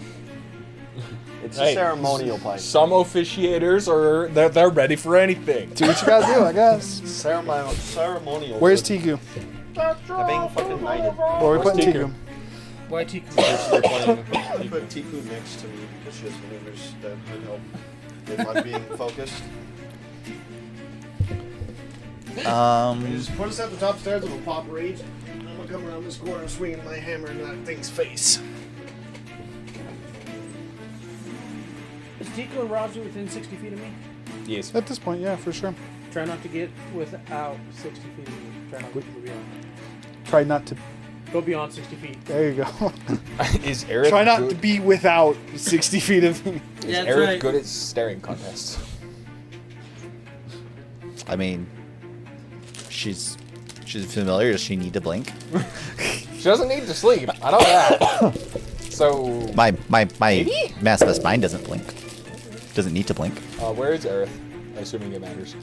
It's Hey, a ceremonial pipe. Some officiators are they're ready for anything. Do what you gotta do, I guess. Ceremonial. Where's Tiku? They're being fucking knighted. Where are we Where's putting Tiku? Tiku? Why Tiku? I put Tiku next to me because she has maneuvers that would help if I'm being focused. Just put us at the top stairs and we'll pop rage. I'm gonna come around this corner swinging my hammer in that thing's face. Is Tiku and Razu within 60 feet of me? Yes. At this point, yeah, for sure. Try not to get without 60 feet of me. Try not to go beyond. Try not to. Go beyond 60 feet. There you go. Is Eric Try not good? to be without 60 feet of me. Is Eric good at staring contests? I mean, she's familiar. Does she need to blink? She doesn't need to sleep. I know that. So My Manifest Mind doesn't blink. Doesn't need to blink. where is Aerith? Assuming it matters.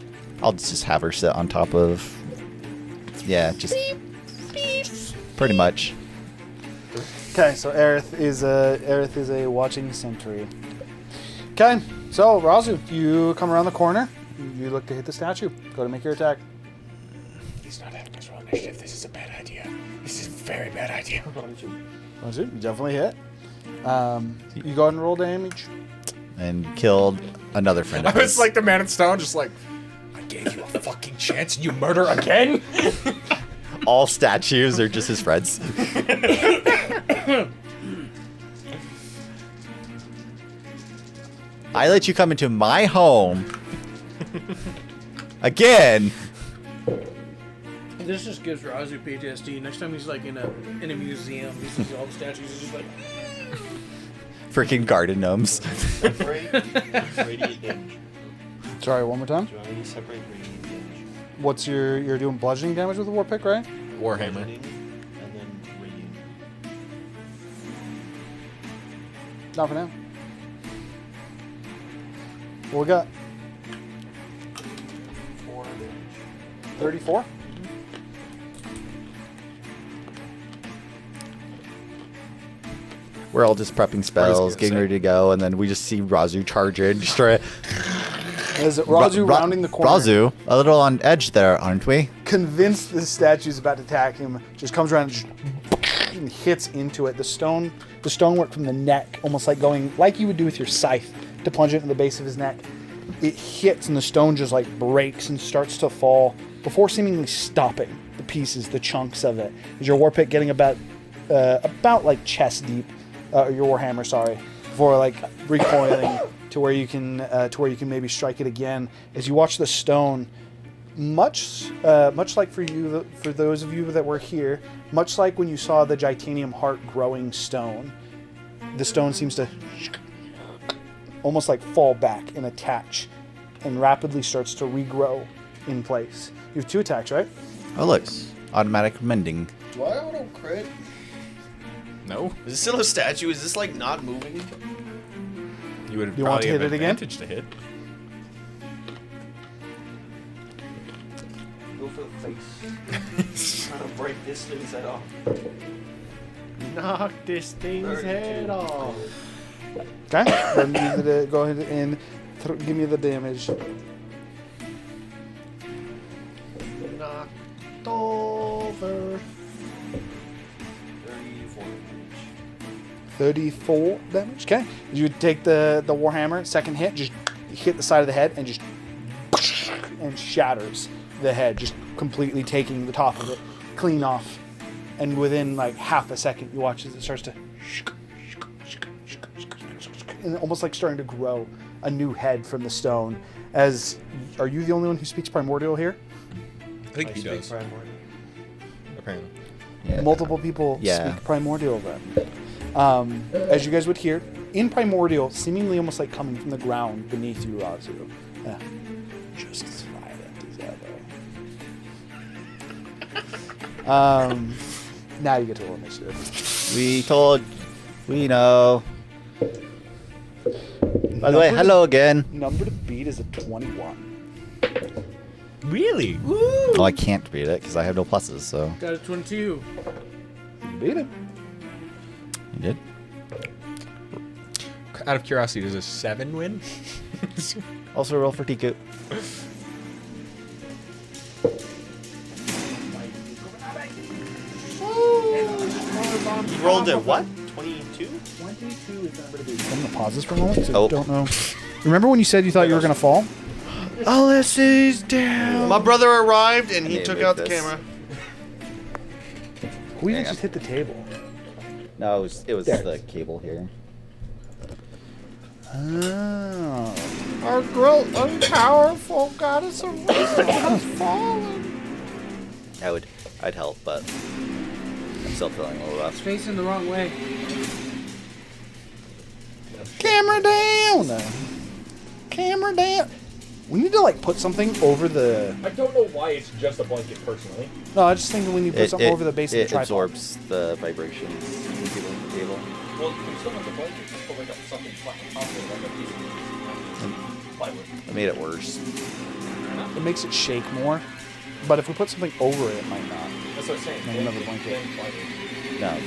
I'll just have her sit on top of. Yeah, just. Pretty much. Okay, so Aerith is a watching sentry. Okay, so Razu, you come around the corner. You look to hit the statue. Go to make your attack. He's not having his roll initiative. This is a bad idea. This is a very bad idea. Razu, you definitely hit. You go ahead and roll damage. And killed another friend I of was his. like the man in stone, just like, I gave you a fucking chance and you murder again? All statues are just his friends. I let you come into my home. Again. This just gives Razu PTSD. Next time he's like in a museum, he sees all the statues, he's just like, Freaking garden gnomes. Separate radiant damage. Sorry, one more time. Do I separate radiant damage? What's you're doing bludgeoning damage with the war pick, right? Warhammer. Bludgeoning, and then radiant. Not for now. What we got? 4 damage. 34? We're all just prepping spells, gonna getting say. ready to go, and then we just see Razu charge in. Destroy. Is it Razu rounding the corner? Razu, a little on edge there, aren't we? Convinced the statue's about to attack him, just comes around and, just and hits into it. The stonework from the neck, almost like going like you would do with your scythe to plunge it in the base of his neck. It hits and the stone just like breaks and starts to fall before seemingly stopping the pieces, the chunks of it. Is your war pick getting about like chest deep, your warhammer, sorry, before like recoiling to where you can maybe strike it again. As you watch the stone, much like for those of you that were here, much like when you saw the Gitanium heart growing stone, the stone seems to almost like fall back and attach and rapidly starts to regrow in place. You have 2 attacks, right? Oh, look. Automatic mending. Do I auto crit? No. Is this still a statue? Is this like not moving? You would You want to probably hit have it again? advantage to hit. Go for the face. Trying to break this thing's head off. Knock this thing's head off. Okay. Then you need to go ahead and give me the damage. Knocked over. 34 damage. 34 damage. Okay. You take the warhammer, second hit, just hit the side of the head and just and shatters the head, just completely taking the top of it clean off. And within like half a second, you watch as it starts to and almost like starting to grow a new head from the stone. As are you the only one who speaks primordial here? I think he does. Apparently. Yeah. Multiple people speak primordial then. As you guys would hear, in primordial, seemingly almost like coming from the ground beneath you, Razu. Just as violent as ever. Now you get to roll initiative. We know. By the way, hello again. Number to beat is a 21. Really? Oh, I can't beat it because I have no pluses, so. Got a 22. You beat him. You did? Out of curiosity, does a 7 win? Also roll for Tiku. You rolled a what? 22? 22 is the number to beat. I'm going to pause this for a moment. Oh. Don't know. Remember when you said you thought you were going to fall? Ulysses down. My brother arrived and he need to took move out the this. camera. We Hang just on. hit the table. No, it was There. the cable here. Oh. Our great and powerful goddess of wisdom has fallen. I'd help, but I'm still feeling a little rough. It's facing the wrong way. Camera down! Camera down! We need to like put something over the... I don't know why it's just a blanket, personally. No, I just think we need to put something over the base of the It tripod. absorbs the vibrations when people on the table. Well, you still have the blanket. Just put like something flat on top of it, like a piece of plywood. It made it worse. It makes it shake more. But if we put something over it, it might not. That's what I'm saying. Like another blanket. No,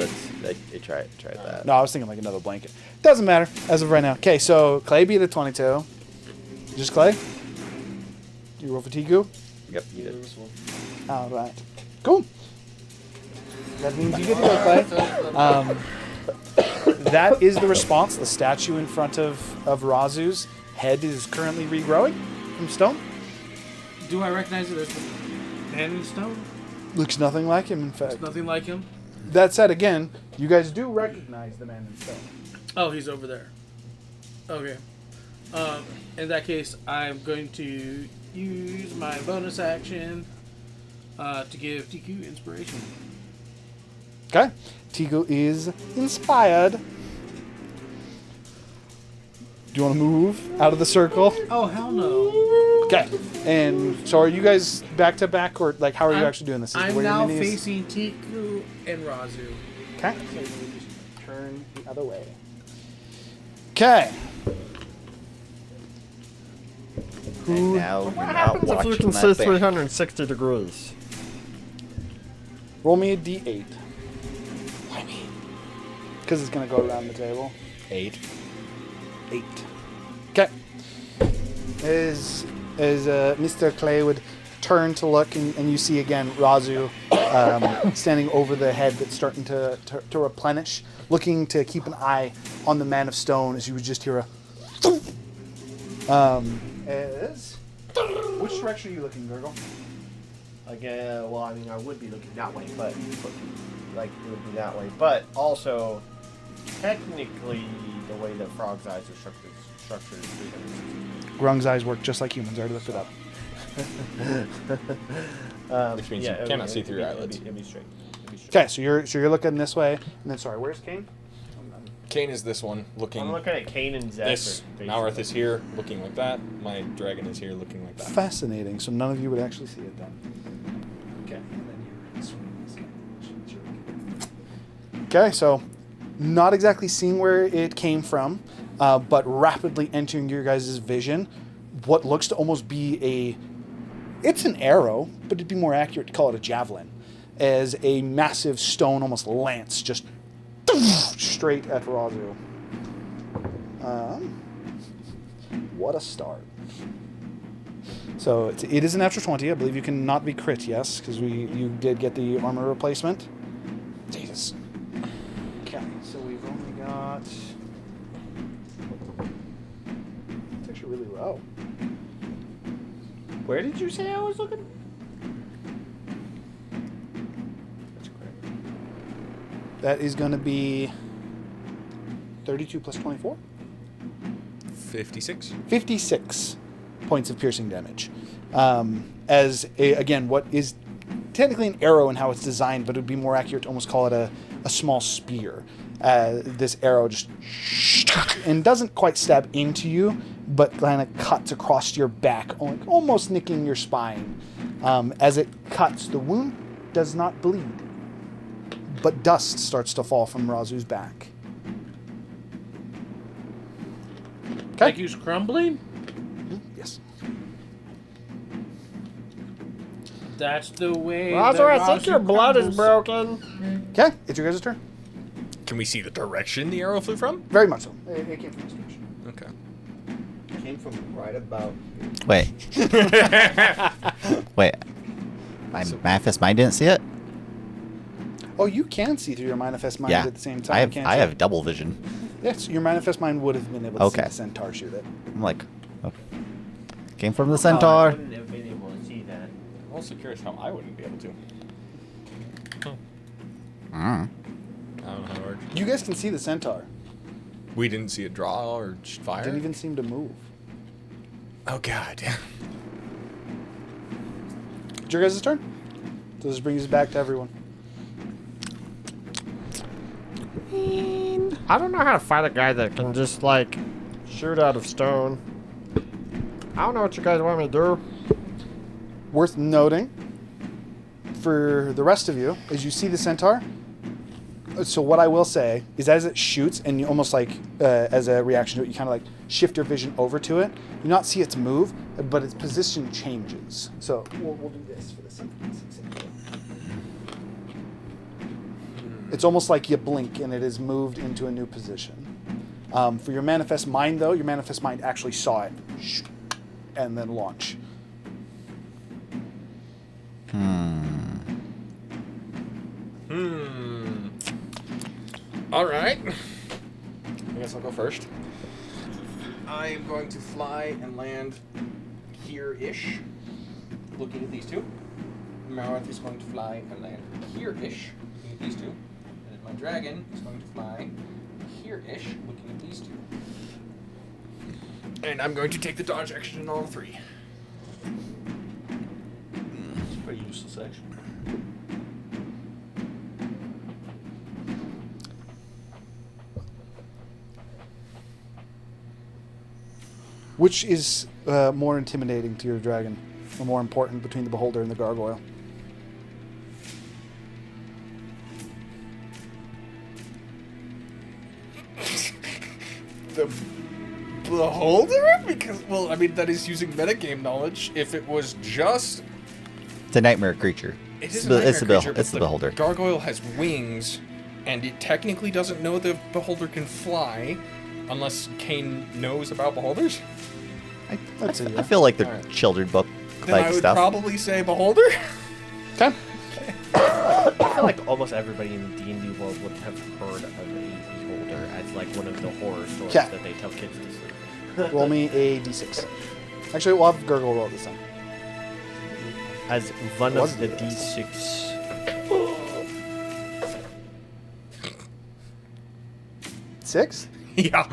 try that. No, I was thinking like another blanket. Doesn't matter as of right now. Okay, so Clay beat a 22. Just Clay? You roll for Tiku? Yep, you did. All right. Cool. That means you get to go, Clay. That is the response. The statue in front of Razu's head is currently regrowing from stone. Do I recognize it as the man in stone? Looks nothing like him, in fact. It's nothing like him. That said, again, you guys do recognize the man in stone. Oh, he's over there. Okay. In that case, I'm going to use my bonus action to give TQ inspiration. Okay. Tiku is inspired. Do you want to move out of the circle? Oh, hell no. Okay. And so are you guys back to back, or like how are you actually doing this? Is I'm where your now minis- facing Tiku and Razu. Okay. So you just turn the other way. Okay. And now What you're not happens if you watching can that see back. 360 degrees? Roll me a d8. Why me? Because it's going to go around the table. 8. 8. Okay. As Mr. Clay would turn to look, and you see again Razu standing over the head that's starting to replenish, looking to keep an eye on the Man of Stone, as you would just hear a... Which direction are you looking, Gurgle? Like, well, I mean, I would be looking that way, but like it would be that way. But also, technically, the way that Frog's eyes are structured is 360. Grung's eyes work just like humans. I already looked it up. Which means you cannot see through your eyelids. It'd be straight. Okay, so you're looking this way, and then sorry, where's Kane? Kane is this one, looking. I'm looking at Kane and Zephyr. This. Malrith is here, looking like that. My dragon is here, looking like that. Fascinating. So none of you would actually see it then. Okay. Okay, so not exactly seeing where it came from, but rapidly entering your guys' vision. What looks to almost be it's an arrow, but it'd be more accurate to call it a javelin, as a massive stone, almost lance, just straight at Razu. What a start. So it is an natural 20. I believe you can not be crit, yes, because you did get the armor replacement. Jesus. Okay, so we've only got really low. Where did you say I was looking? That's correct. That is going to be 32 plus 24. 56. 56 points of piercing damage. Again, what is technically an arrow in how it's designed, but it would be more accurate to almost call it a small spear. This arrow just and doesn't quite stab into you, but kind of cuts across your back, almost nicking your spine. As it cuts, the wound does not bleed, but dust starts to fall from Razu's back. Like he's crumbling? Yes. That's the way. Razu, I think your blood is broken. Okay, it's your guys' turn. Can we see the direction the arrow flew from? Very much so. It came from this direction. Okay. It came from right about. Wait. Wait. My manifest mind didn't see it? Oh, you can see through your manifest mind Yeah. at the same time. I have double vision. Yes, your manifest mind would have been able to see the centaur shoot it. I'm like, okay. Came from the centaur. I wouldn't have been able to see that. I'm also curious how I wouldn't be able to. I don't know how it works. You guys can see the centaur. We didn't see it draw or fire? It didn't even seem to move. Oh, God. It's your guys' turn. So this brings us back to everyone. I don't know how to fight a guy that can just, like, shoot out of stone. I don't know what you guys want me to do. Worth noting for the rest of you is you see the centaur. So what I will say is as it shoots and you almost like as a reaction to it, you kind of like shift your vision over to it. You not see its move, but its position changes. So we'll do this for the second example. It's almost like you blink and it is moved into a new position. For your manifest mind, though, your manifest mind actually saw it and then launch. All right. I guess I'll go first. I am going to fly and land here-ish, looking at these two. Marath is going to fly and land here-ish, looking at these two. And then my dragon is going to fly here-ish, looking at these two. And I'm going to take the dodge action in all three. It's a pretty useless action. Which is more intimidating to your dragon, or more important between the beholder and the gargoyle? The beholder? Because, well, I mean, that is using metagame knowledge. If it was just... It's a nightmare creature. It is a nightmare creature, It's the beholder. Gargoyle has wings, and it technically doesn't know the beholder can fly, unless Kane knows about beholders. I feel like they're children book Then I would stuff. probably say beholder. Okay. I feel like almost everybody in the D&D world would have heard of a beholder as like one of the horror stories Okay. that they tell kids to sleep. Roll me a d6. Actually, we'll have Gurgle roll this time. As one Was of the it? D6. Six? Yeah.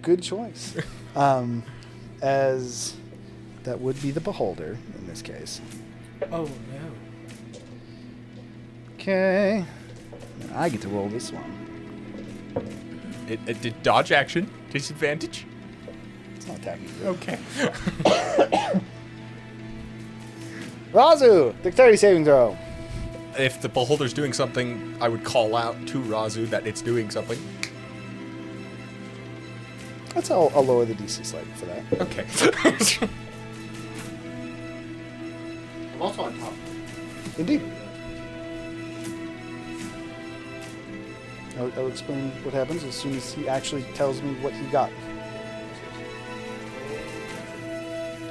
Good choice. As that would be the beholder in this case. Oh no. Okay. And I get to roll this one. It did dodge action. Disadvantage. It's not attacking you. Okay. Razu! Dexterity saving throw. If the beholder's doing something, I would call out to Razu that it's doing something. That's how I'll lower the DC slightly for that. Okay. I'm also on top. Indeed. I'll explain what happens as soon as he actually tells me what he got.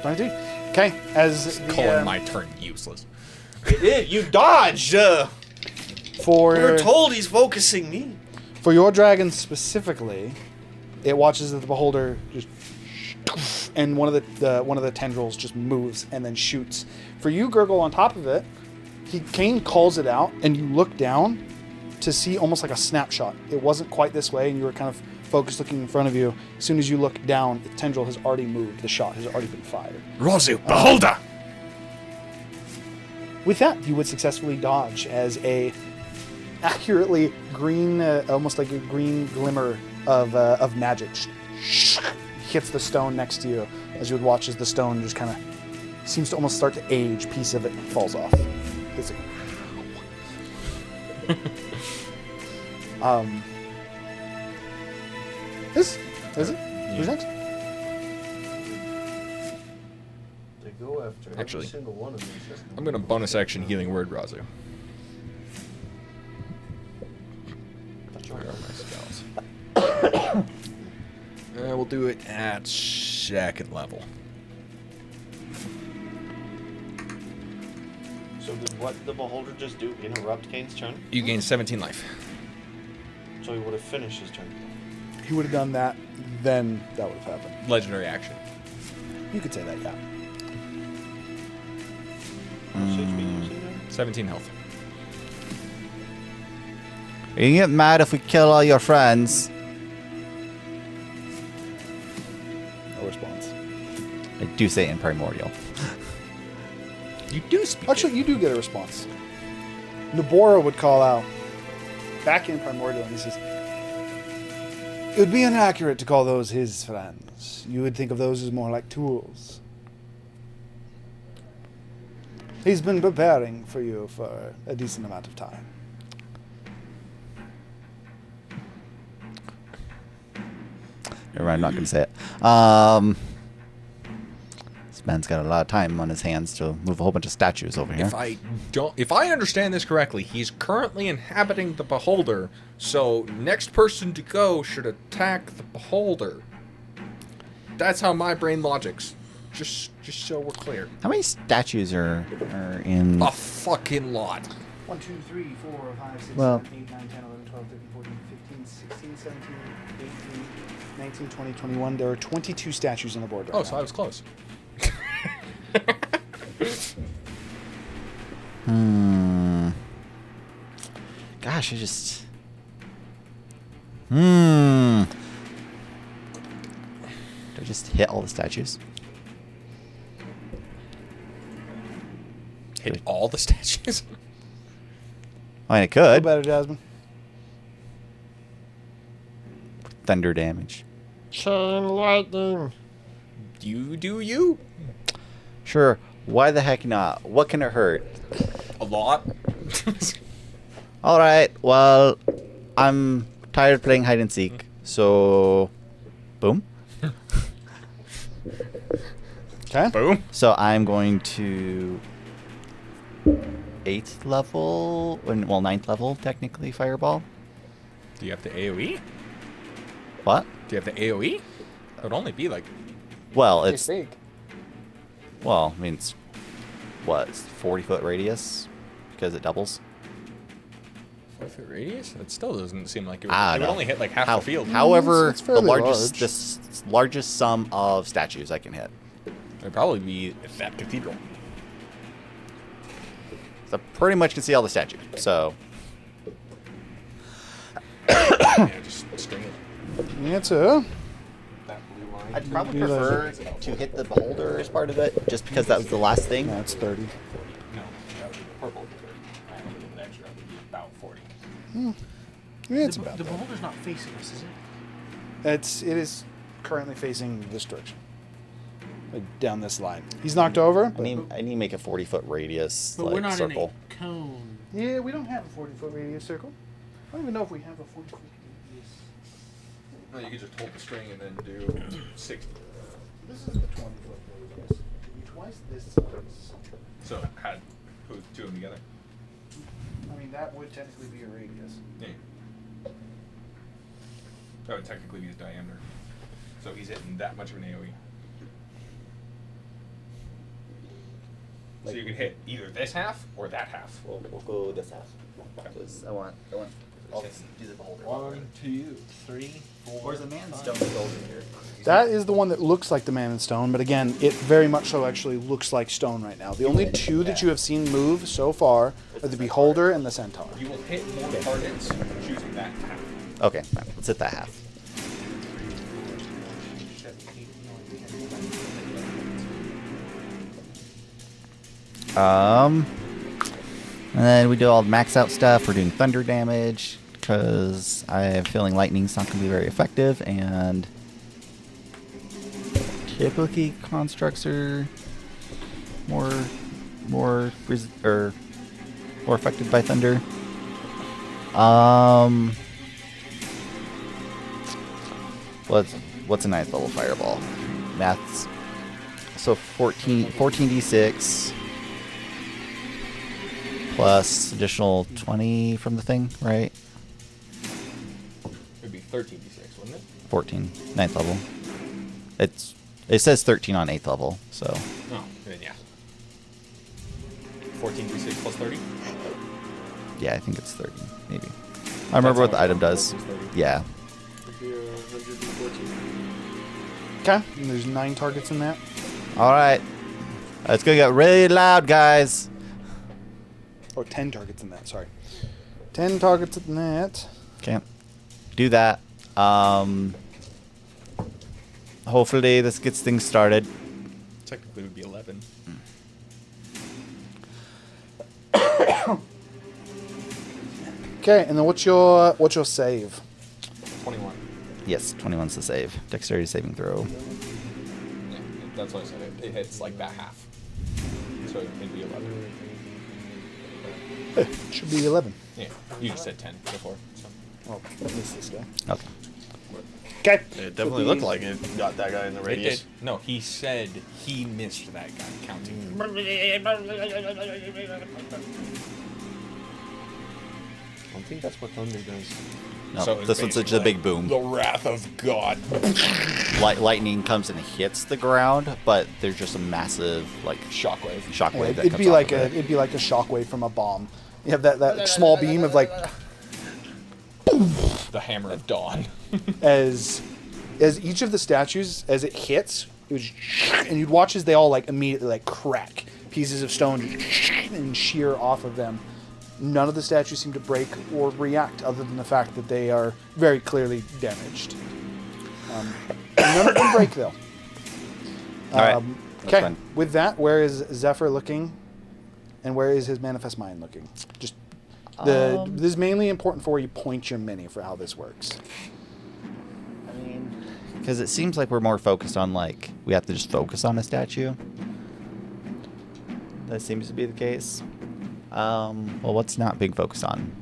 22. Okay, as the, Calling my turn useless. It did. You dodged. for We were told he's focusing me. for your dragon specifically, it watches that the beholder just and one of the tendrils just moves and then shoots. For you, Gurgle, on top of it, Kane calls it out, and you look down to see almost like a snapshot. It wasn't quite this way, and you were kind of focused looking in front of you. As soon as you look down, the tendril has already moved. The shot has already been fired. Rozu, beholder! With that, you would successfully dodge as a accurately green, almost like a green glimmer of magic hits the stone next to you. As you would watch as the stone just kind of seems to almost start to age. Piece of it falls off. It's like, this is it. Who's next? They go after Actually, every single one of these. I'm gonna bonus action healing word Razu. Where are my spells? We'll do it at second level. So did what the beholder just do? Interrupt Kane's turn? You gain 17 life. So he would have finished his turn. He would have done that, then that would have happened. Legendary action. You could say that, yeah. 17 health. You get mad if we kill all your friends. No response. I do say in primordial. You do speak. Actually, you do get a response. Nabora would call out back in primordial, and he says, "It would be inaccurate to call those his friends. You would think of those as more like tools. He's been preparing for you for a decent amount of time." Never mind, I'm not going to say it. This man's got a lot of time on his hands to move a whole bunch of statues over here. If I understand this correctly, he's currently inhabiting the beholder, so next person to go should attack the beholder. That's how my brain logics. Just so we're clear. How many statues are in... A fucking lot. 1, 2, 3, 4, 5, 6, Well- 7, 8, 9, 10, 11, 12, 13, 14, 15, 16, 17, 18, 19, 20, 21. There are 22 statues on the board right Oh, now. so I was close. Gosh, I just... Do I just hit all the statues? Hit all the statues? I mean, it Feel could. better, Jasmine. Thunder damage. Chain lightning. You do you. Sure. Why the heck not? What can it hurt? A lot. All right. Well, I'm tired of playing hide and seek. So, boom. Okay. Boom. So I'm going to 8th level, well, 9th level technically fireball. Do you have the AoE? What? Do you have the AoE? It would only be like... Well, it's big. well, I mean, it's what, it's 40-foot radius because it doubles. 5-foot radius? That still doesn't seem like it would, I it don't would know. only hit like half the field. However, it's the fairly largest large. the largest sum of statues I can hit. It'd probably be that cathedral. So I pretty much can see all the statues. So Yeah, just string it. Answer. I'd probably Do that. prefer to hit the beholder as part of it, just because that was the last thing. That's 30. No, that would be purple. I would give an extra. It would be about 40. Yeah, it's about The that. beholder's not facing us, is it? It is currently facing this direction. Like down this line. He's knocked over. I But need to make a 40-foot radius But we're not circle. in a cone. yeah, we don't have a 40-foot radius circle. I don't even know if we have a 40-foot radius. No, you could just hold the string and then do 60. This is the 20-foot radius. Twice this size. So had put two of them together. I mean, that would technically be a radius. Yeah. That would technically be his diameter. So he's hitting that much of an AoE. So you can hit either this half or that half. We'll go this half. Because I want I'll do the beholder. 1, 2, 3, 4. Where's the man Stone gold in here. That is the one that looks like the Man in Stone, but again, it very much so actually looks like stone right now. The only two that you have seen move so far are the Beholder and the Centaur. You will hit more targets choosing that half. Okay, fine. Let's hit that half. And then we do all the max out stuff. We're doing thunder damage because I have a feeling lightning's not going to be very effective, and typically constructs are more affected by thunder. What's a nice level fireball? Maths. So 14d6 plus additional 20 from the thing, right? It would be 13d6, wouldn't it? 14, 9th level. It says 13 on 8th level, so. Oh, then yeah. 14d6 plus 30? Yeah, I think it's 30, maybe. I remember what the item does. Yeah. Okay, and there's 9 targets in that. All right. It's going to get really loud, guys. Or 10 targets in that, sorry. 10 targets in that. Okay. Do that. Hopefully this gets things started. Technically it would be 11. Okay, and then what's your save? 21. Yes, 21's the save. Dexterity saving throw. Yeah, that's what I said. It hits like that half. So it'd be 11. It should be 11. Yeah, you just said 10 before. So. Oh, I missed this guy. Okay. Okay. It definitely looked like it got that guy in the radius. It did. No, he said he missed that guy counting. I don't think that's what thunder does. No, So it's this one's just a big boom. The wrath of God. Lightning comes and hits the ground, but there's just a massive shockwave. Shockwave that it'd comes be off like of it. it'd be like a shockwave from a bomb. You have that small beam of like The hammer of dawn. as each of the statues as it hits, it was, and you'd watch as they all like immediately like crack. Pieces of stone and shear off of them. None of the statues seem to break or react, other than the fact that they are very clearly damaged. None of them break, though. All right. That's Okay. fine. With that, where is Zephyr looking, and where is his manifest mind looking? Just this is mainly important for you. Point your mini for how this works. I mean, because it seems like we're more focused on we have to just focus on a statue. That seems to be the case. Well, what's not being focused on?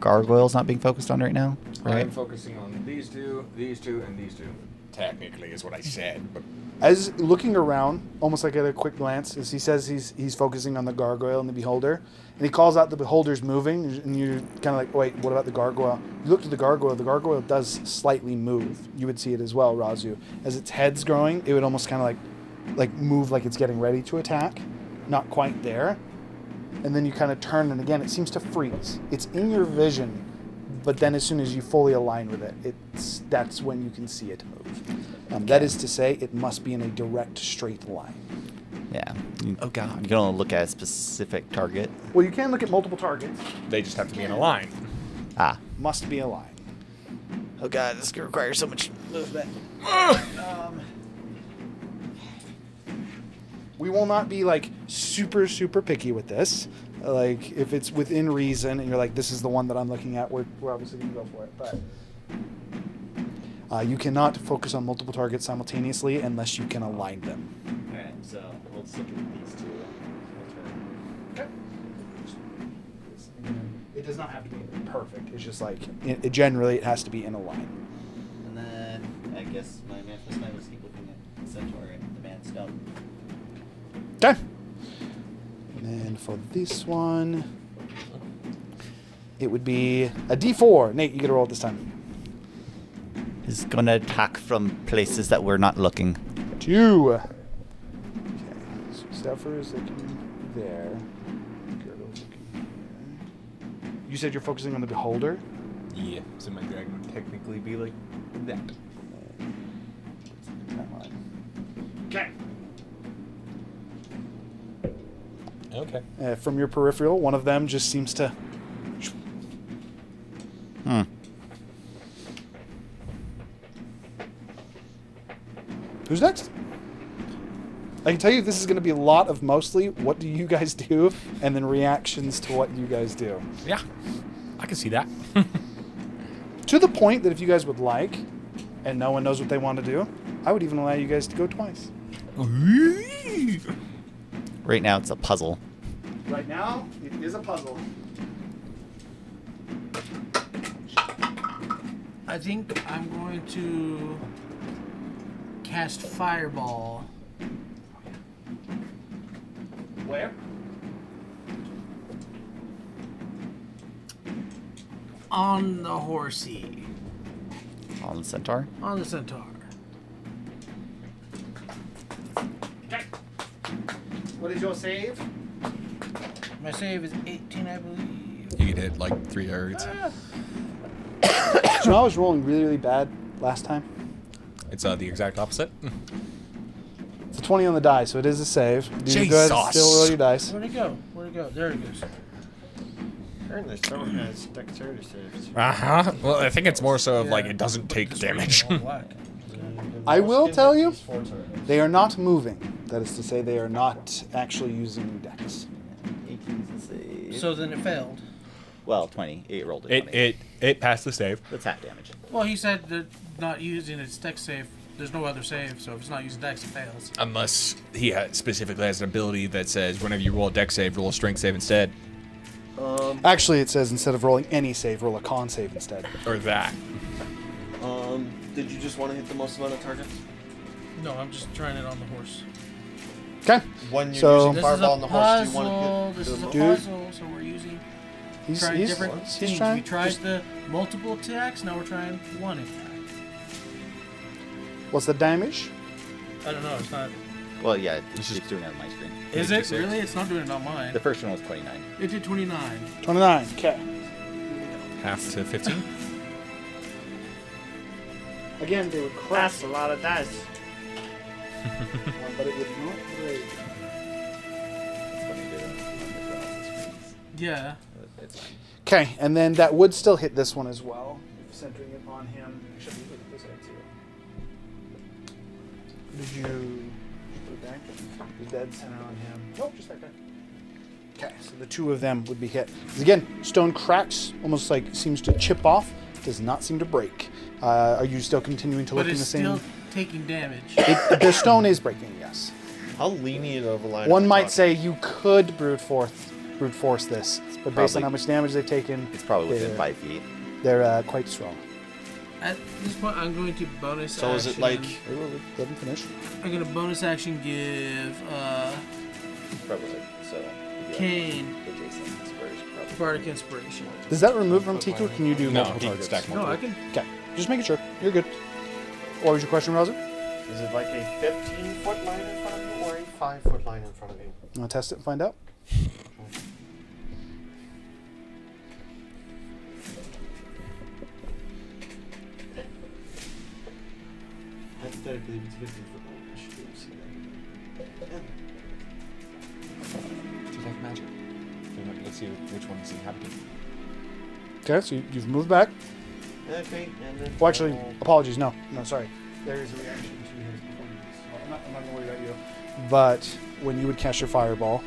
Gargoyle's not being focused on right now, right? I'm focusing on these two, and these two. Technically, is what I said, but As looking around, almost like at a quick glance, as he says he's focusing on the gargoyle and the beholder, and he calls out the beholder's moving, and you're kind of like, wait, what about the gargoyle? You look to the gargoyle does slightly move. You would see it as well, Razu. As its head's growing, it would almost kind of like move like it's getting ready to attack. Not quite there. And then you kind of turn, and again, it seems to freeze. It's in your vision, but then as soon as you fully align with it, that's when you can see it move. That is to say, it must be in a direct, straight line. Yeah. Oh god. You can only look at a specific target. Well, you can look at multiple targets. they just have to be in a line. Ah. Must be a line. Oh god, this could require so much movement. We will not be super, super picky with this. If it's within reason and you're like, this is the one that I'm looking at, we're obviously going to go for it. But you cannot focus on multiple targets simultaneously unless you can align them. Alright, so let's look at these two. Okay. It does not have to be perfect. It's just generally it has to be in a line. And then I guess my manifest mind was keep looking at the centaur and the man stone. Okay. And then for this one, it would be a D4. Nate, you get a roll this time. He's gonna attack from places that we're not looking. 2. Okay. So Zephyr is looking there. Girdle's looking there. You said you're focusing on the beholder? Yeah, so my dragon would technically be like that. Okay. Okay. From your peripheral, one of them just seems to. Who's next? I can tell you this is going to be a lot of mostly what do you guys do and then reactions to what you guys do. Yeah, I can see that. To the point that if you guys would like, and no one knows what they want to do, I would even allow you guys to go twice. Right now, it's a puzzle. Right now, it is a puzzle. I think I'm going to cast Fireball. Where? On the horsey. On the centaur? On the centaur. Okay. What is your save? My save is 18, I believe. You could hit like 3 yards. So I was rolling really, really bad last time. It's the exact opposite. It's a 20 on the die, so it is a save. Do you go ahead and still roll your dice? Where'd it go? Where'd it go? There it goes. Apparently someone has dexterity saves. Uh-huh. Well, I think it's more so of like it doesn't take damage. I will tell you, they are not moving. That is to say, they are not actually using dex. 18's the save. So then it failed. Well, 20. It rolled a 20. It passed the save. That's half damage. Well, he said that not using its dex save. There's no other save, so if it's not using dex, it fails. Unless he specifically has an ability that says whenever you roll a dex save, roll a strength save instead. Actually, it says instead of rolling any save, roll a con save instead. Or that. Did you just want to hit the most amount of targets? No, I'm just trying it on the horse. Okay. When you're So using fireball on the horse, do you want to hit This is a Dude. puzzle, so we're using He's different he's things. trying. We tried just- the multiple attacks, now we're trying one attack. What's the damage? I don't know, it's not... Well, yeah, it's doing it on my screen. Is it? Really? It's not doing it on mine. The first one was 29. It did 29. 29. Okay. Half to 15. Again, they would That's a lot of dice. but it would not break. Yeah. It's fine. Okay, and then that would still hit this one as well. Centering it on him. Actually, look at this side too. Did you put it back? The dead center on him. Nope, just like that. Okay, so the two of them would be hit. 'Cause again, stone cracks, almost like seems to chip off. Does not seem to break. Are you still continuing to But look in it's the same? still taking damage. The stone is breaking, yes. How lenient of a line? One are we might talking? say you could brute force this, but based on Probably- how much damage they've taken, It's probably within they're- 5 feet. They're quite strong. At this point, I'm going to bonus So is action. it like? Let them finish. I'm going to bonus action give Probably. So. Kane Adjacent spurs, probably. Bardic Inspiration. Does that remove from Tiku? Can you do No, multiple he can targets? stack No, multiple. I can. Okay, just making sure. You're good. What was your question, Rosa? Is it like a 15-foot line in front of you or a 5-foot line in front of you? You want to test it and find out? Hypothetically, if it's 15-foot line, I should be able to see that. Detect magic. Let's see which one is inhabited. Okay, so you've moved back. Okay, and then. Well, actually, apologies. No, sorry. There is a reaction to his performance. I'm not going to worry about you. But when you would cast your fireball,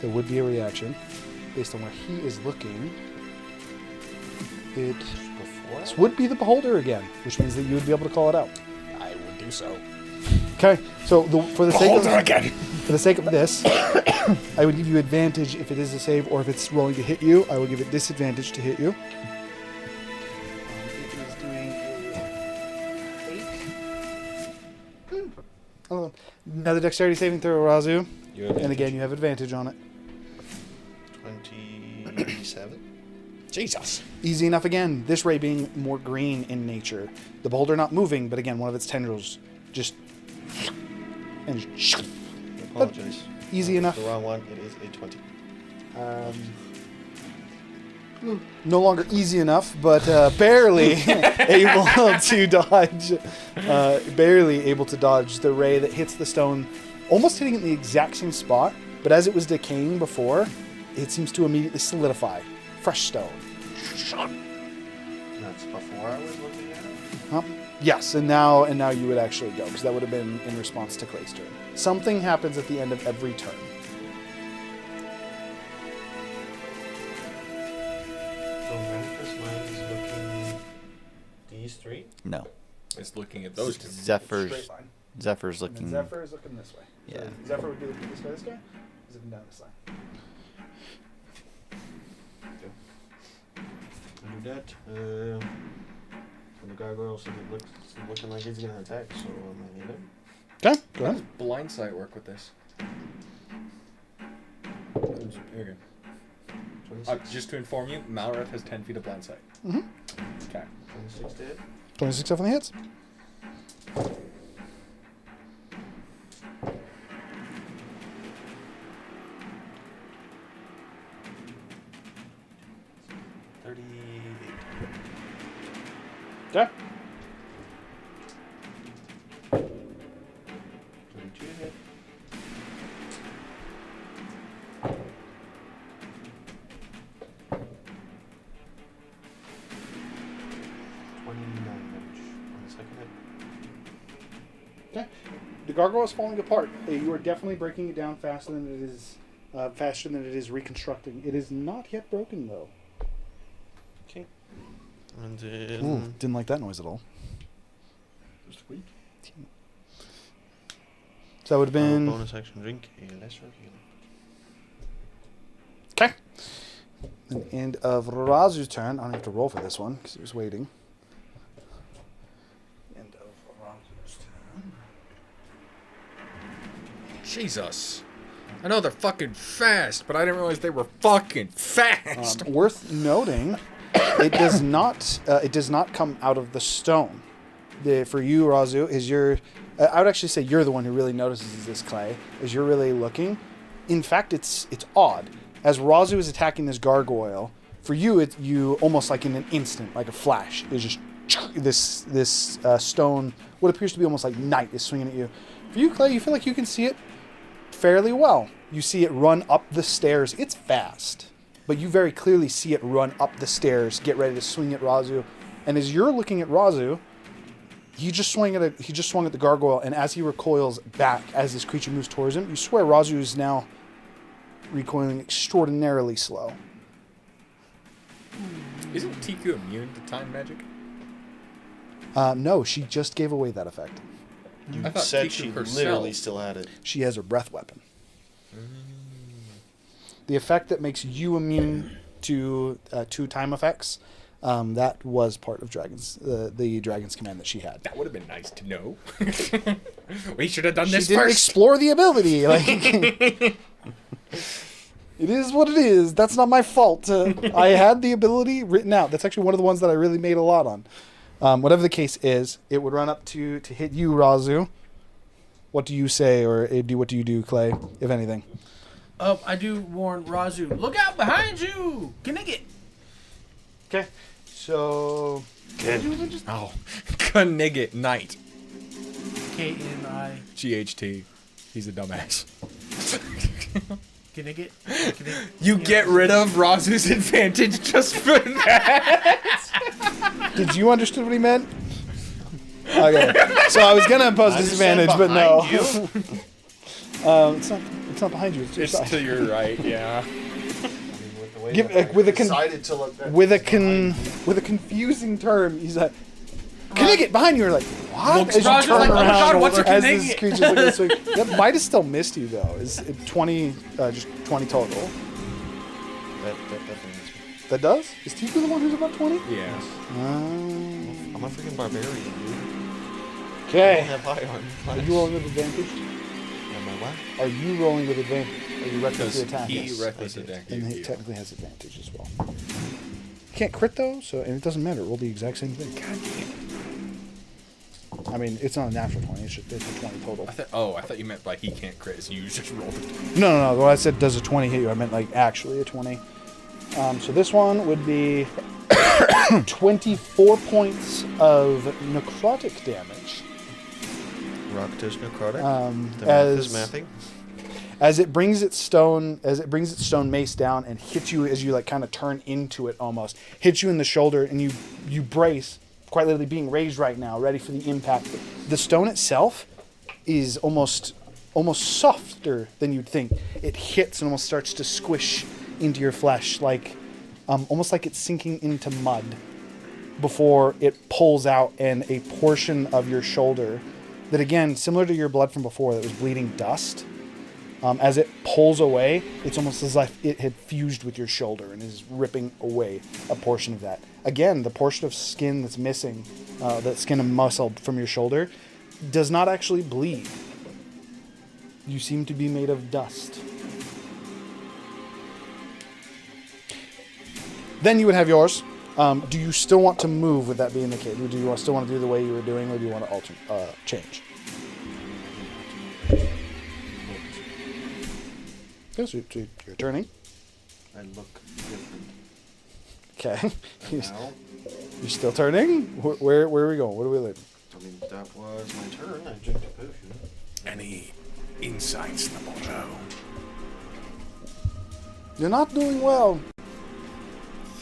there would be a reaction based on where he is looking. This would be the beholder again, which means that you would be able to call it out. I would do so. Okay, so for the sake Beholder of again. For the sake of this, I would give you advantage if it is a save, or if it's rolling to hit you, I will give it disadvantage to hit you. It is doing a 8. Oh, another dexterity saving throw, Razu. And again, you have advantage on it. 27. Jesus. Easy enough again. This ray being more green in nature. The beholder not moving, but again, one of its tendrils just... And I apologize. Easy enough. The wrong one. It is a 20. no longer easy enough, but barely able to dodge. Barely able to dodge the ray that hits the stone, almost hitting it in the exact same spot. But as it was decaying before, it seems to immediately solidify. Fresh stone. That's before I was looking at it? Huh? Yes, and now you would actually go, because that would have been in response to Clay's turn. Something happens at the end of every turn. So Manifest Mind is looking these three? No. It's looking at those two. Zephyr's Straight line. Zephyr's And then looking. Zephyr is looking this way. Yeah. So Zephyr would be looking this way, this guy? He's looking down this line. I'll do that. And the gargoyle said it looks looking like he's gonna attack, so I might need him. Okay, go How ahead. does blind sight work with this? Here you go. Just to inform you, Malrath has 10 feet of blind sight. Mm-hmm. Okay. 26 to hit. 26 definitely hits. Okay. 22 to hit. Okay. The gargoyle is falling apart. You are definitely breaking it down faster than it is reconstructing. It is not yet broken though. Okay. And then Ooh, didn't like that noise at all. Sweet. So that would have been bonus action drink a lesser healing. okay. At the end of Razu's turn. I don't have to roll for this one because he was waiting. End of Razu's turn. Jesus. I know they're fucking fast, but I didn't realize they were fucking fast. Worth noting, it does not come out of the stone. For you, Razu, is I would actually say you're the one who really notices this, Clay, as you're really looking. In fact, it's odd. As Razu is attacking this gargoyle, for you, you almost like in an instant, like a flash, is just this stone, what appears to be almost like night, is swinging at you. For you, Clay, you feel like you can see it fairly well. You see it run up the stairs. It's fast, but you very clearly see it run up the stairs, get ready to swing at Razu. And as you're looking at Razu, he just swung at the gargoyle, and as he recoils back, as this creature moves towards him, you swear Razu is now recoiling extraordinarily slow. Isn't Tiku immune to time magic? No, she just gave away that effect. You I thought said Tiku she herself- literally still had it. She has her breath weapon. The effect that makes you immune to two time effects, that was part of the Dragon's Command that she had. That would have been nice to know. We should have done She this didn't first. explore the ability. Like, it is what it is. That's not my fault. I had the ability written out. That's actually one of the ones that I really made a lot on. Whatever the case is, it would run up to hit you, Razu. What do you say, or what do you do, Clay, if anything? I do warn Razu, look out behind you! Knigget! Okay, so... Oh, Knigget Knight. K-N-I... GHT. He's a dumbass. Knigget? You get rid of Razu's advantage just for that. Did you understand what he meant? Okay, so I was going to impose disadvantage, but no. It's not behind you. It's to your side. to your right, yeah. With a confusing term, he's like, Knigget behind you. You're like, what? As you Roger's turn like, oh my around God, what's a as this Knigget? creature's looking this way. That might have still missed you though. Is it 20? Just 20 total. That definitely is me. That does? Is Tiku the one who's about 20? Yeah. I'm a freaking barbarian, dude. I Okay. don't have high arm. Are you rolling with advantage? Am I what? Are you rolling with advantage? Are you recklessly attacking? He reckless attacked And he you. technically has advantage as well. You can't crit though, so and it doesn't matter. Roll the exact same thing. I mean, it's not a natural 20. It's a 20 total. I thought you meant like he can't crit, so you just rolled it. No. When I said does a 20 hit you, I meant like actually a 20. So this one would be 24 points of necrotic damage. Rock does necrotic. The math As is mathing. As it brings its stone mace down and hits you as you like kind of turn into it almost, hits you in the shoulder, and you brace, quite literally being raised right now, ready for the impact. The stone itself is almost softer than you'd think. It hits and almost starts to squish into your flesh, like almost like it's sinking into mud before it pulls out, and a portion of your shoulder that, again, similar to your blood from before that was bleeding dust, as it pulls away, it's almost as if it had fused with your shoulder and is ripping away a portion of that. Again, the portion of skin that's missing, that skin and muscle from your shoulder, does not actually bleed. You seem to be made of dust. Then you would have yours. Do you still want to move with that being the case? Or do you still want to do the way you were doing, or do you want to change? Okay, so you're turning. I look different. Okay. Now, You're still turning? Where are we going? What are we leaving? I mean, that was my turn. I drank a potion. Any insights, Namoto? You're not doing well.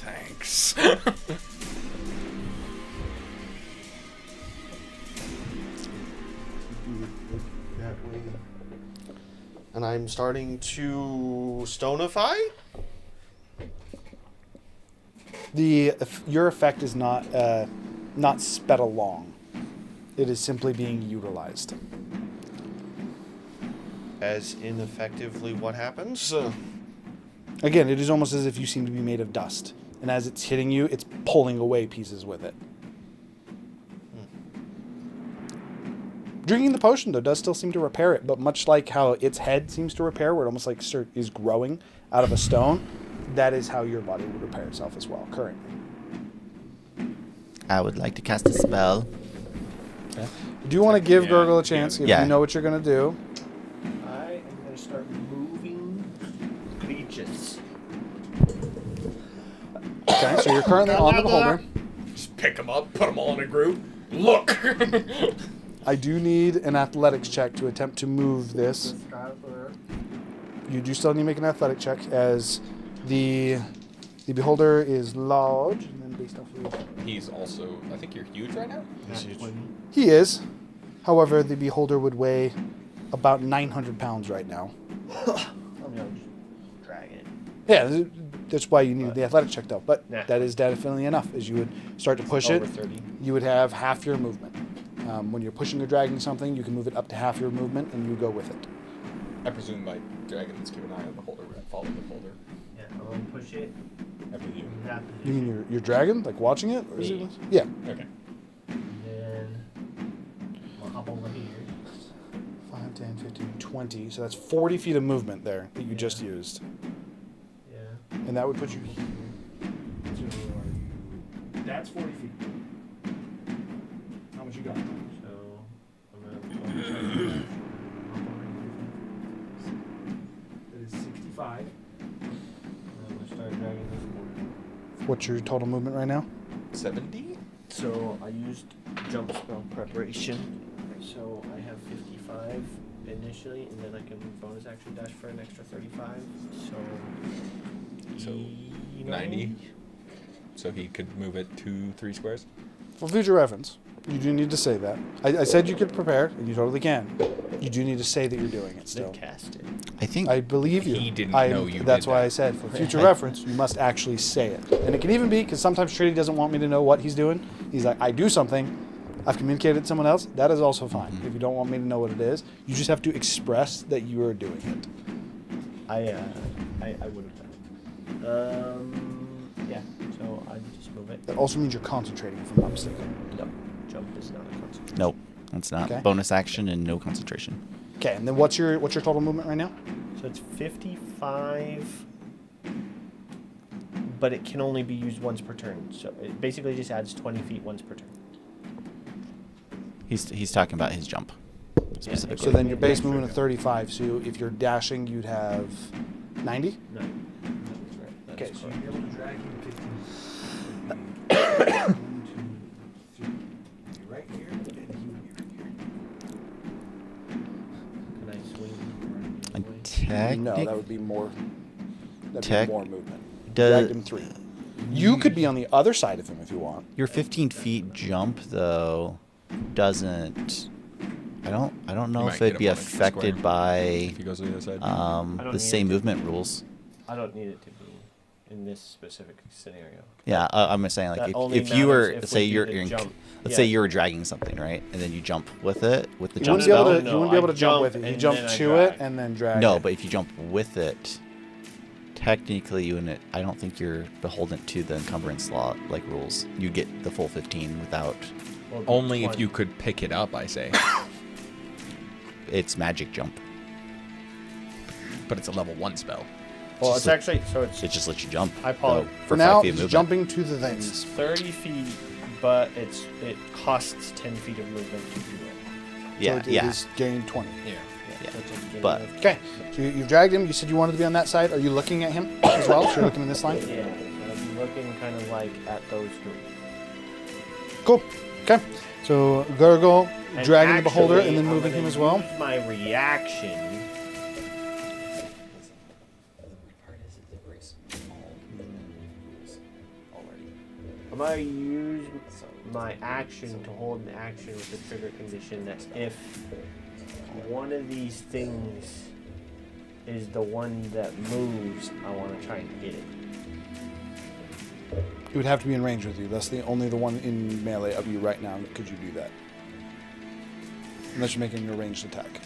Thanks. That way. And I'm starting to stonify? Your effect is not sped along. It is simply being utilized. As ineffectively what happens? Again, it is almost as if you seem to be made of dust. And as it's hitting you, it's pulling away pieces with it. Drinking the potion, though, does still seem to repair it. But much like how its head seems to repair, where it almost like is growing out of a stone, that is how your body would repair itself as well, currently. I would like to cast a spell. Okay. Do you want to give Gurgle a chance if Yeah. you know what you're going to do? I am going to start moving leeches. Okay, so you're currently on the beholder. Just pick them up, put them all in a group. Look! I do need an athletics check to attempt to move this. You do still need to make an athletic check, as the beholder is large, and then based off of... He's also, I think you're huge right now? He's huge. He is. However, the beholder would weigh about 900 pounds right now. I'm going to drag it. Yeah, that's why you needed the athletic check, though. But Nah. that is definitely enough. As you would start to push Over it, 30. you would have half your movement. When you're pushing or dragging something, you can move it up to half your movement, and you go with it. I presume my dragon that's keeping an eye on the holder would follow the holder. Yeah, I'm going to push it. I believe you. That You position. mean your dragon, like watching it? Or is Me. it? Yeah. Okay. And then I'll hop over here. 5, 10, 15, 20. So that's 40 feet of movement there that you just used. Yeah. And that would put you here. That's 40 feet. How much you got? So I'm going to That is 65. I'm going to start dragging this forward. What's your total movement right now? 70? So I used jump spell preparation. So I have 55 initially, and then I can bonus action dash for an extra 35. So 90. So he could move it 3 squares? For future reference, you do need to say that. I said you could prepare, and you totally can. You do need to say that you're doing it still. Cast it. I think I believe you. He didn't know you That's did why that. I said for future reference, you must actually say it. And it can even be, because sometimes Trinity doesn't want me to know what he's doing. He's like, I do something. I've communicated to someone else. That is also fine. If you don't want me to know what it is, you just have to express that you are doing it. I would have done it. Yeah. So I just move it. That also means you're concentrating, if I'm not mistaken. No, jump is not a concentration. nope, it's not. Okay. Bonus action and no concentration. Okay, and then what's your total movement right now? So it's 55, but it can only be used once per turn. So it basically just adds 20 feet once per turn. He's talking about his jump specifically. So then your base movement of 35. So if you're dashing, you'd have 90. No, that's right. Okay, so you'll be able to drag him 15. 1, 2, 3. Right here, and he would be right here. Can I swing? No, that would be more. That'd Tech- be more movement. Does- Dragged him 3. You could be on the other side of him if you want. Your 15 feet jump though doesn't. I don't know You if might it'd get be him on a affected square by if he goes to the other side. don't the need same it to movement rules. I don't need it to be in this specific scenario. Yeah, I'm just saying That like only if you were matters if say we do you're the in, jump. let's say Yeah. you were dragging something, right, and then you jump with it with the You jump wouldn't be able spell. to. You wouldn't be able to jump with it. You and jump then I to it drag. and then drag. No, it. but if you jump with it, technically I don't think you're beholden to the encumbrance law like rules. You get the full 15 without. Well, Only if 20. you could pick it up, I say. It's magic jump. But it's a level 1 spell. Well, Just it's like- actually so it's It just lets you jump. I apologize. So, For 5 now, feet of he's movement. jumping to the it's things. 30 feet, but it costs 10 feet of movement to do it. Yeah, So it yeah. is gained 20. Yeah. Yeah. So it's a gain But- of- Okay, so you've dragged him. You said you wanted to be on that side. Are you looking at him as well? So you're looking in this line? Yeah, so I'd be looking kind of like at those 3. Cool. Okay. So Gurgle And dragging the beholder actually, and then I'm moving gonna him as well. use my reaction. I'm gonna use my action to hold an action with the trigger condition that if one of these things is the one that moves, I want to try and hit it. It would have to be in range with you. That's only the one in melee of you right now. Could you do that? Unless you're making a ranged attack.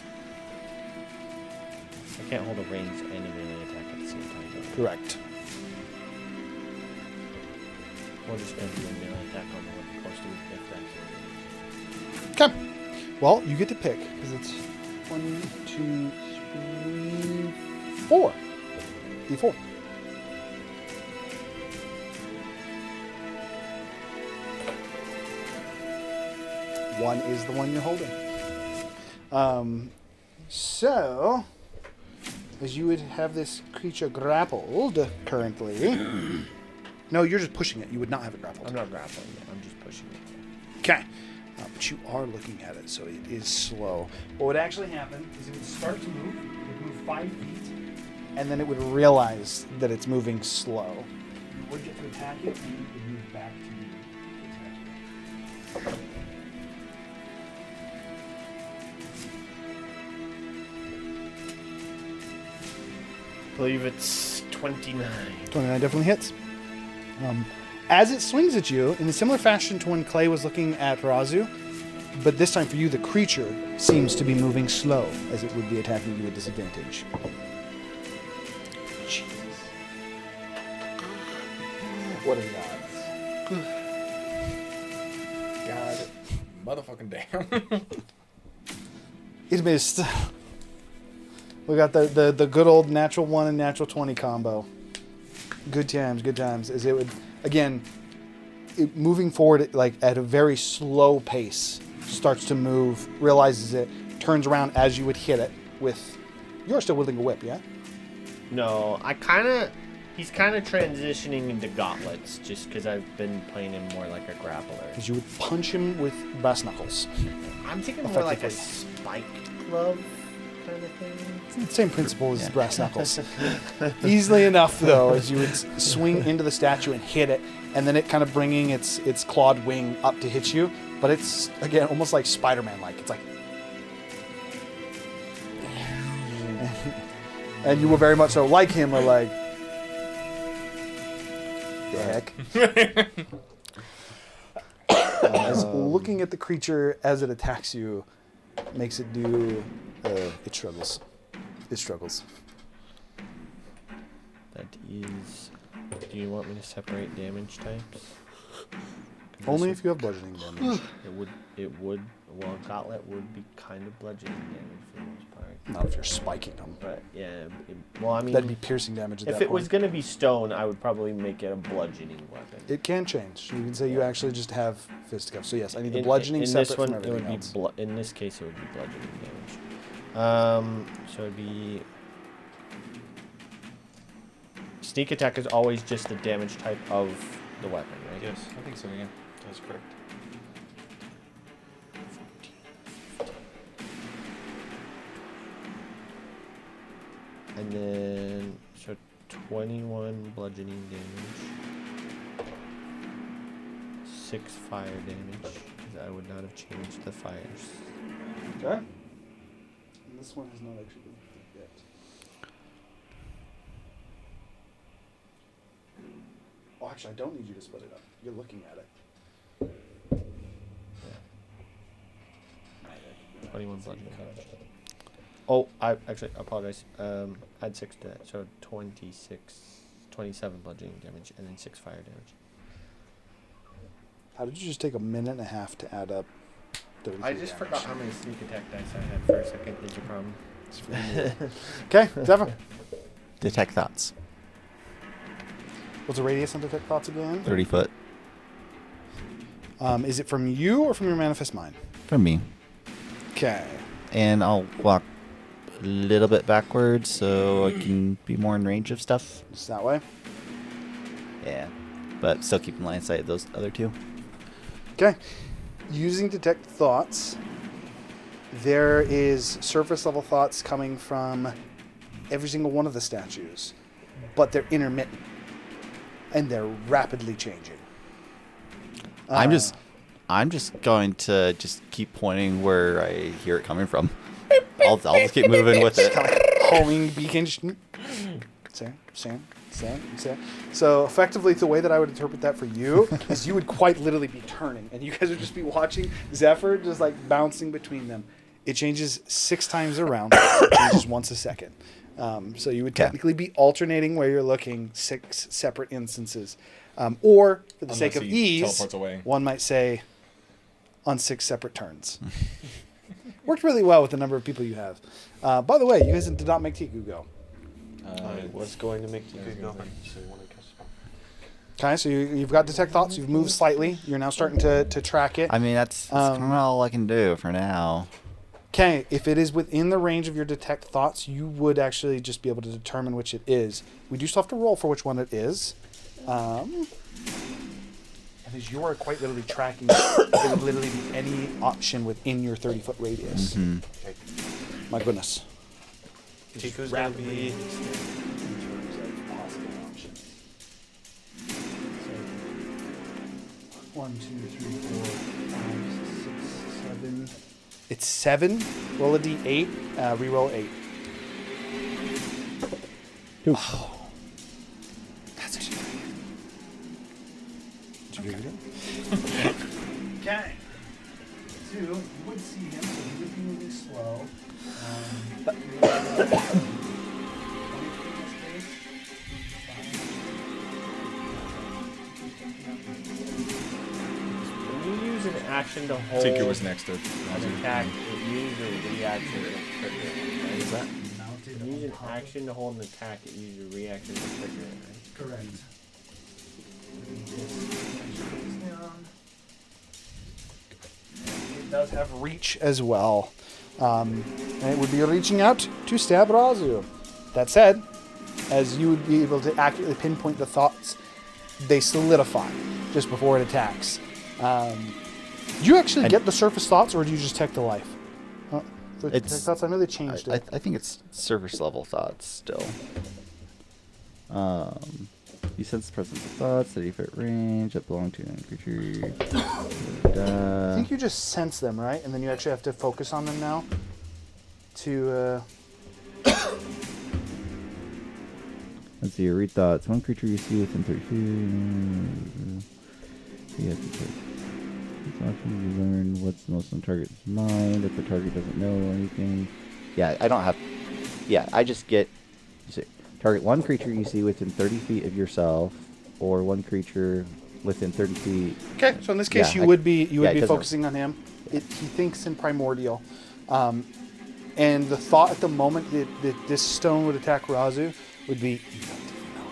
I can't hold a ranged and a melee attack at the same time. though. Correct. We're just gonna do a melee attack on the one close to me if that's what it is. Okay. Well, you get to pick because it's 1, 2, 3, 4. D4. One is the one you're holding. So, as you would have this creature grappled currently. No, you're just pushing it. You would not have it grappled. I'm not grappling it. I'm just pushing it. Okay. But you are looking at it, so it is slow. What would actually happen is it would start to move. It would move 5 feet, and then it would realize that it's moving slow. It would get to attack it, and then it would move back to you to attack you. I believe it's 29. 29 definitely hits. As it swings at you, in a similar fashion to when Clay was looking at Razu, but this time for you, the creature seems to be moving slow, as it would be attacking you at disadvantage. Jeez. What are the odds? God. Motherfucking damn. It missed. We got the good old natural 1 and natural 20 combo. Good times, good times. As it would, again, moving forward like at a very slow pace, starts to move, realizes it, turns around as you would hit it with. You're still wielding a whip, yeah? No, he's kind of transitioning into gauntlets just because I've been playing him more like a grappler. Because you would punch him with brass knuckles. I'm thinking more like a spiked glove kind of thing. It's the same principle as brass knuckles. Easily enough, though, as you would swing into the statue and hit it, and then it kind of bringing its clawed wing up to hit you. But it's, again, almost like Spider-Man-like. It's like... And you were very much so like him, or like... The heck? As looking at the creature as it attacks you makes it do... it struggles. It struggles. That is... Do you want me to separate damage types? Only if you have bludgeoning damage. It would... Well, Gauntlet would be kind of bludgeoning damage for the most part. Not if you're spiking them. But, yeah... well, I mean... That'd be piercing damage at if that it point. was going to be stone, I would probably make it a bludgeoning weapon. It can change. You can say you actually just have fisticuffs. So yes, I need the bludgeoning separate this one, from everything it would else. be in this case, it would be bludgeoning damage. So it'd be sneak attack is always just the damage type of the weapon, right? Yes, I think so. Yeah. That's correct. And then, so 21 bludgeoning damage. 6 fire damage. 'Cause I would not have changed the fires. Okay. And this one has not actually been hit yet. Oh, actually, I don't need you to split it up. You're looking at it. 21 bludgeoning damage. Oh, I actually apologize. Add 6 to that, so 27 bludgeoning damage, and then 6 fire damage. How did you just take a minute and a half to add up 33 I just damage? forgot how many sneak attack dice I had for a second. Did you problem? Okay, Zephyr. Detect thoughts. What's the radius on Detect Thoughts again? 30 foot. Is it from you or from your Manifest Mind? From me. Okay. And I'll walk a little bit backwards so I can be more in range of stuff. Just that way? Yeah. But still keeping line of sight of those other two. Okay. Using Detect Thoughts, there is surface level thoughts coming from every single one of the statues, but they're intermittent and they're rapidly changing. I'm just going to just keep pointing where I hear it coming from. I'll just keep moving with it. Kind of like homing beacon. Sam. So effectively, the way that I would interpret that for you is you would quite literally be turning, and you guys would just be watching Zephyr just like bouncing between them. It changes 6 times around. It changes once a second. So you would technically be alternating where you're looking 6 separate instances. Or, for the sake of ease, teleports away. one might say on 6 separate turns. Worked really well with the number of people you have. By the way, you guys did not make Tiku go. I was going to make Tiku go, so you want to catch up. Okay, so you've got Detect Thoughts. You've moved slightly. You're now starting to track it. I mean, that's kind of all I can do for now. Okay, if it is within the range of your Detect Thoughts, you would actually just be able to determine which it is. We do still have to roll for which one it is. Because you are quite literally tracking it. It would literally be any option within your 30-foot radius. Mm-hmm. Okay. My goodness. Tiku's going to be... 1, 2, 3, 4, 5, 6, 7. It's 7. Roll a d8. Reroll 8. Oh. That's actually pretty good. Did you figure it out? Okay. 2. You would see him, so he would be moving slow. When you use an action to hold Tiku was next to an attack, it uses a reaction to trigger it. Right? Is that? When you use an action to hold an attack, it uses a reaction to trigger it, right? Correct. It does have reach as well. And it would be reaching out to stab Razu. That said, as you would be able to accurately pinpoint the thoughts, they solidify just before it attacks. Do you actually get the surface thoughts, or do you just tech the life? The tech thoughts, I know they changed it. I think it's surface level thoughts still. You sense the presence of thoughts, 30-foot range that belong to a creature. I think you just sense them, right? And then you actually have to focus on them now to... Let's see, read thoughts. One creature you see within 30 feet. You have to take this option. You learn what's the most on target's mind. If the target doesn't know anything. Yeah, I don't have... Yeah, I just get... You see, target one creature you see within 30 feet of yourself, or one creature within 30 feet. Okay, so in this case, you would be focusing on him. He thinks in primordial, and the thought at the moment that this stone would attack Razu would be, you don't even know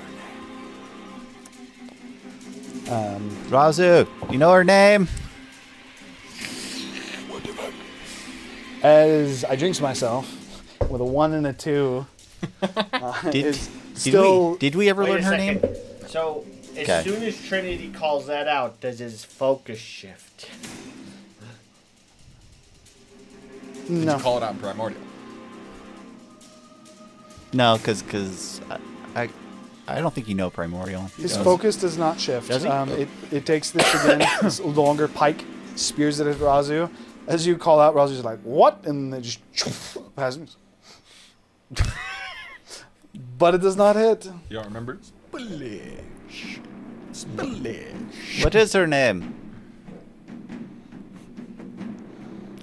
her name. Razu, you know her name? As I jinx myself with a 1 and a 2, still. Did we ever Wait learn a her second. name? So, as Okay. soon as Trinity calls that out, does his focus shift? Did No. you call it out in Primordial? No, because I don't think you know Primordial. His focus does not shift. Does he? It takes this again, this longer pike, spears it at Razu. As you call out, Razu's like, what? And then just passes. But it does not hit. You don't remember? Splish. Splish. What is her name?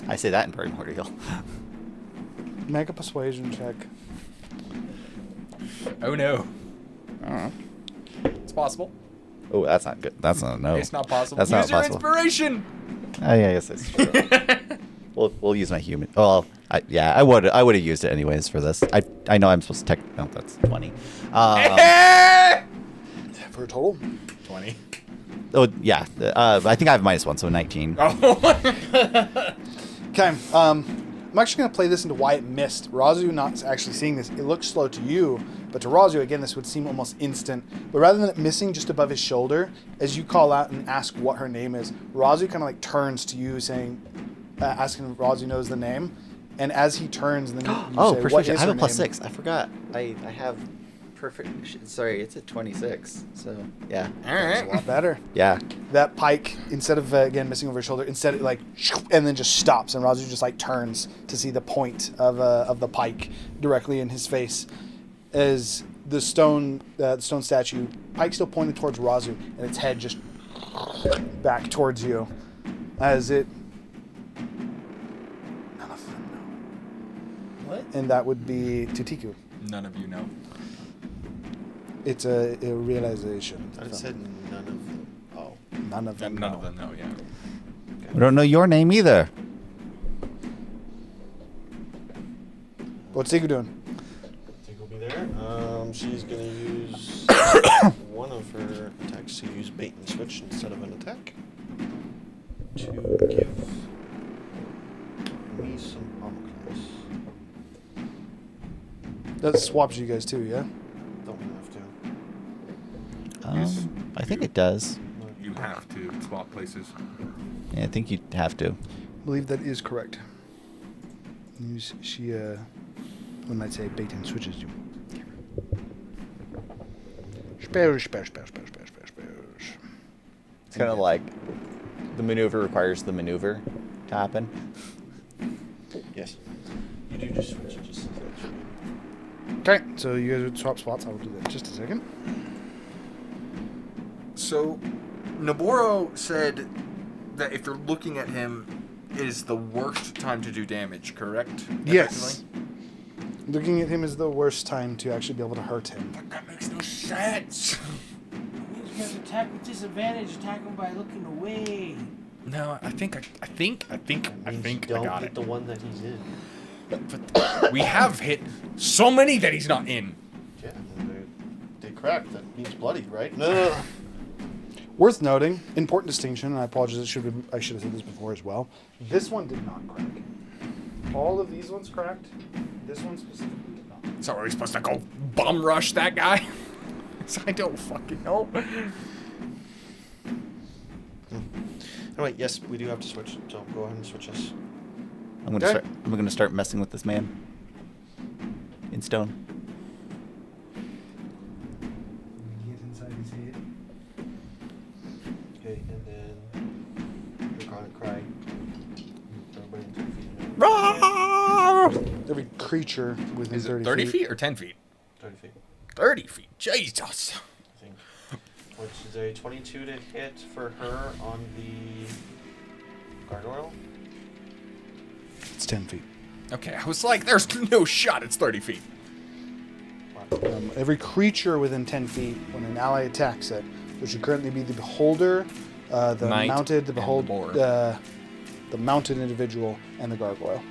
I say that in Primordial. Make a persuasion check. Oh no. It's possible. Oh, that's not good. That's not no. It's not possible. That's Use not your possible. inspiration. Oh yeah, yes, that's true. we'll use my human. Oh, I would have used it anyways for this. I know I'm supposed to no, that's 20. For a total? 20. Oh yeah. I think I have -1, so 19. Okay. I'm actually going to play this into why it missed. Razu not actually seeing this. It looks slow to you, but to Razu, again, this would seem almost instant. But rather than it missing just above his shoulder, as you call out and ask what her name is, Razu kind of like turns to you saying, asking if Razu knows the name. And as he turns, then you say, what persuasion. is I have her a +6. name? I forgot. I have perfect. Sorry, it's a 26. So yeah. That's a lot better. Yeah. That pike, instead of again missing over his shoulder, instead it like and then just stops, and Razu just like turns to see the point of the pike directly in his face, as the stone statue, pike still pointed towards Razu, and its head just back towards you, as it. None of them know. What? And that would be Tutiku. None of you know. It's a realization. I said none of them. Oh. None of them. None of them know. Yeah. We don't know your name either. What's Tiku doing? Tiku will be there. She's gonna use one of her attacks to use bait and switch instead of an attack to give me some armor class. That swaps you guys too, yeah? Don't have to. I think it does. You have to swap places. Yeah, I think you'd have to. I believe that is correct. She one might say bait and switches you. Spares. It's kind of like the maneuver requires the maneuver to happen. Yes. You do just switch it just Okay, so you guys would swap spots. I will do that in just a second. So, Noboro said that if you're looking at him, it is the worst time to do damage, correct? Yes. Looking at him is the worst time to actually be able to hurt him. But that makes no sense. You guys attack with disadvantage. Attack him by looking away. No, I think I don't got hit it. the one that he's in. But we have hit so many that he's not in. Yeah, they cracked. That means bloody, right? No. Worth noting, important distinction, and I apologize, I should have said this before as well. This one did not crack. All of these ones cracked. This one specifically did not. So are we supposed to go bum rush that guy? I don't fucking know. Anyway, yes, we do have to switch. So go ahead and switch us. I'm gonna start messing with this man. In stone. Get inside his head. Okay, and then you're gonna cry. Everybody in 10 feet. Every creature within Is 30 it 30 feet or 10 feet? 30 feet. 30 feet. Jesus. I think. Which is a 22 to hit for her on the gargoyle. It's 10 feet. Okay, I was like, there's no shot it's 30 feet. Every creature within 10 feet, when an ally attacks it, which would currently be the beholder, the Knight mounted, the and the behold, boar. the mounted individual, and the gargoyle.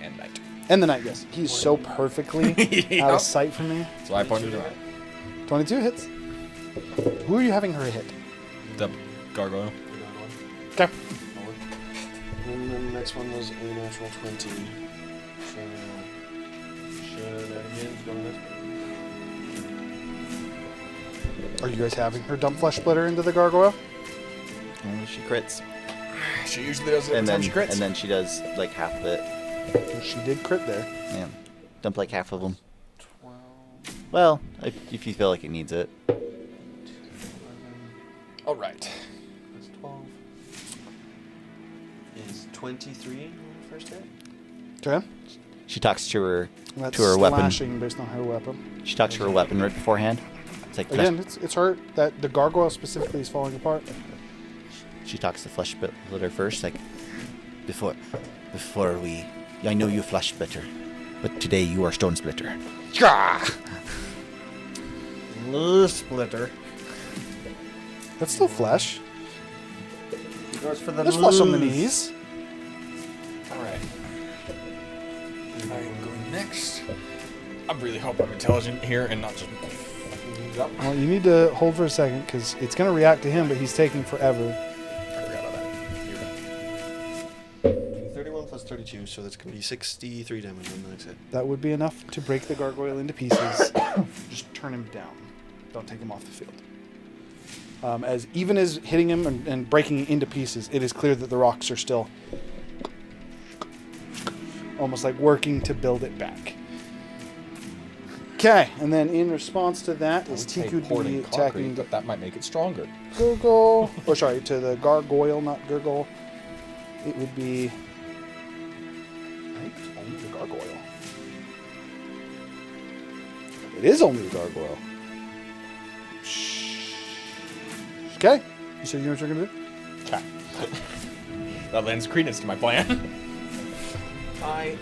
And knight. And the knight, yes. He's so perfectly out of sight from me. So I pointed it out. 22 hits. Who are you having her hit? The gargoyle. Okay. And then the next one was a natural 20. So, shenanigans going this way. Are you guys having her dump flesh splitter into the gargoyle? She crits. She usually does it every And time then, she crits. and then she does like half of it. She did crit there. Yeah. Dump like half of them. 12. Well, if you feel like it needs it. All right. That's 12. Is 23 on the first hit? Okay. She talks to her That's weapon. slashing based on her weapon. She talks to her weapon right beforehand. It's like Again, it's her that the gargoyle specifically is falling apart. she talks to flesh splitter first, like before we. I know you flesh splitter, but today you are stone splitter. Splitter. That's still flesh. Goes for the There's flesh on the loose. knees. All right. I am going next. I really hope I'm intelligent here and not just. Up. Well, you need to hold for a second because it's going to react to him, but he's taking forever. I forgot about that. 31 plus 32, so that's going to be 63 damage on the next hit. That would be enough to break the gargoyle into pieces. Just turn him down. Don't take him off the field. As even as hitting him and breaking into pieces, it is clear that the rocks are still almost like working to build it back. Okay, and then in response to that is Tiku to be attacking the but that might make it stronger. gurgle, or sorry, to the gargoyle, not gurgle. It would be, I think it's only the gargoyle. It is only the gargoyle. Okay, you said you know what you're gonna do? Okay. That lends credence to my plan. I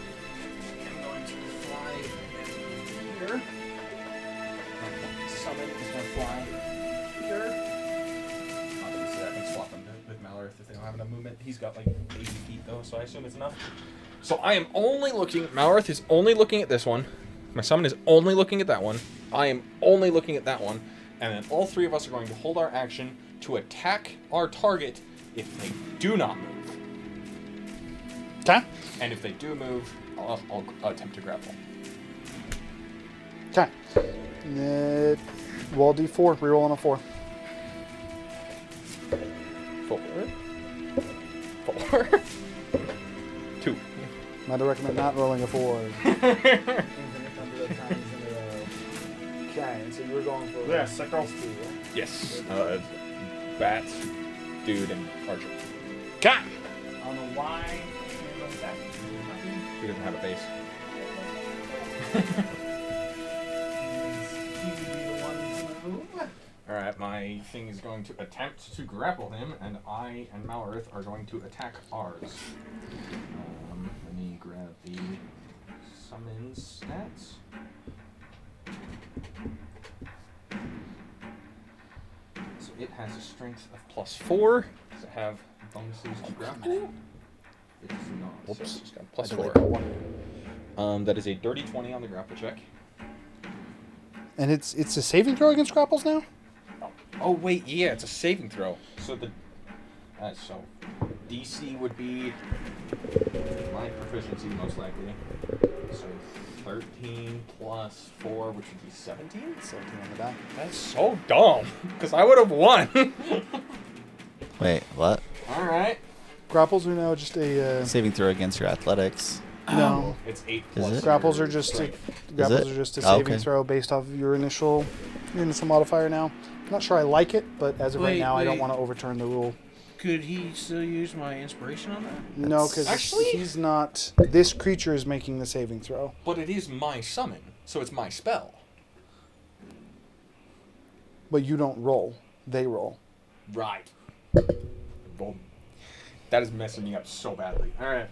am going to fly here. Summon is going to fly here. Obviously, I can swap them with Malorith if they don't have enough movement. He's got like 80 feet though, so I assume it's enough. So I am only looking. Malorith is only looking at this one. My summon is only looking at that one. I am only looking at that one. And then all three of us are going to hold our action to attack our target if they do not move. Okay. And if they do move, I'll attempt to grapple. Okay. Roll D4. Reroll on a 4. 4. 2. I'd recommend not rolling a 4. Okay, and so you were going for sickle. Yes. Bat, dude, and archer. Okay. I don't know why. He doesn't have a base. Alright, my thing is going to attempt to grapple him, and I and Malorith are going to attack ours. Let me grab the summon stats. So it has a strength of +4. Does it have bonuses to grapple? It does not. Whoops. So it's got I +4. delayed that That is a dirty 20 on the grapple check. And it's a saving throw against grapples now? Oh wait, yeah, it's a saving throw. So the so DC would be my proficiency most likely. So 13 plus 4, which would be 17. 17 on the back. That's so dumb, because I would have won. Wait, what? All right. Grapples are now just a Saving throw against your athletics. no. It's 8 Is plus. it? Grapples are just a saving okay. throw based off of your initial modifier now. I'm not sure I like it, but as of right Wait, now, I don't wait. want to overturn the rule. Could he still use my inspiration on that? No, because Actually- he's not. This creature is making the saving throw. But it is my summon, so it's my spell. But you don't roll. They roll. Right. Well, that is messing me up so badly. All right.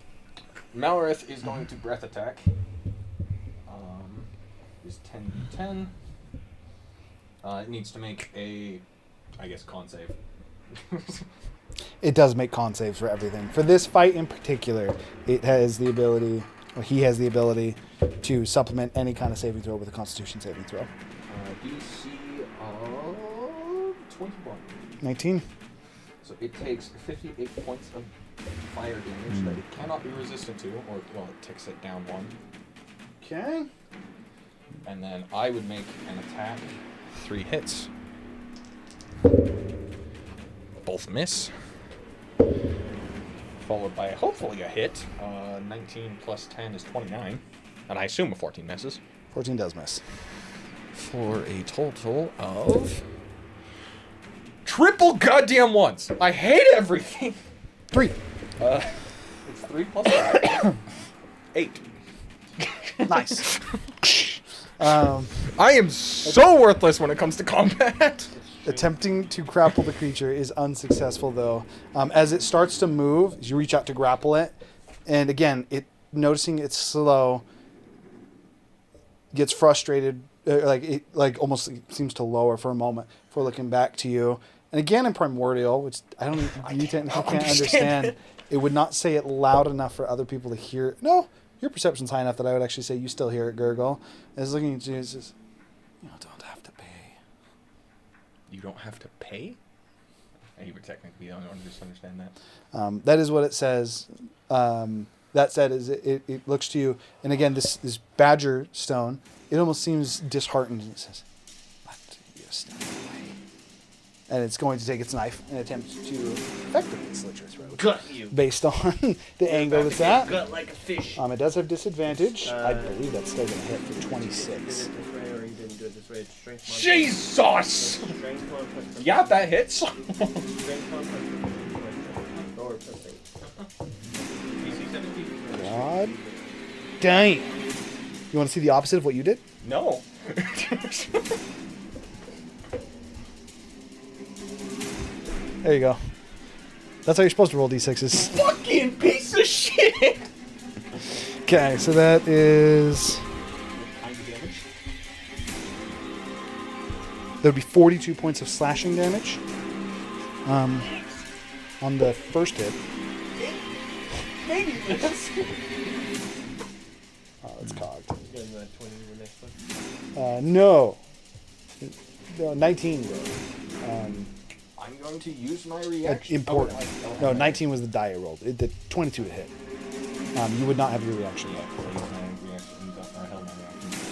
Malorith is going to breath attack. Is 10d10. It needs to make a, I guess, con save. It does make con saves for everything. For this fight in particular, it has the ability, or he has the ability, to supplement any kind of saving throw with a Constitution saving throw. DC of 21. 19. So it takes 58 points of fire damage that it cannot be resistant to, or, well, it takes it down 1. Okay. And then I would make an attack, 3 hits. Both miss. Followed by hopefully a hit. 19 plus 10 is 29. And I assume a 14 misses. 14 does miss. For a total of... triple goddamn ones! I hate everything! 3. It's 3 plus 5. 8. Nice. I am so worthless when it comes to combat. Attempting to grapple the creature is unsuccessful, though. As it starts to move, you reach out to grapple it, and again, noticing it's slow, gets frustrated, like almost seems to lower for a moment before looking back to you. And again, in Primordial, which you technically can't understand, it would not say it loud enough for other people to hear. No, your perception's high enough that I would actually say you still hear it gurgle. And it's looking at you and says, "You don't have to pay." You don't have to pay? You would technically be the only one to just understand that. That is what it says. That said, it looks to you, and again, this badger stone, it almost seems disheartened. And it says, "Let your stone away." And it's going to take its knife and attempt to effectively slit your throat. Gut you. Based on the angle it's at. Gut like a fish. It does have disadvantage. I believe that's still going to hit for 26. Jesus! Yeah, that hits. God dang. You want to see the opposite of what you did? No. There you go. That's how you're supposed to roll d6s. Fucking piece of shit! Okay, so that is... There would be 42 points of slashing damage on the first hit. Maybe this. Oh, it's cogged. No. No, 19 though. I'm going to use my reaction. Important. No, 19 was the die I rolled. The 22 to hit. You would not have your reaction yet.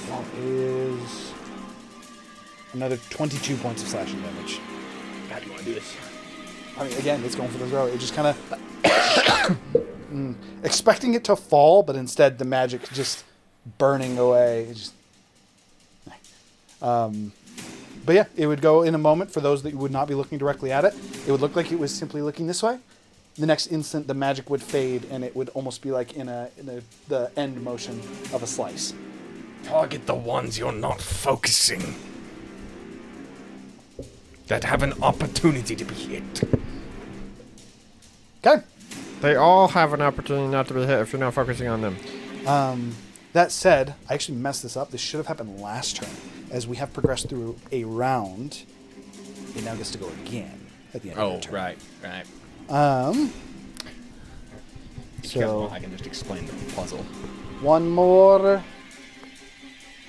That is another 22 points of slashing damage. How do you want to do this? I mean, again, it's going for the throw. It just kind of expecting it to fall, but instead the magic just burning away. It just, but yeah, it would go in a moment. For those that would not be looking directly at it, it would look like it was simply looking this way. The next instant, the magic would fade, and it would almost be like in the end motion of a slice. Target the ones you're not focusing. That have an opportunity to be hit. Okay. They all have an opportunity not to be hit if you're not focusing on them. That said, I actually messed this up. This should have happened last turn. As we have progressed through a round, it now gets to go again at the end of the turn. Right. So I can just explain the puzzle. One more.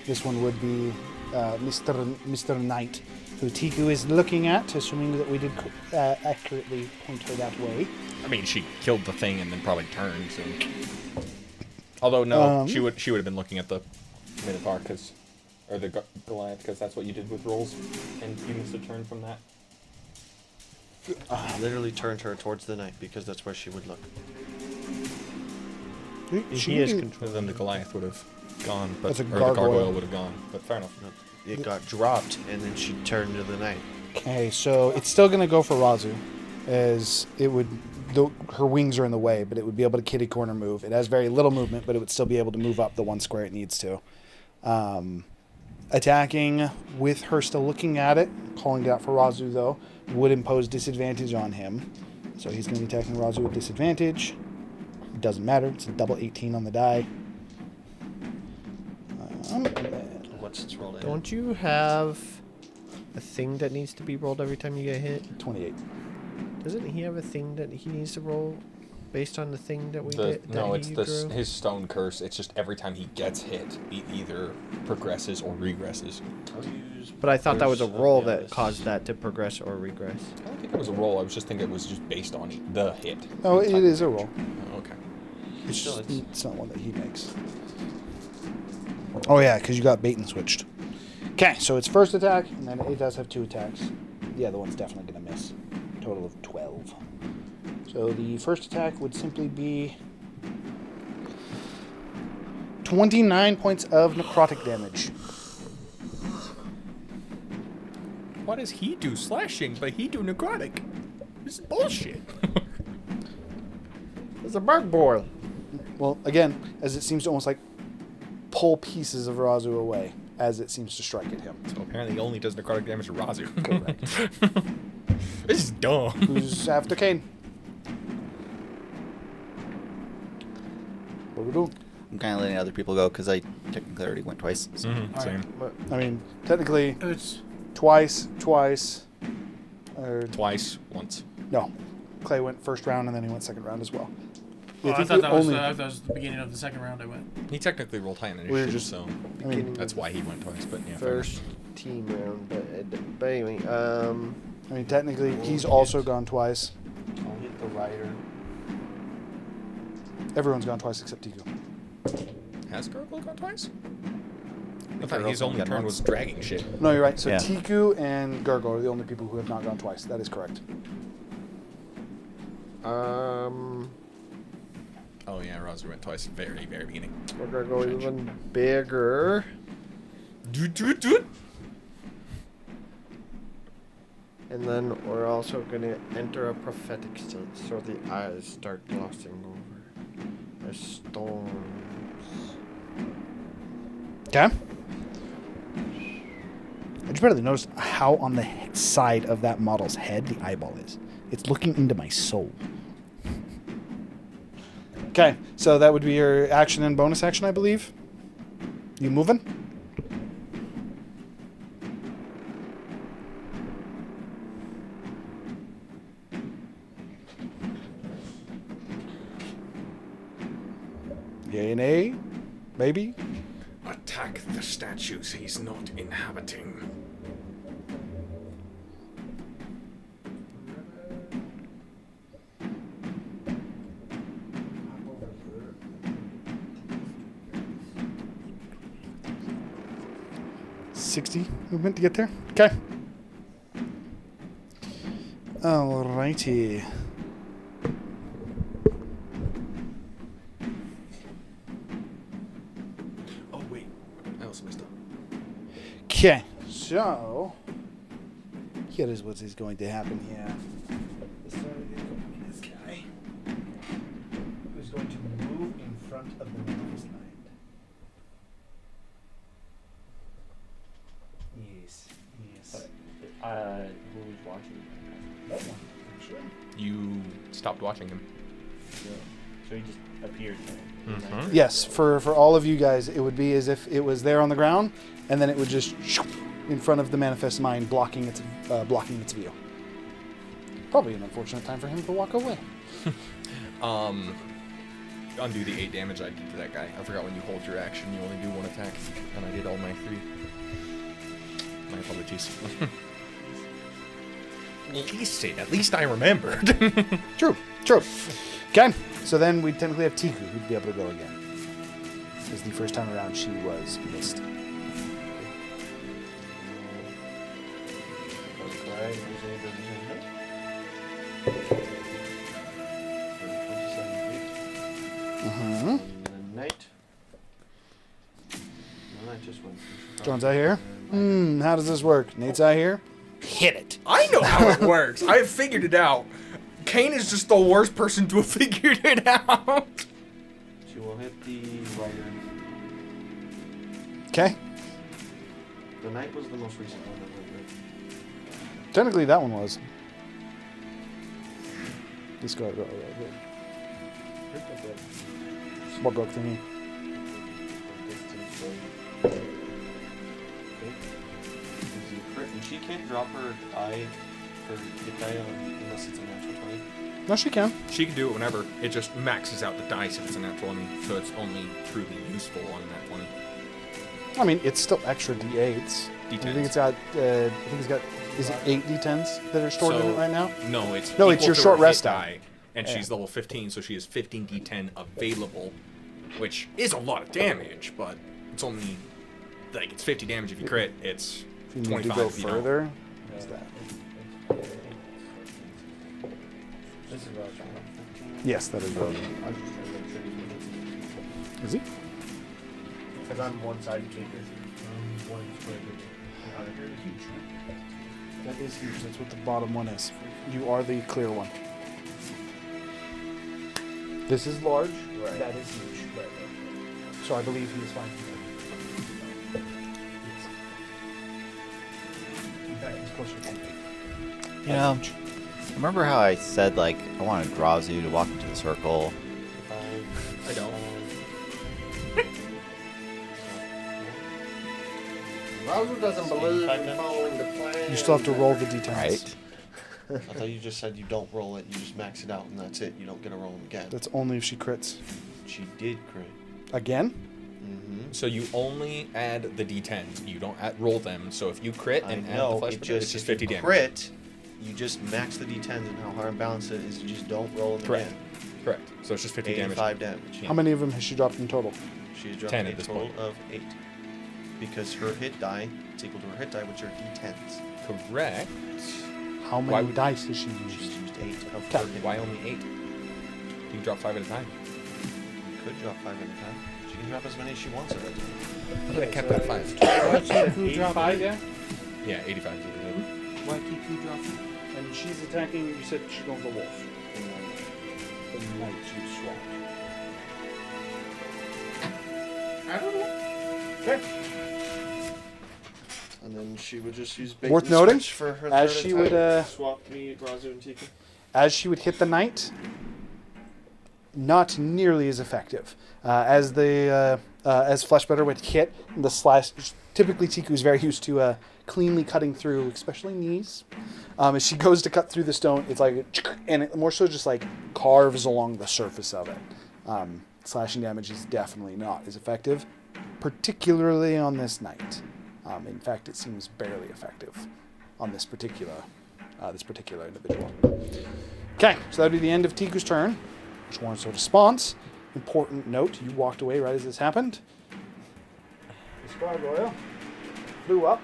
This one would be Mr. Knight, who Tiku is looking at, assuming that we did accurately point her that way. I mean, she killed the thing and then probably turned. So. Although no, she would have been looking at the Minotaur or the Goliath, because that's what you did with rolls, and you missed a turn from that. Literally turned her towards the knight because that's where she would look. He is control. Then the Goliath would have gone, but That's a or the gargoyle. gargoyle would have gone. But fair enough. It got dropped, and then she turned to the knight. Okay, so it's still going to go for Razu, as it would. Her wings are in the way, but it would be able to kitty corner move. It has very little movement, but it would still be able to move up the one square it needs to. Attacking with her still looking at it, calling it out for Razu though, would impose disadvantage on him. So he's going to be attacking Razu with disadvantage. It doesn't matter. It's a double 18 on the die. What's its roll? Don't you have a thing that needs to be rolled every time you get hit? 28. Doesn't he have a thing that he needs to roll based on the thing that we did? No, it's his stone curse. It's just every time he gets hit, he either progresses or regresses. But I thought that was a roll that caused that to progress or regress. I don't think it was a roll. I was just thinking it was just based on the hit. Oh, it is a roll. Oh, okay. It's not one that he makes. Oh yeah, because you got bait and switched. Okay, so it's first attack, and then it does have 2 attacks. the other one's definitely going to miss. Total of 12. So the first attack would simply be 29 points of necrotic damage. What does he do slashing, but he do necrotic? This is bullshit. It's a bug boil. Well, again, as it seems to almost like pull pieces of Razu away as it seems to strike at him. So apparently he only does necrotic damage to Razu. Correct. This is dumb. Who's after Kane? What we do? I'm kind of letting other people go because I technically already went twice. So. Same. I mean, technically, It's twice, or Twice, once. no. Clay went first round and then he went second round as well. Oh, I think thought the that was only- that was the beginning of the second round. I went. He technically rolled high on We're initiative, just- so I mean, that's why he went twice. But yeah, fair First team round, but anyway, technically, he's also gone twice. I'll hit the rider. Everyone's gone twice except Tiku. enough. Has Gargoyle gone twice? I thought Gargoyle's his only gone turn once. was dragging shit. No, you're right. So Yeah. Tiku and Gargoyle are the only people who have not gone twice. That is correct. Oh yeah, Razu went twice. Very, very beginning. We're gonna go even bigger. Doot. And then we're also gonna enter a prophetic state, so the eyes start glossing over. As storms. Okay. I just barely noticed how on the side of that model's head the eyeball is. It's looking into my soul. Okay, so that would be your action and bonus action, I believe. You moving? Yay and A, maybe. Attack the statues he's not inhabiting. .60 movement to get there. Okay. Alrighty. Oh wait, I also messed up. Okay, so here is what is going to happen here. This guy who's going to move in front of the manifest mind. Yes, yes. Who's watching? That one, actually. You stopped watching him. So he just appeared there. Mhm. Yes, for all of you guys, it would be as if it was there on the ground, and then it would just in front of the manifest mind, blocking its view. Probably an unfortunate time for him to walk away. Undo the 8 damage I did to that guy. I forgot when you hold your action, you only do 1 attack, and I did all my 3. My apologies. At least I remembered. True. Okay, so then we technically have Tiku who'd be able to go again. Because the first time around she was missed. Mm-hmm. The knight. No, I just went. John's out here. How does this work? Nate's out here. Hit it. I know how it works. I've figured it out. Kane is just the worst person to have figured it out. She will hit the rider. Okay. The knight was the most recent one that went good. Technically, that one was. This guy. What broke thingy? And she can't drop her die for hit die unless it's a natural 20. No, she can. She can do it whenever. It just maxes out the dice if it's a nat 20, so it's only truly useful on that 20. I mean, it's still extra D8s. I think it's got. Is it 8 D10s that are stored in it right now? No, it's No, equal it's your to short her rest hit die. And she's level 15, so she has 15 D10 available, which is a lot of damage, but it's only like it's 50 damage if you crit. It's If you need 25 to go if you don't. further, is that? This is what I was trying to. Yes, that is Rogan. I was just trying to make sure he's Is he? because I'm one side taker. That is huge. That's what the bottom one is. You are the clear one. This is large. Right. That is huge. Right. So I believe he is fine. In fact, he's closer to me. You know, remember how I said, like, I wanted Grazu to walk into the circle? I don't. Razu doesn't believe in following the plan. You still have to roll the d10s. Right. I thought you just said you don't roll it, you just max it out, and that's it. You don't get to roll them again. That's only if she crits. She did crit. Again? Mm-hmm. So you only add the d10s. You don't roll them. So if you crit and add the flesh, it's just 50 damage. Crit, you just max the d10s, and how hard and balanced it is, you just don't roll them Correct. again. Correct. So it's just 50 damage. 85 damage. How many of them has she dropped in total? She's dropped 10 a at this total point. of 8. Because her hit die is equal to her hit die, which are d10s. Correct. How Why many would- dice has she She's used? used 8 of Okay. her hit Why die. only 8? You can drop 5 at a time. You could drop 5 at a time. She can drop as many as she wants at a time. But I kept that 5. Why Kiku drop 85? it? Yeah, 85 is it. Why Kiku drop it? And she's attacking, you said she's going for wolf. And then the knight you swapped. I don't know. Okay. And then she would just use bait Worth and noting, switch for her as third she attack. would, swap me, Razu, and Tika. As she would hit the knight, not nearly as effective. As Fleshbetter would hit the slash, typically Tiku is very used to cleanly cutting through, especially knees. As she goes to cut through the stone, it's like, and it more so just like carves along the surface of it. Slashing damage is definitely not as effective, particularly on this knight. In fact, it seems barely effective on this particular individual. Okay, so that would be the end of Tiku's turn. Which warrants a response. Important note, you walked away right as this happened. This gargoyle flew up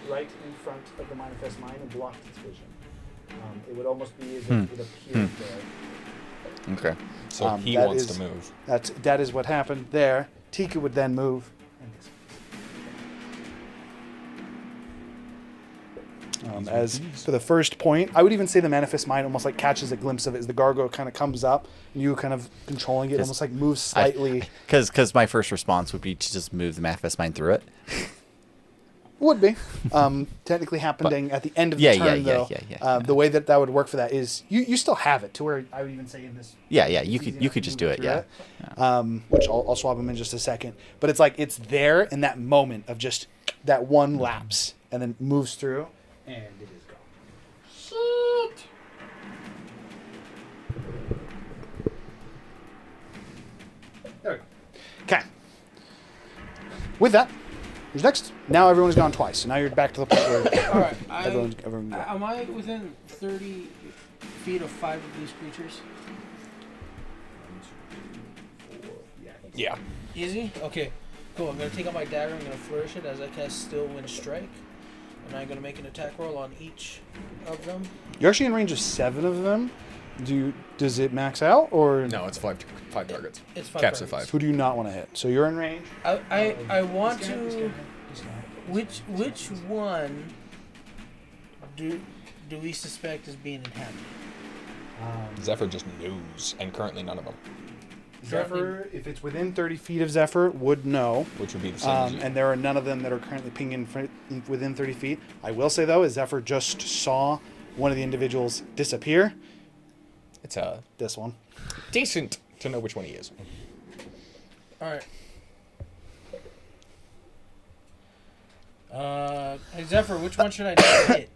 right in front of the Manifest Mind and blocked its vision. It would almost be as if it appeared there. Okay. So he that wants is- to move. That is what happened there. Tiku would then move. As for the first point, I would even say the Manifest Mind almost like catches a glimpse of it as the gargoyle kind of comes up, and you kind of controlling it, almost like moves slightly. Because my first response would be to just move the Manifest Mind through it. Would be. Technically happening at the end of the Yeah, turn, yeah, though. yeah. The way that would work for that is you still have it to where I would even say in this. Yeah, you it's easy could enough to just move do it. through Yeah. Which I'll swap them in just a second. But it's like it's there in that moment of just that one lapse and then moves through and it is gone. Shit. There we go. Okay. With that, who's next? Now everyone's gone twice. So now you're back to the point where All right. everyone go. Am I within 30 feet of 5 of these creatures? Yeah. Easy? Okay. Cool. I'm going to take out my dagger. I'm going to flourish it as I cast Still Wind Strike. And I'm going to make an attack roll on each of them. You're actually in range of 7 of them. Does it max out or No, it's 5 targets. It's 5 Caps at targets. 5. Who do you not want to hit? So you're in range. I want to... Which one do we suspect is being inhabited? Zephyr just knows, and currently none of them. Zephyr, if it's within 30 feet of Zephyr, would know. Which would be the same as you. And there are none of them that are currently pinging within 30 feet. I will say, though, is Zephyr just saw one of the individuals disappear. It's this one. Decent to know which one he is. All right. Hey Zephyr, which one should I not hit?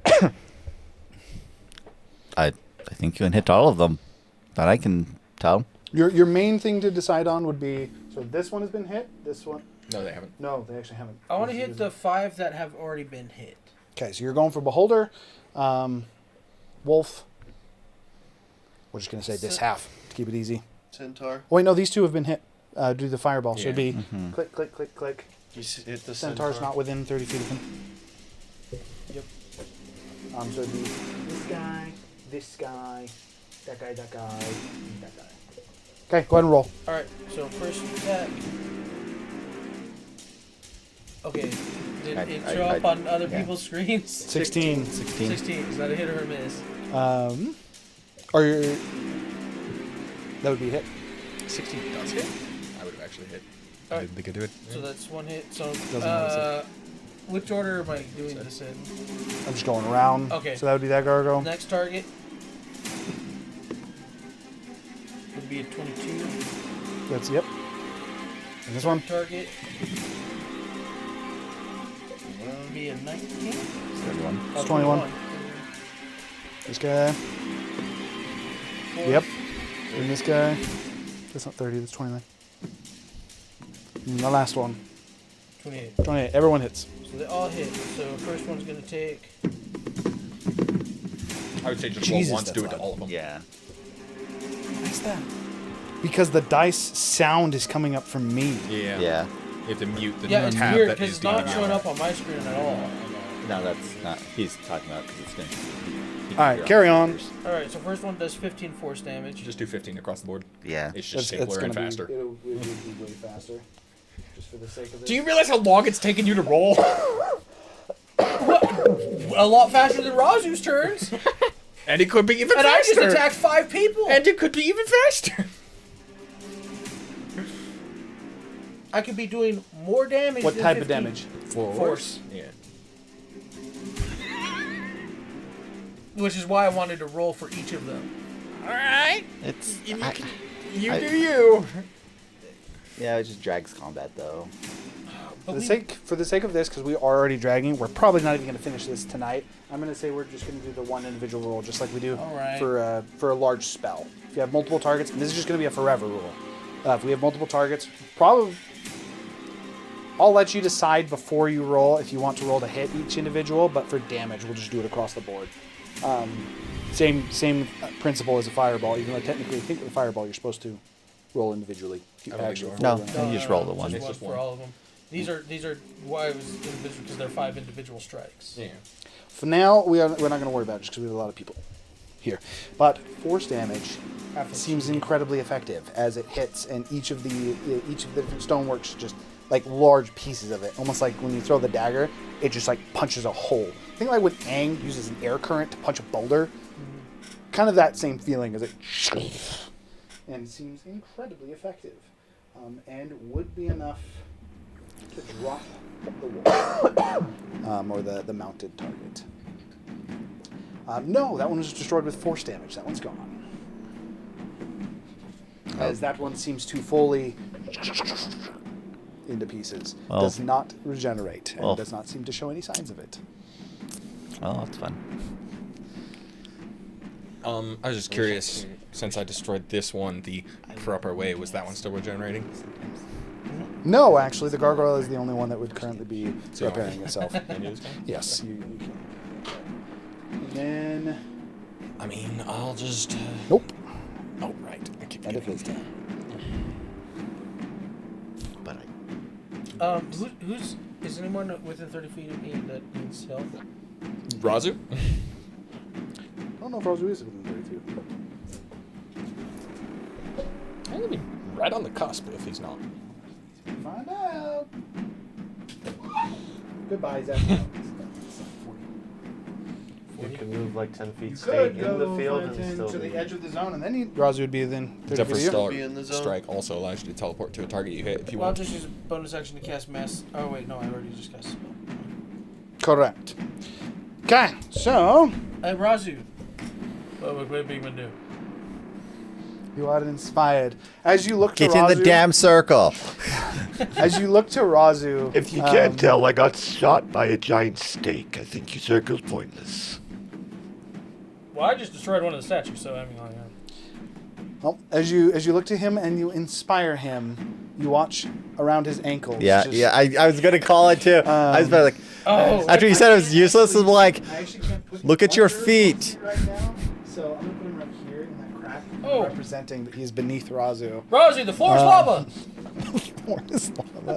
I think you can hit all of them. That I can tell. Your main thing to decide on would be, so this one has been hit, this one. No, they haven't. No, they actually haven't. I want to hit the 5 that have already been hit. Okay, so you're going for Beholder, Wolf. We're just going to say this half to keep it easy. Centaur. Oh, wait, no, these two have been hit. Do the fireball. So it'd be Mhm. click, click, click, click. You hit the Centaur's centaur. not within 30 feet of him. Yep. So it'd be guy, this guy, that guy, that guy, that guy. Okay, go ahead and roll. Alright, so first attack. Okay. Did it show up on other people's screens? 16. 16. Is that a hit or a miss? Or that would be a hit. 16 does hit? I would have actually hit. I Alright. didn't think I'd do it. So that's one hit. So, matter. which order am I doing this in? I'm just going around. Okay. So that would be that gargoyle. Next target would be a 22. That's, yep. And this one? Target would be a 19. 31. It's 21. This guy. Yep. And this guy. That's not 30, that's 29. And the last one. 28. 28. Everyone hits. So they all hit. So first one's going to take... I would say just Jesus, roll once, that's do it to loud. all of them. Yeah. Why is that? Because the dice sound is coming up from me. Yeah. Yeah. You have to mute the Yeah, it's tab weird that because is it's not DVR. showing up on my screen at all. No, that's not. He's talking about because it's going to. Alright, carry on. Alright, so first one does 15 force damage. Just do 15 across the board. Yeah. It's just It's simpler and gonna faster. It'll be way faster. Just for the sake of it. Do you realize how long it's taken you to roll? A lot faster than Razu's turns. And it could be even And I faster. just attacked 5 people. And it could be even faster. I could be doing more damage What than type 15. of damage? Force. Yeah. Which is why I wanted to roll for each of them. Alright. It's. You I- do I- you. Yeah, it just drags combat though. For the sake of this, because we are already dragging, we're probably not even going to finish this tonight. I'm going to say we're just going to do the one individual roll, just like we do Alright. for a large spell. If you have multiple targets, and this is just going to be a forever rule. If we have multiple targets, probably I'll let you decide before you roll if you want to roll to hit each individual, but for damage, we'll just do it across the board. Same principle as a fireball, even though technically I think with a fireball you're supposed to roll individually. I don't think you are. No, you just roll the one. Just one for all of them. These are why it was individual because they're 5 individual strikes. Yeah. For now, we're not going to worry about it just because we have a lot of people here. But force damage seems incredibly effective as it hits, and each of the different stoneworks just like large pieces of it, almost like when you throw the dagger, it just like punches a hole. Think like when Aang uses an air current to punch a boulder, kind of that same feeling as it, and it seems incredibly effective, and would be enough to drop the wall, or the mounted target. No, that one was destroyed with force damage. That one's gone. As that one seems to fully into pieces. Well, does not regenerate and well. does not seem to show any signs of it. Oh, that's fun. I was just curious, since I destroyed this one the proper way, was that one still regenerating? No, actually, the gargoyle is the only one that would currently be So- repairing itself. And you this guy? Yes, you can. And then... I mean, I'll just... Nope. Oh, right. I keep End of forgetting. his turn. But Who's is anyone within 30 feet of me that needs help? Razu? I don't know if Rosu is within 30 feet. I'm gonna be right on the cusp if he's not. Find out. Goodbye, Zach. You can move like 10 feet, You stay could in the go field, flat and in still to be. the edge of the zone, and then Razu would be within 30 Except for feet of you. Star Be in the zone. Strike also allows you to teleport to a target you hit if you Well, I'll want. just use a bonus action to cast mass. Oh wait, no, I already just cast a spell. Correct. Okay, so Hey, Razu. What would Bigman do? you are inspired. As you look get to in Razu, the damn circle. As you look to Razu, If you can't tell, I got shot by a giant snake. I think your circle's pointless. Well, I just destroyed one of the statues, so I mean, like, well, as you look to him and you inspire him, you watch around his ankles. Yeah, just- yeah. I was gonna call it too. I was about like, oh, after you said it was useless, I'm like, I actually can't put look at your markers feet. right now, so I'm gonna put him right here in that crack, Oh. representing that he's beneath Razu. Razu, the floor is lava. Floor is lava.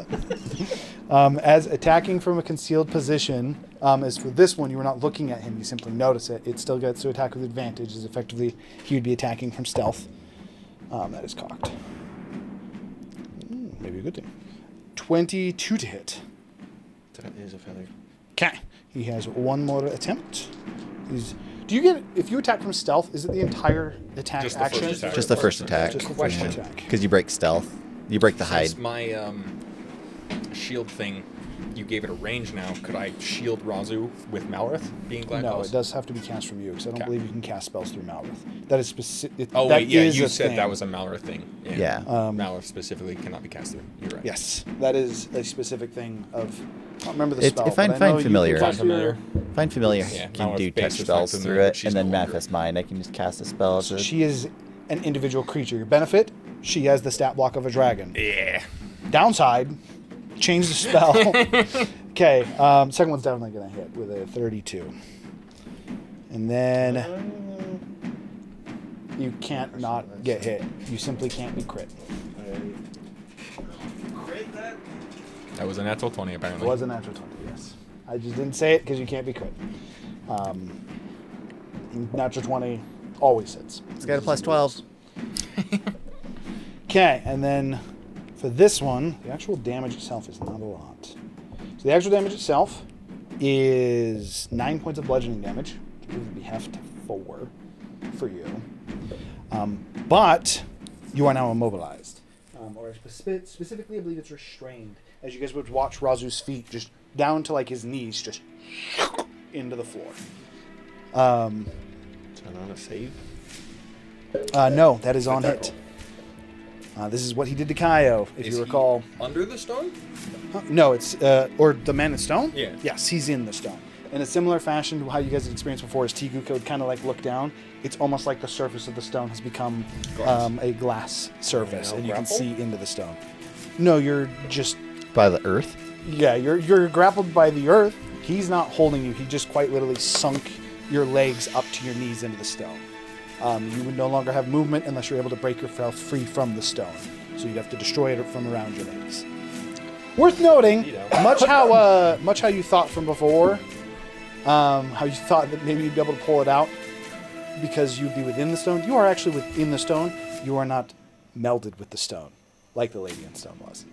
As attacking from a concealed position, as for this one, you were not looking at him, you simply notice it. It still gets to attack with advantage, as effectively he would be attacking from stealth. That is cocked. Maybe a good thing. 22 to hit. That is a failure. Okay. He has one more attempt. Do you get, if you attack from stealth, is it the entire attack Just the action? first attack. Just the first attack. Just the first Question. attack. Because you break stealth. You break the hide. Since my shield thing, you gave it a range now. Could I shield Razu with Malrith being glad? No, it does have to be cast from you, because I don't Okay. believe you can cast spells through Malrith. That is specific. Oh wait, yeah, you said that was a Malrith thing. Yeah. Malrith specifically cannot be cast through. You're right. Yes, that is a specific thing of. I don't remember the If spell. I but I know find you familiar, can cast your- Find familiar Yeah, can Malrith do base touch is spells not through familiar, it, she's and then no longer- manifest mind. I can just cast a spell. As a, She is an individual creature. Your benefit, she has the stat block of a dragon. Yeah. Downside, change the spell. Okay, second one's definitely going to hit with a 32. And then you can't not get hit. You simply can't be crit. That was a natural 20 It apparently. was a natural 20, yes. I just didn't say it because you can't be crit. Natural 20 always hits. it's got a plus 12. Okay, and then for this one, the actual damage itself is not a lot. So the actual damage itself is 9 points of bludgeoning damage. It would be heft 4 for you. But you are now immobilized. Or specifically, I believe it's restrained. As you guys would watch Razu's feet just down to like his knees, just into the floor. Is that on a save? No, that is on hit. This is what he did to Kaio, if Is you he recall. under the stone? No, it's or the man in stone. Yeah. Yes, he's in the stone. In a similar fashion to how you guys had experienced before, as Tiguka would kind of like look down. It's almost like the surface of the stone has become a glass surface, and you can see into the stone. No, you're just By the earth? yeah, you're grappled by the earth. He's not holding you. He just quite literally sunk your legs up to your knees into the stone. You would no longer have movement unless you're able to break yourself free from the stone. So you'd have to destroy it from around your legs. Worth noting, much how you thought from before, how you thought that maybe you'd be able to pull it out because you'd be within the stone. You are actually within the stone. You are not melded with the stone, like the lady in stone was.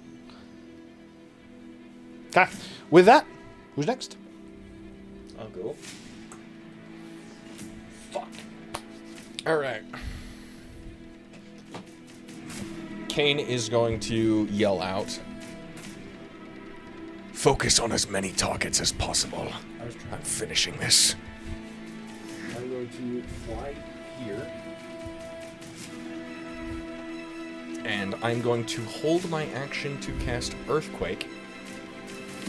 Okay. With that, who's next? I'll go. All right. Kane is going to yell out. Focus on as many targets as possible. I'm finishing this. I'm going to fly here. And I'm going to hold my action to cast Earthquake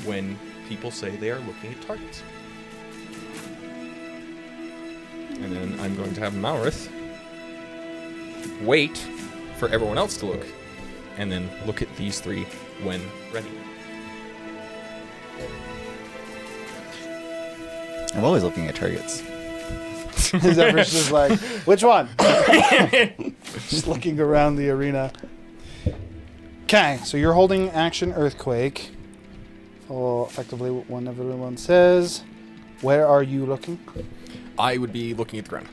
when people say they are looking at targets. And then I'm going to have Malrith wait for everyone else to look, and then look at these three when ready. I'm always looking at targets. Zephyr's just like, which one? Just looking around the arena. Okay, so you're holding action Earthquake. So effectively what everyone says. Where are you looking? I would be looking at the ground.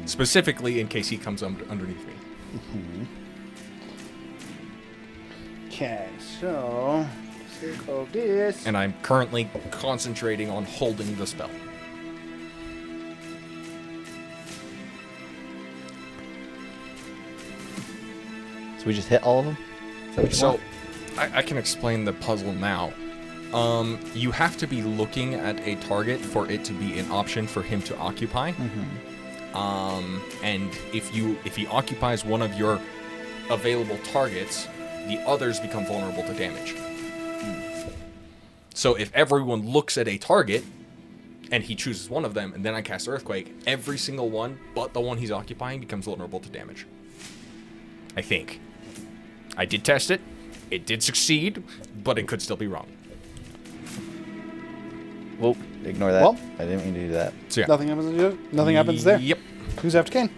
Specifically in case he comes underneath me. Okay, so sake of this. And I'm currently concentrating on holding the spell. So we just hit all of them? Is that what you So, want? I can explain the puzzle now. You have to be looking at a target for it to be an option for him to occupy. And if he occupies one of your available targets, the others become vulnerable to damage. So if everyone looks at a target and he chooses one of them, and then I cast Earthquake, every single one but the one he's occupying becomes vulnerable to damage. I think. I did test it. It did succeed, but it could still be wrong. Whoa, ignore that. Well, I didn't mean to do that. So yeah. Nothing happens there. Nothing happens there. Yep. Who's after Kane?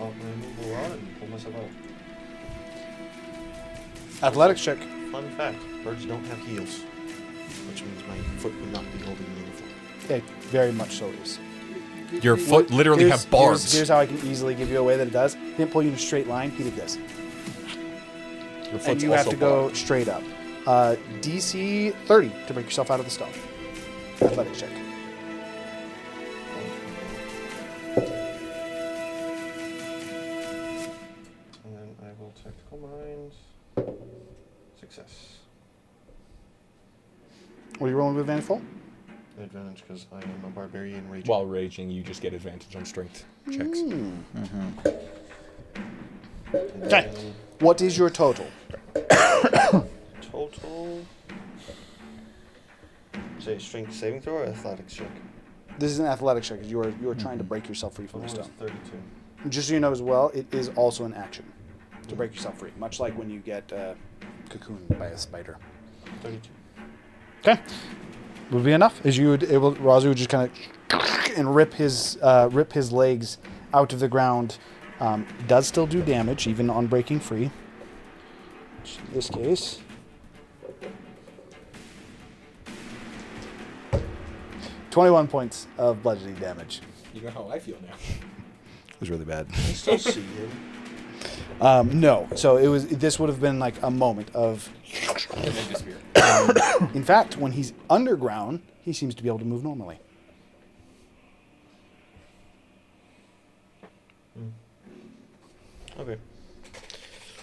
pop my removal rod and pull myself out. Athletics check. Fun fact: birds don't have heels, which means my foot would not be holding me in the floor. Okay, very much so is. Your foot literally have barbs. Here's how I can easily give you a way that it does. He didn't pull you in a straight line. He did this. Your foot's And you have also to go barbed. straight up. DC 30 to break yourself out of the stone. Athletics check. And then I will tactical mind. Success. What are you rolling with advantage for? Advantage because I am a barbarian raging. While raging, you just get advantage on strength checks. Okay. What is your total? Total. Say strength saving throw or athletics check? This is an athletics check. You are trying to break yourself free from the Mine was stone. 32. Just so you know as well, it is also an action to break yourself free, much like when you get cocooned by a spider. 32. Okay. Would be enough. As you would able, Razu would just kind of and rip his legs out of the ground. Does still do damage even on breaking free. Which in this case, 21 points of bludgeoning damage. You know how I feel now. It was really bad. I still see him. No. So this would have been like a moment of. And then disappear. In fact, when he's underground, he seems to be able to move normally. Okay.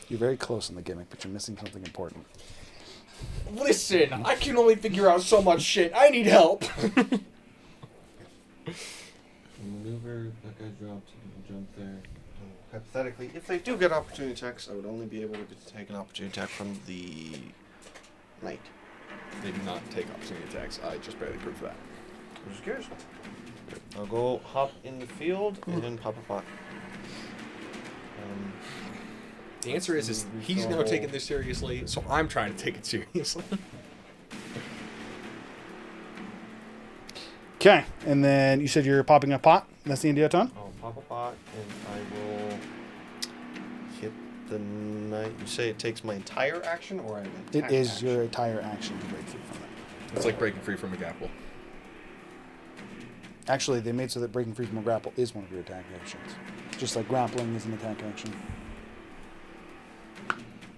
You're very close in the gimmick, but you're missing something important. Listen, I can only figure out so much shit. I need help. Maneuver, that guy dropped, jump there. Hypothetically, if they do get opportunity attacks, I would only be able to take an opportunity attack from the knight. They do not take opportunity attacks. I just barely proved that. I'm just curious. I'll go hop in the field and then pop a pot. The answer is he's now taking this seriously, so I'm trying to take it seriously. Okay, and then you said you're popping a pot. That's the end of your turn? I'll pop a pot and I will hit the knight. You say it takes my entire action or an attack It is action? your entire action to break free from it. It's like breaking free from a grapple. Actually, they made so that breaking free from a grapple is one of your attack actions. Just like grappling is an attack action.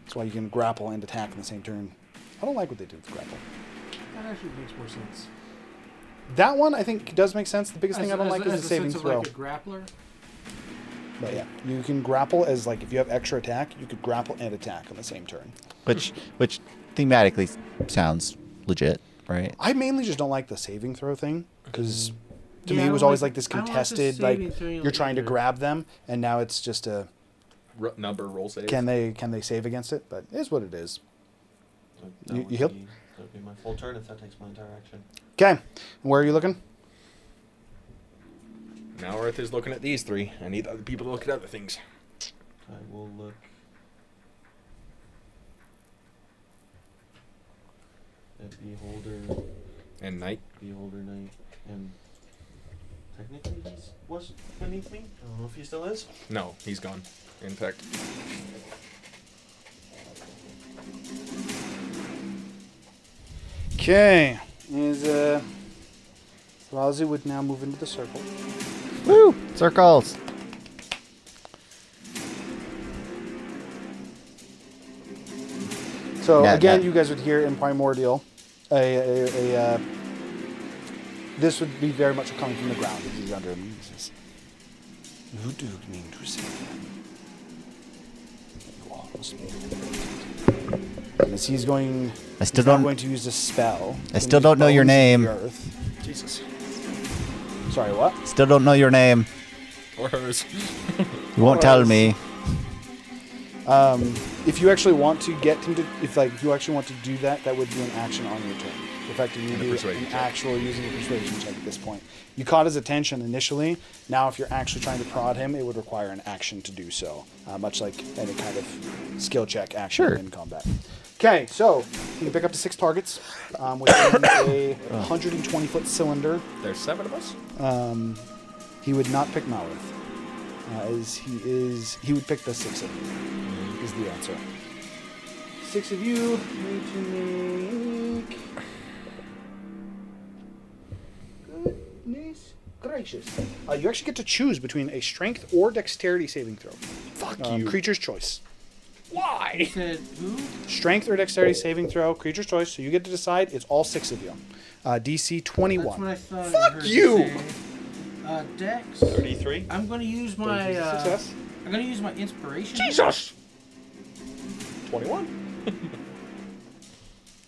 That's why you can grapple and attack in the same turn. I don't like what they did with grapple. That actually makes more sense. That one, I think, does make sense. The biggest thing I don't like is the saving sense throw. of like a grappler. But yeah, you can grapple as, like, if you have extra attack, you could grapple and attack on the same turn. Which thematically sounds legit, right? I mainly just don't like the saving throw thing, because to Yeah, me I it was don't always like- like this I don't like the contested, saving like, thing you're trying to either. grab them, and now it's just a, Number roll save. can they save against it? But it is what it is. That You would heal? That would be my full turn if that takes my entire action. Okay, where are you looking? Now Earth is looking at these three. I need other people to look at other things. I will look at Beholder And Knight. Beholder Knight, and technically he was beneath me. I don't know if he still is. No, he's gone. In fact. Okay, is Razu would now move into the circle. Woo! Circles. So Yeah, again, that- you guys would hear in Primordial, this would be very much coming from the ground as he's under him. He says, "You do mean to say you almost made it." And as he's going, I still he's now don't- going to use a spell. I still don't know your name. Jesus. Sorry, what? Still don't know your name. Or hers. You won't tell me. If you actually want to get him to, if you actually want to do that, that would be an action on your turn. Effectively, And a do persuasion an check. actual using a persuasion check at this point. You caught his attention initially. Now, if you're actually trying to prod him, it would require an action to do so, much like any kind of skill check action Sure. in combat. Okay, so you can pick up to 6 targets within a 120-foot cylinder. There's 7 of us? He would not pick Malrith. He would pick the 6 of you. Is the answer. 6 of you need to make. Goodness gracious! You actually get to choose between a strength or dexterity saving throw. Fuck you. Creature's choice. Why? You said who? Strength or dexterity saving throw, creature's choice. So you get to decide. It's all 6 of you. DC 21. That's what I thought. I Fuck heard you! Say. Dex. 33. I'm going to use my. Success. I'm going to use my inspiration. Jesus! 21.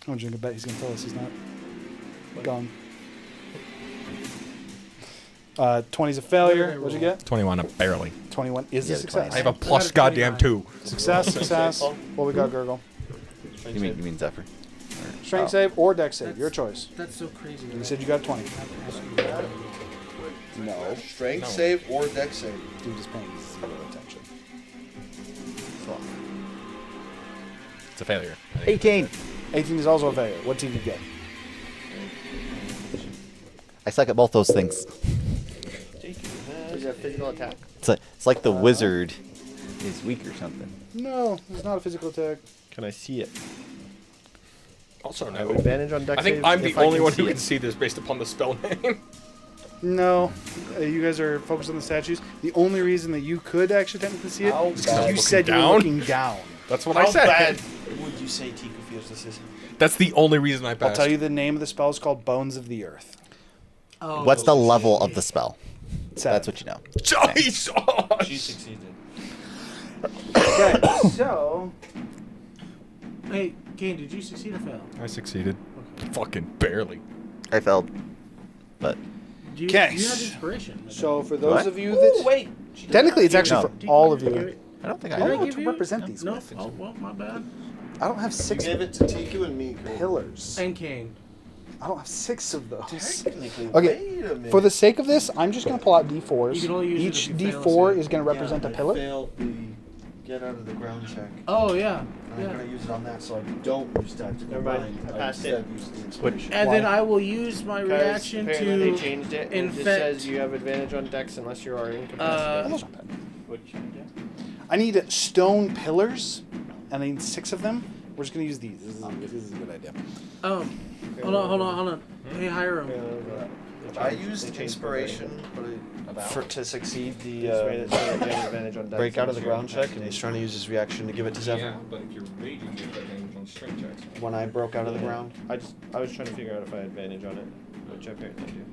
I'm just gonna bet he's gonna tell us he's not gone. 20's a failure. What'd you get? 21, barely. 21 is a success. I have a plus goddamn 2. Success. What we got, Gurgle? You mean Zephyr? Strength save or dex save, your choice. That's so crazy. You said you got 20. No. Strength save or dex save. Dude is paying 0 attention. It's a failure. 18. 18 is also a failure. What did you get? I suck at both those things. Is that physical attack? It's like the wizard is weak or something. No, it's not a physical attack. Can I see it? Also, I have advantage on dex I think saves I'm the if I only can one see who it. can see this based upon the spell name. No, you guys are focused on the statues. The only reason that you could actually technically see it is because you said you were looking down. That's what How I said. bad would you say Tiku feels this is? That's the only reason I passed. I'll tell you the name of the spell is called Bones of the Earth. Oh. What's the level of the spell? 7. That's what you know. Jesus! She succeeded. Okay, so Hey, Kane, did you succeed or fail? I succeeded. Fucking barely. I failed. But Do you, Okay. you had inspiration. So for those What? of you that Wait. technically it's actually No. for all of you. I don't think I I don't have. know what to represent these No. with. Oh, well, my bad. I don't have You 6 gave it to Tiku and me. Greg. pillars. And Kane. I don't have 6 of those. Technically, Okay, wait a minute. for the sake of this, I'm just going to pull out You D4s. can only use it Each if you fail a D4 save. is going to represent a pillar. I failed the get out of the ground check. Oh, yeah. And I'm Yeah. going to use it on that so I don't use tactical Never mind, mind. I passed instead use the inspiration. And Why? then I will use my Because reaction apparently to. they changed it, and it just infect- says you have advantage on dex unless you are incapacitated. Those aren't bad. Which, yeah. I need stone pillars, and I need 6 of them. We're just going to use these. This is a good idea. Hold on. Hey, Hiram. I used inspiration to succeed the This way that says you have advantage on dex break out of the unless you're ground check, and he's trying to use his reaction to give it to Zephyr. but if you're raging, you get advantage on strength checks. When I broke out of the ground, I was trying to figure out if I had advantage on it, which I apparently do.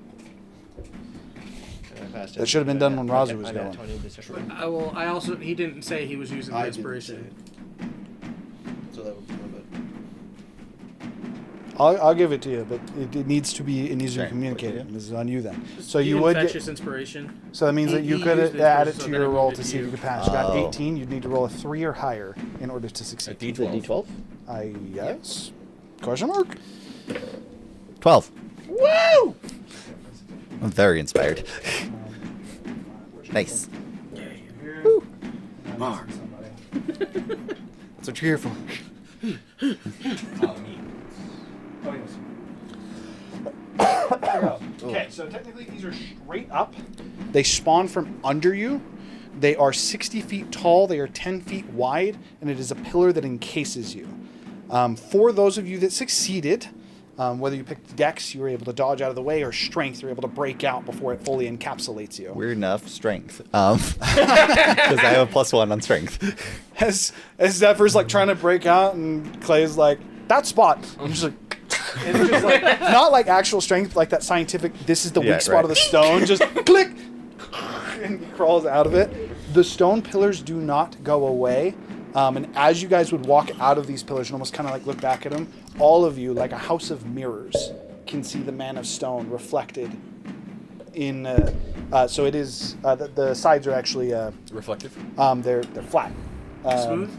And I passed it. That should have been done when Razu was I got going. 20 discipline. I also. He didn't say he was using the I didn't inspiration. so that would be my bad. I'll give it to you, but it needs to be Sure. communicated. This is on you then. So He you would infectious get, inspiration. so that means that you He could used the add it inspiration, to so your then I roll moved to it see to if you you. could pass. You got Oh. 18. You'd need to roll a 3 or higher in order to succeed. Is it D12? Yes. Question mark. 12. Woo! I'm very inspired. Nice. Mar. That's what you're here for. Okay, so technically these are straight up. They spawn from under you. They are 60 feet tall. They are 10 feet wide, and it is a pillar that encases you. For those of you that succeeded, whether you picked Dex, you were able to dodge out of the way, or Strength, you're able to break out before it fully encapsulates you. Weird enough, strength. Because I have a +1 on strength. As Zephyr's like trying to break out, and Clay's like, that spot. I'm just like, and it's just like, not like actual strength, like that scientific, this is the Yeah, weak spot right. of the stone, just click, and he crawls out of it. The stone pillars do not go away. And as you guys would walk out of these pillars and almost kind of like look back at them, all of you, like a house of mirrors, can see the Man of Stone reflected in. So it is the sides are actually reflective. They're flat. Smooth.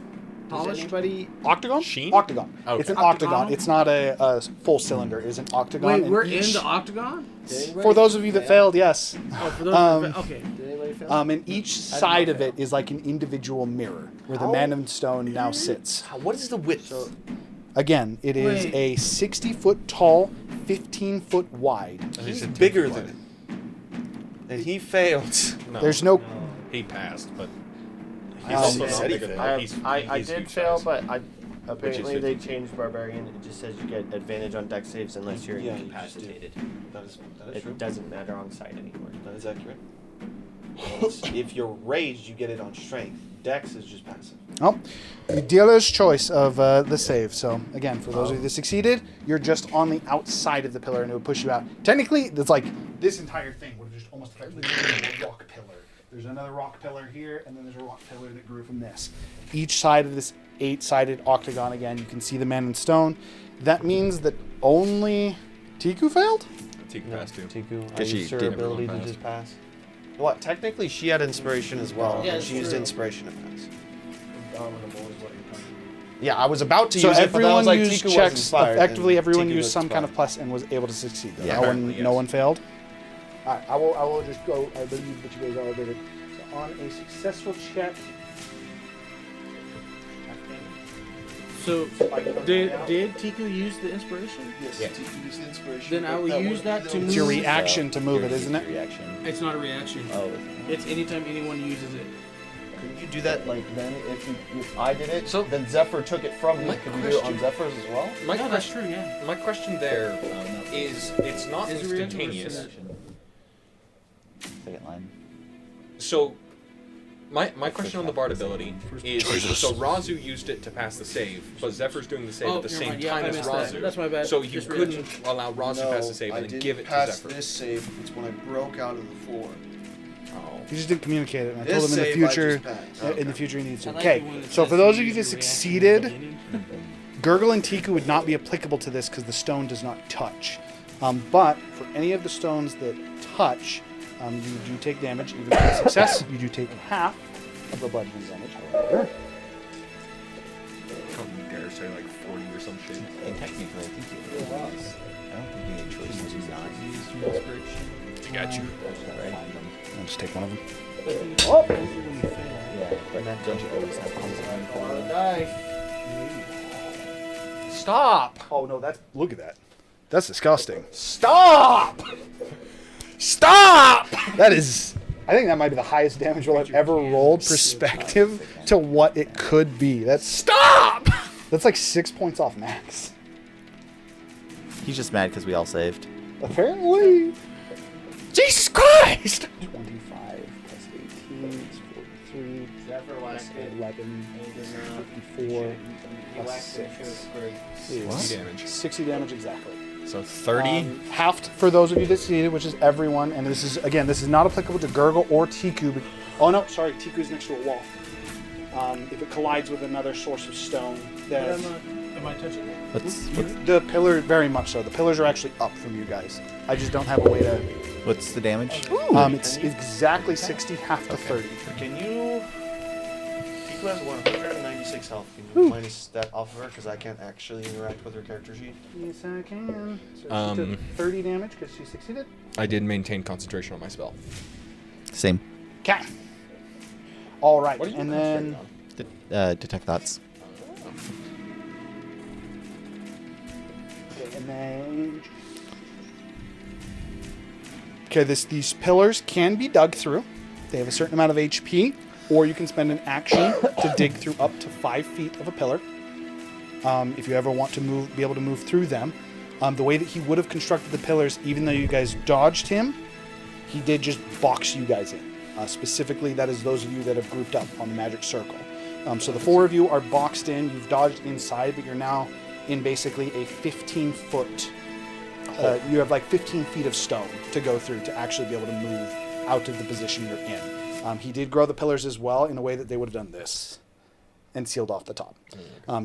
Does Polished. anybody Octagon? Sheen? Octagon. Okay. It's an octagon. Octagonal? It's not a full cylinder. It's an octagon. Wait, and we're each- in the octagon. For those of you that failed, yes. Oh, for those. Okay. Did anybody fail? And each side of it is like an individual mirror where the Man of Stone now sits. What is the width? Again, it is Wait. a 60-foot tall, 15-foot wide. He's bigger than it. And he failed. There's no He passed, but he's I also also not big enough. I He's did huge fail, size. but apparently they 50. changed Barbarian. It just says you get advantage on dex saves unless you're Yeah, you just incapacitated. That is It true. doesn't matter on sight anymore. That is accurate. If you're raged, you get it on strength. Dex is just passive. Oh, the dealer's choice of the save. So again, for those of you that succeeded, you're just on the outside of the pillar, and it would push you out. Technically, it's like this entire thing would have just almost effectively been a rock pillar. There's another rock pillar here, and then there's a rock pillar that grew from this. Each side of this 8-sided octagon. Again, you can see the man in stone. That means that only Tiku failed. Tiku passed too. Tiku, I Because she used her did ability to everyone just pass. What? Technically, she had inspiration as well. Yeah, and it's she used true. inspiration to pass. Indomitable is what you're talking about. Yeah, I was about to So use it, but then I everyone was like, used Tiku was checks. inspired, Effectively, and everyone Tiku used was some kind of inspired. plus and was able to succeed. Though. Yeah, no one, apparently, yes. no one failed. All right, I will just go. I believe that you guys all did it. So on a successful check. So, did Tiku use the inspiration? Yes, Yeah. Tiku used the inspiration. Then I but will that use would- that to would- It's your move. reaction to move it, isn't it? Reaction. It's not a reaction. Oh. It's anytime anyone uses it. Could you do that like then if I did it? So- then Zephyr took it from me. My Could we do it on question- Zephyr's as well? My No, that's question, true. Yeah. my question there is, it's not Is it reaction or instantaneous. reaction? Second line. So, my question on the Bard ability is, so Razu used it to pass the save, but Zephyr's doing the save Oh, at the never same mind. Yeah, time I as missed that. Razu. That's my bad. So you Just couldn't reaction. allow Razu to pass the save and I then give it didn't to pass Zephyr. this save. It's when I broke out of the floor. Oh. He just didn't communicate it. And I This told him in the save I just future. passed. In the future, he needs to. I like Okay, the one that so says for those you of you that use a reaction succeeded, at the beginning. Gurgle and Tiku would not be applicable to this because the stone does not touch. But for any of the stones that touch, you do take damage. Even with success, you do take half of the bludgeoning damage. However, Don't dare say like 40 or some shit. And technically, I think it was. I don't think you had a choice to not use your inspiration. I got you. Right? I'll just take one of them. But then it's only when you fail. Yeah, but don't you always have to Stop! Oh no, that's look at that. That's disgusting. Stop! Stop! That is. I think that might be the highest damage roll I've ever rolled. Perspective to what it could be. Stop! That's like 6 points off max. He's just mad because we all saved. Apparently. Jesus Christ! 25 plus 18 is 43. Zephyr Plus whacked it. 11 He is did not. 54. He whacked it. She was great. Is 60 damage. 60 damage exactly. So 30? Halved for those of you that succeeded, which is everyone. And this is, again, this is not applicable to Gurgle or Tiku. But, oh no, sorry, Tiku's next to a wall. If it collides with another source of stone, But then am I touching it? What's the pillar, very much so. The pillars are actually up from you guys. I just don't have a way to. what's the damage? It's exactly 60, half to 30. Can you? Tiku has 196 health. Can you minus that off of her because I can't actually interact with her character sheet? Yes, I can. So she Um, took 30 damage because she succeeded. I did maintain concentration on my spell. Same. Okay. All right, What are you and then Detect thoughts. okay, and then okay, these pillars can be dug through. They have a certain amount of HP, or you can spend an action to dig through up to 5 feet of a pillar. If you ever want to be able to move through them. The way that he would have constructed the pillars, even though you guys dodged him, he did just box you guys in. Specifically, that is those of you that have grouped up on the magic circle. So the 4 of you are boxed in. You've dodged inside, but you're now in basically a 15-foot. You have like 15 feet of stone to go through to actually be able to move out of the position you're in. He did grow the pillars as well in a way that they would have done this and sealed off the top.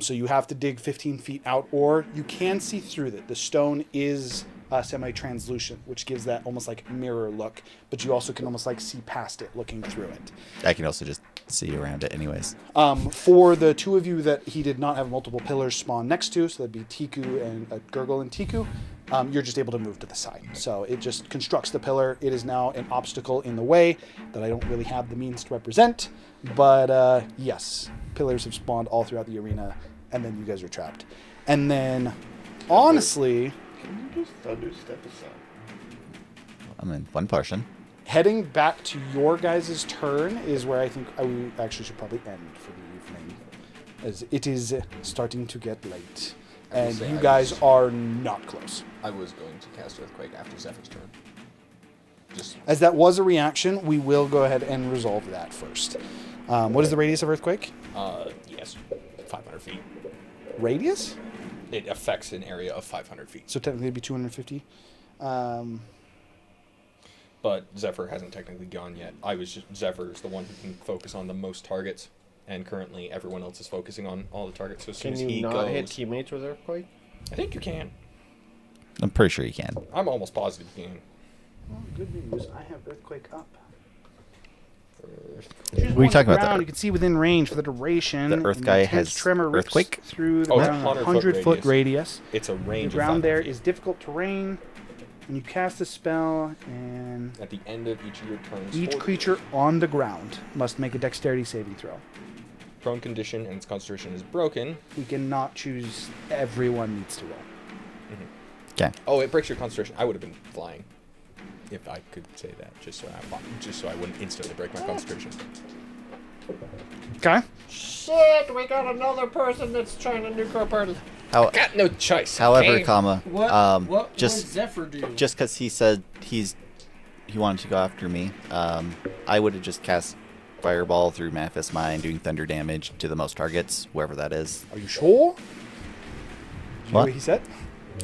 So you have to dig 15 feet out, or you can see through it. The stone is semi-translucent, which gives that almost like mirror look, but you also can almost like see past it looking through it. I can also just see around it anyways. For the 2 of you that he did not have multiple pillars spawn next to, so that'd be Tiku and Gurgle and Tiku, you're just able to move to the side. So it just constructs the pillar. It is now an obstacle in the way that I don't really have the means to represent, but yes, pillars have spawned all throughout the arena, and then you guys are trapped. And then, honestly, Can you just thunderstep aside? I'm in one portion. Heading back to your guys' turn is where I think we actually should probably end for the evening, as it is starting to get late, and you guys are not close. I was going to cast Earthquake after Zephyr's turn. As that was a reaction, we will go ahead and resolve that first. What is the radius of Earthquake? Yes, 500 feet. Radius? It affects an area of 500 feet. So technically it'd be 250. But Zephyr hasn't technically gone yet. Zephyr is the one who can focus on the most targets, and currently everyone else is focusing on all the targets. So as soon as he Can you goes, not hit teammates with Earthquake? I think you can. I'm pretty sure you can. I'm almost positive you can. Well, good news. I have Earthquake up. What are you talking about? You can see within range for the duration. The Earth guy intense has tremor rips Earthquake through the Oh, ground. 100-foot radius. It's a range. The ground of there 500 is difficult terrain. When you cast a spell, and at the end of each of your turns, each creature on the ground must make a dexterity saving throw. Prone condition and its concentration is broken. We cannot choose. Everyone needs to roll. Okay. Oh, it breaks your concentration. I would have been flying, if I could say that, just so I wouldn't instantly break my concentration. Okay. Shit, we got another person that's trying to nuke our party. I got no choice. However, okay? comma, What just would Zephyr do? just because he said he wanted to go after me, I would have just cast Fireball through Manifest Mind, doing thunder damage to the most targets, wherever that is. Are you sure? Did you know What? what he said?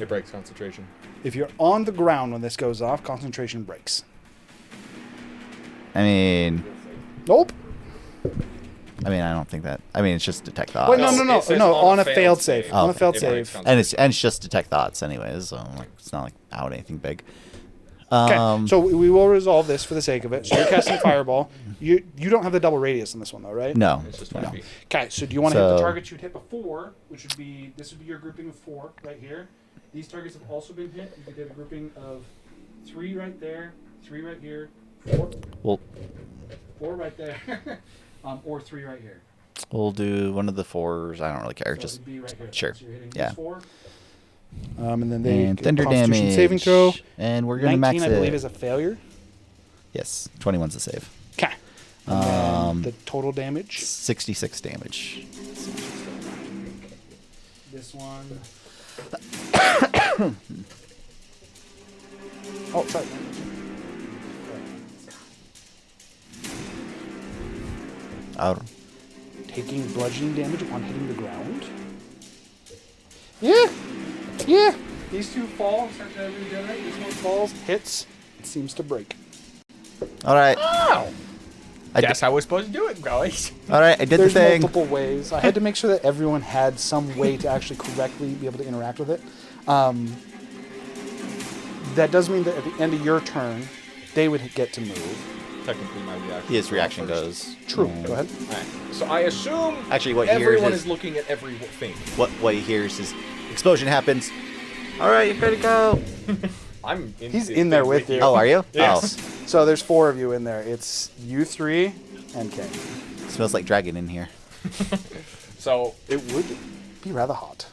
It breaks concentration. If you're on the ground when this goes off, concentration breaks. I mean, Nope. I don't think that. I mean, it's just detect thoughts. Wait, no. On a failed save. Oh, On a okay. failed It save. breaks and it's just detect thoughts, anyways. So like, it's not like out anything big. Okay, so we will resolve this for the sake of it. So you're casting Fireball. You don't have the double radius on this one, though, right? No. It's just no. 5 feet. Okay, so do you want to hit the So- targets you'd hit before, which would be, this would be your grouping of 4 right here. These targets have also been hit. You could hit a grouping of 3 right there, 3 right here, 4, Well, 4 right there, or 3 right here. we'll do one of the 4s. I don't really care. So Just it'd be right here. sure. So you're hitting Yeah. these 4. And then they And get thunder Constitution damage. saving throw. And we're gonna 19, max I believe, it. is a failure. Yes, 21's a save. Okay. And then the total damage. 66 damage. This one. Oh, sorry. Out. Taking bludgeoning damage upon hitting the ground. Yeah. These 2 fall, start to regenerate. This one falls, hits, it seems to break. All right. Oh! I That's how we're supposed to do it, guys. All right, I did There's the thing. multiple ways. I had to make sure that everyone had some way to actually correctly be able to interact with it. That does mean that at the end of your turn, they would get to move. Technically, my reaction. His reaction goes. True. Go ahead. Alright. So I assume Actually, what he hears everyone is is looking at everything. what he hears is explosion happens. All right, you're ready to go. He's in there with you. Oh, are you? Yes. So there's 4 of you in there. It's you 3 and King. Oh, smells like dragon in here. So it would be rather hot.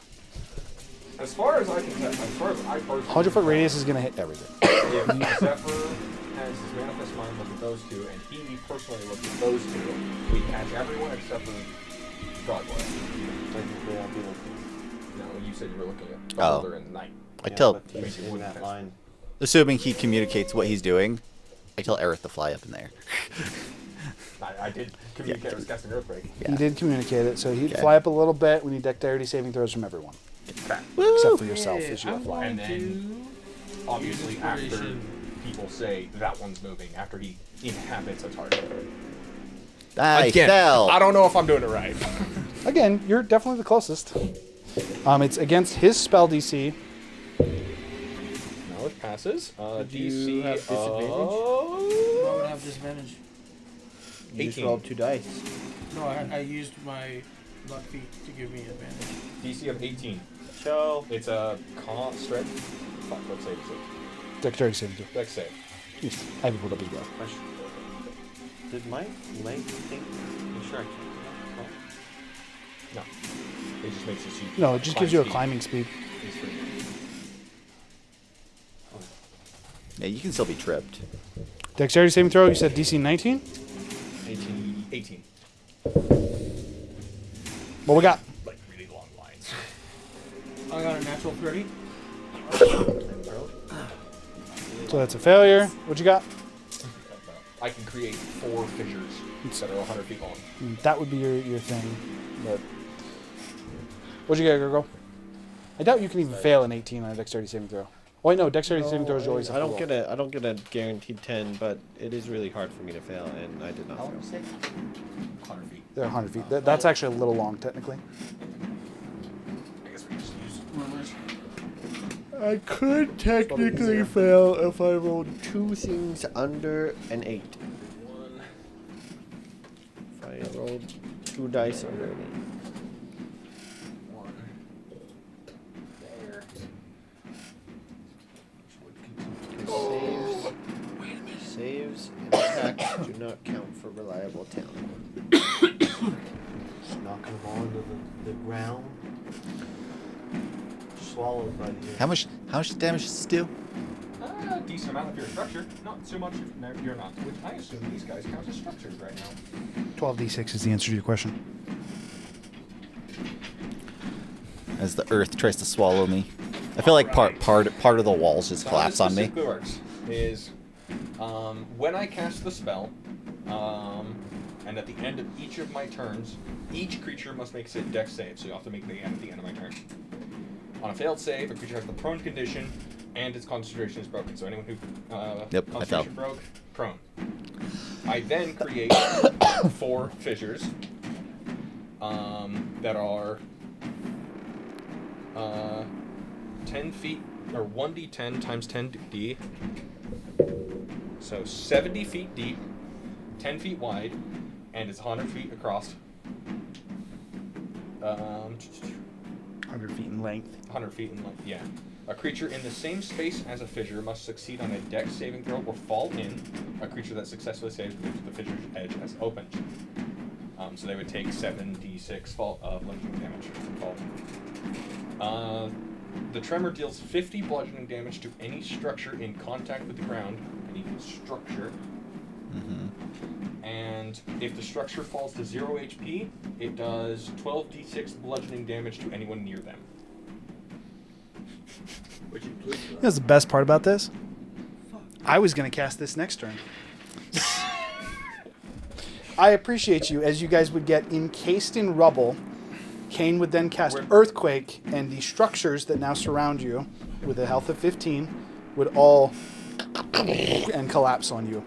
As far as I can tell, as far as I personally 100-foot radius is going to hit everything. If Zephyr has his Manifest Mind look at those 2, and he personally looks at those 2, we catch everyone except for Frogboy. Technically, I'll be looking. No, you said you were looking at Oh. Beholder in the night. I tell. But he's in that line. Assuming he communicates what he's doing, I tell Aerith to fly up in there. I did communicate with casting Earthquake. He did communicate it, so he'd Okay. fly up a little bit. We need dexterity saving throws from everyone. Except for yourself, as you are flying. And then, obviously, after people say that one's moving, after he inhabits a target. I Again, fell. I don't know if I'm doing it right. Again, you're definitely the closest. It's against his spell DC. No, it passes. Did DC you have disadvantage? I would have disadvantage. You just 18. rolled 2 dice. No, I used my luck feat to give me advantage. DC of 18. So It's a con strength. Fuck, let's save it. Dexterity saving throw. Dex save. Yes, I have it pulled up as well. question. Did my leg think? Sure, I can't. No. It just makes it No, it just gives you a speed. climbing speed. It's free. Yeah, you can still be tripped. Dexterity saving throw, you said DC 19? 18. What we got? Like really long lines. I got a natural 30. So that's a failure. What you got? I can create 4 fissures that are 100 feet long. That would be your thing. But what'd you get, Gurgle? I doubt you can even fail an 18 on a dexterity saving throw. Oh, wait, no, dexterity saving throw is always a I don't roll. get a I don't get a guaranteed 10, but it is really hard for me to fail, and I did not fail. 100 feet. They're 100 feet. That's actually a little long, technically. I guess we just use rulers. I could technically fail if I rolled 2 things under an 8. 1. If I rolled 2 dice under an 1. There. 8. Saves and attacks do not count for reliable talent. Just knocking them all into the ground. Swallowed by the How much damage does this do? Decent amount of your structure. Not so much if you're not. Which I assume these guys count as structures right now. 12d6 is the answer to your question. As the earth tries to swallow me. I feel like part of the walls just collapse on me. How this works is when I cast the spell, and at the end of each of my turns, each creature must make a dex save, so you have to make the end at the end of my turn. On a failed save, a creature has the prone condition, and its concentration is broken. So anyone who concentration broke, prone. I then create 4 fissures that are 10 feet, or 1d10 times 10d. So 70 feet deep, 10 feet wide, and it's 100 feet across. 100 feet in length. 100 feet in length, yeah. A creature in the same space as a fissure must succeed on a dex saving throw or fall in. A creature that successfully saves moves the fissure's edge as opened. So they would take 7d6 bludgeoning damage from fall. The tremor deals 50 bludgeoning damage to any structure in contact with the ground. Any structure. And if the structure falls to 0 HP, it does 12d6 bludgeoning damage to anyone near them. Which includes That's the best part about this. I was going to cast this next turn. I appreciate you, as you guys would get encased in rubble. Kane would then cast Earthquake, and the structures that now surround you, with a health of 15, would all and collapse on you.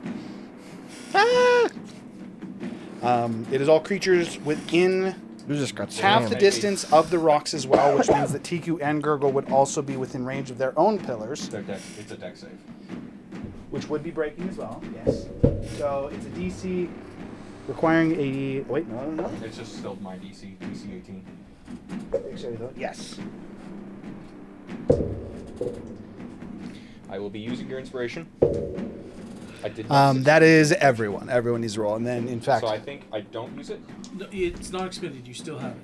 It is all creatures within half the distance of the rocks as well, which means that Tiku and Gurgle would also be within range of their own pillars. It's a dex save. Which would be breaking as well, yes. So it's a DC requiring a... Wait, no. It's just still my DC 18. Yes. I will be using your inspiration. I did not that is everyone. Everyone needs to roll. And then, in fact... So I think I don't use it. No, it's not expended. You still have it.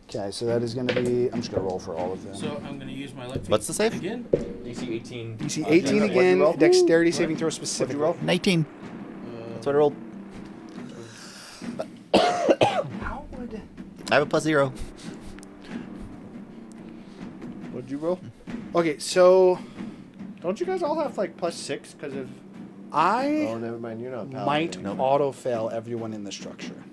Okay, so that is going to be... I'm just going to roll for all of them. So I'm going to use my light. What's the save? Again? DC 18. DC 18 again. Dexterity saving throw specifically. 19. That's what I rolled. How would... I have a +0. What'd you roll? Okay, so... Don't you guys all have like +6 because of... Oh, never mind. You're not might auto-fail everyone in the structure.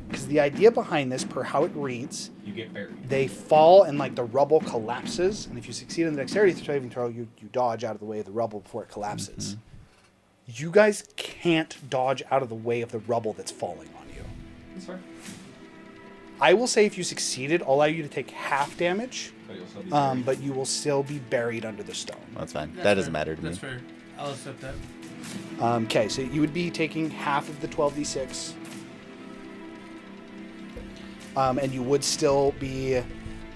Because the idea behind this, per how it reads... You get buried. They fall and like the rubble collapses, and if you succeed in the dexterity saving throw, you dodge out of the way of the rubble before it collapses. You guys can't dodge out of the way of the rubble that's falling on you. That's fair. I will say if you succeeded, I'll allow you to take half damage, But you'll still be buried. but you will still be buried under the stone. That's fine. That's That doesn't fair. matter to me. That's fair. I'll accept that. Okay, so you would be taking half of the 12d6. And you would still be,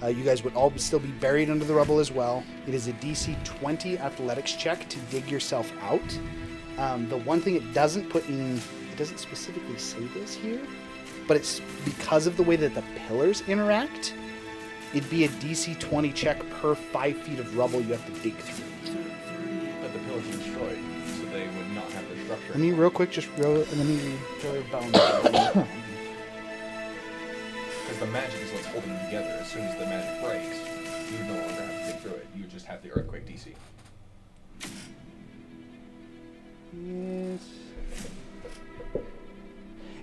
you guys would all still be buried under the rubble as well. It is a DC 20 athletics check to dig yourself out. The one thing it doesn't put in, it doesn't specifically say this here, but it's because of the way that the pillars interact, it'd be a DC 20 check per 5 feet of rubble you have to dig through. But the pillars are destroyed, so they would not have the structure. Let me real quick just roll. Let me throw a bounce. Because the magic is what's holding them together. As soon as the magic breaks, you no longer have to dig through it. You just have the earthquake DC. Yes.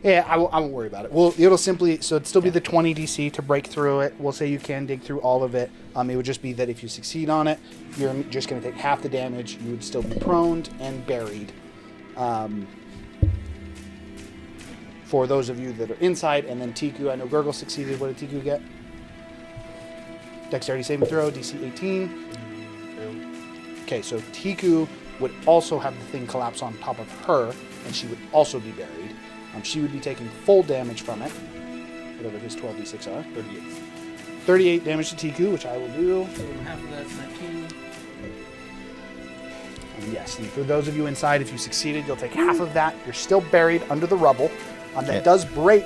Yeah, I won't worry about it. Well, it'll simply, so it'd still be the 20 DC to break through it. We'll say you can dig through all of it. It would just be that if you succeed on it, you're just going to take half the damage. You would still be proned and buried. For those of you that are inside, and then Tiku, I know Gurgle succeeded. What did Tiku get? Dexterity saving throw, DC 18. Okay, so Tiku would also have the thing collapse on top of her, and she would also be buried. She would be taking full damage from it, whatever his 12d6 are. 38. 38 damage to Tiku, which I will do. So half of that's 19. And yes, and for those of you inside, if you succeeded, you'll take half of that. You're still buried under the rubble. That does break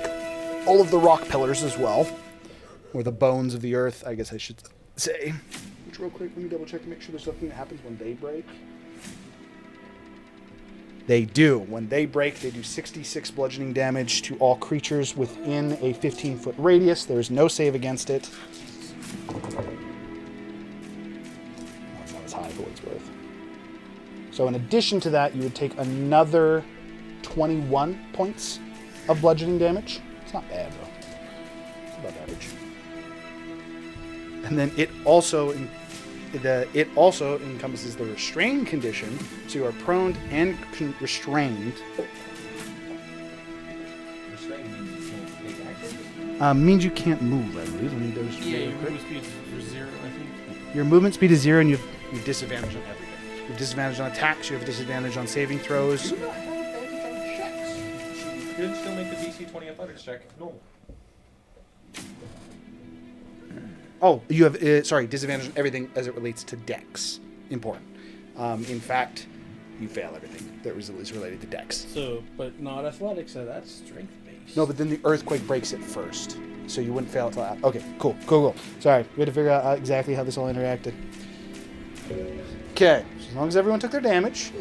all of the rock pillars as well, or the bones of the earth, I guess I should say. Which real quick, let me double check to make sure there's nothing that happens when they break. They do. When they break, they do 66 bludgeoning damage to all creatures within a 15-foot radius. There is no save against it. That's not as high for what it's worth. So in addition to that, you would take another 21 points of bludgeoning damage. It's not bad, though. It's above average. And then it also encompasses the restrained condition, so you are prone and restrained. Restrained means you can't take action? Means you can't move, I believe. Let me do this Yeah, really your quick. movement speed is 0, I think. Your movement speed is 0, and you have disadvantage on everything. You have disadvantage on attacks, you have disadvantage on saving throws. You do not have advantage on checks. You could still make the DC 20 athletics check normal. Oh, you have, disadvantage on everything as it relates to dex. Important. In fact, you fail everything that is related to dex. So, but not athletics, so that's strength based. No, but then the earthquake breaks it first. So you wouldn't fail until... Okay, cool. Sorry, we had to figure out exactly how this all interacted. Okay, so as long as everyone took their damage,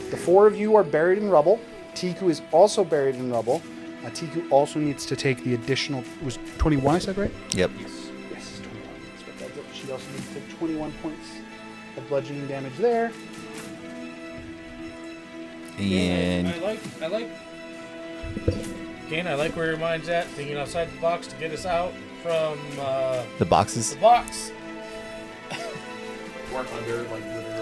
the 4 of you are buried in rubble. Tiku is also buried in rubble. Tiku also needs to take the additional... Was 21, I said, right? Yep. Yes, 21. That's what that is. She also needs to take 21 points of bludgeoning damage there. And I like. Again, I like where your mind's at, thinking outside the box to get us out from the boxes. the box. Work under, like, literally.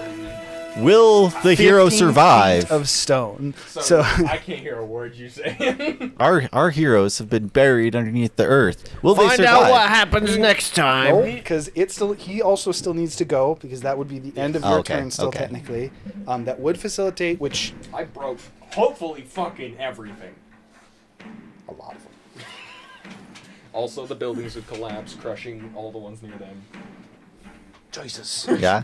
Will the hero 15 survive? feet of stone. So I can't hear a word you say. Our heroes have been buried underneath the earth. Will they Find survive? out what happens next time. No, because he also still needs to go, because that would be the end of your turn still technically. That would facilitate, which... I broke hopefully fucking everything. A lot of them. Also, the buildings would collapse, crushing all the ones near them. Jesus. Yeah.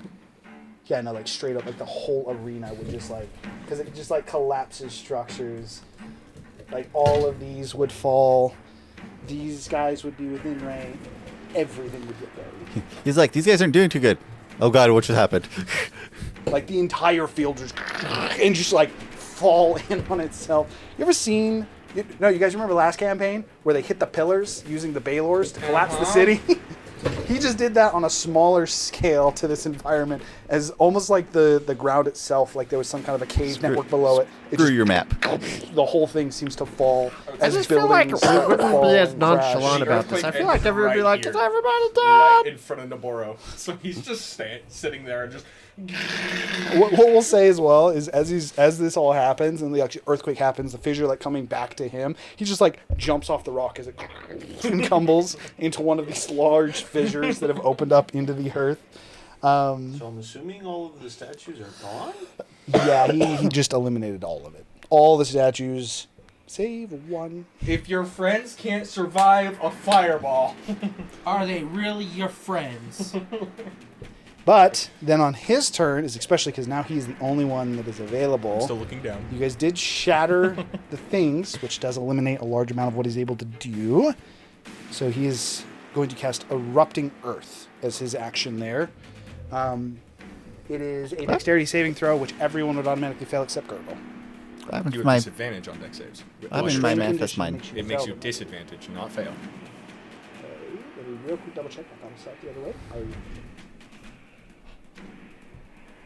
Yeah, no, like straight up, like the whole arena would just like, because it just like collapses structures. Like all of these would fall. These guys would be within range. Everything would get buried. He's like, these guys aren't doing too good. Oh god, what just happened? Like the entire field just and just like fall in on itself. You ever seen? No, you guys remember last campaign where they hit the pillars using the Baylors to collapse the city? He just did that on a smaller scale to this environment, as almost like the ground itself, like there was some kind of a cave network below it. Screw your map. The whole thing seems to fall as I just feel like we buildings wouldn't fall be as and crash. nonchalant about this. I feel like everyone would be like, here. "Is everybody Right dead?" in front of Naboro. So he's just sitting there and just... What we'll say as well is as this all happens and the actual earthquake happens, the fissure like coming back to him, he just like jumps off the rock as it and tumbles into one of these large fissures that have opened up into the earth. So I'm assuming all of the statues are gone? Yeah, he just eliminated all of it. All the statues, save one. If your friends can't survive a fireball... Are they really your friends? But then on his turn, is especially because now he's the only one that is available. Still looking down. You guys did shatter the things, which does eliminate a large amount of what he's able to do. So he is going to cast Erupting Earth as his action there. It is a dexterity saving throw, which everyone would automatically fail except Gurgle. What happened You to have my? disadvantage on dex saves. What happened to my Restrained manifest condition mind? It makes you fail. disadvantage, not fail. Let me real quick double check. I thought I saw it the other way.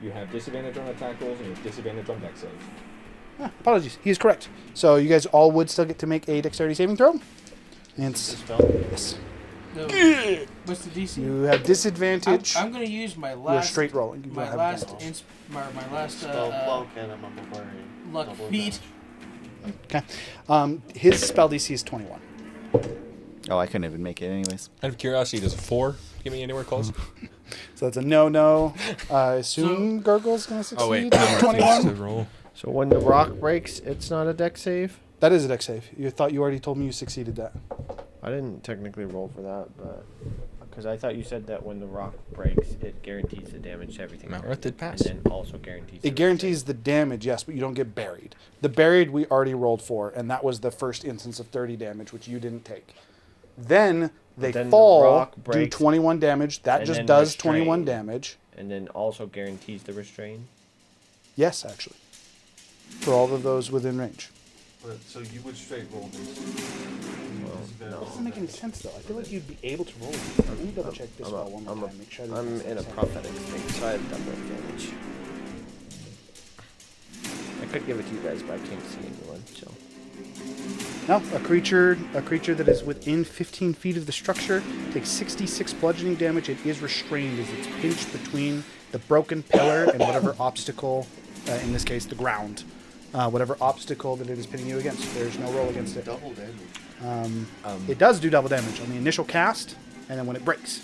You have disadvantage on attack rolls and you have disadvantage on dex saves. Apologies. He is correct. So you guys all would still get to make a dexterity saving throw. And yes. No. What's the DC? You have disadvantage. I'm going to use my You're last. straight rolling. You don't My have last. advantage. My last. Spell cloak, and I'm requiring luck double feat. Okay. His spell DC is 21. Oh, I couldn't even make it anyways. Out of curiosity, does a 4 get me anywhere close? So that's a no. I assume Gurgle's going to succeed. Oh, wait. With 21. Roll. So when the rock breaks, it's not a dex save? That is a dex save. You thought you already told me you succeeded that. I didn't technically roll for that, but because I thought you said that when the rock breaks, it guarantees the damage to everything. Malreth did pass. And then also guarantees. It guarantees the damage, yes, but you don't get buried. The buried we already rolled for, and that was the first instance of 30 damage, which you didn't take. Then they Then the fall, rock do breaks, 21 damage. That and just then does restrain. 21 damage. And then also guarantees the restrain. Yes, actually. For all of those within range. But, so you would straight roll this. That doesn't make any sense, though. I feel like you'd be able to roll it. Let me double check this spell one more time. Make sure I I'm didn't in a miss prophetic state, so I have double advantage. I could give it to you guys, but I can't see anyone, so. No, a creature that is within 15 feet of the structure takes 66 bludgeoning damage. It is restrained as it's pinched between the broken pillar and whatever obstacle, in this case, the ground. Whatever obstacle that it is pinning you against. There's no roll against it. Double damage. It does do double damage on the initial cast, and then when it breaks.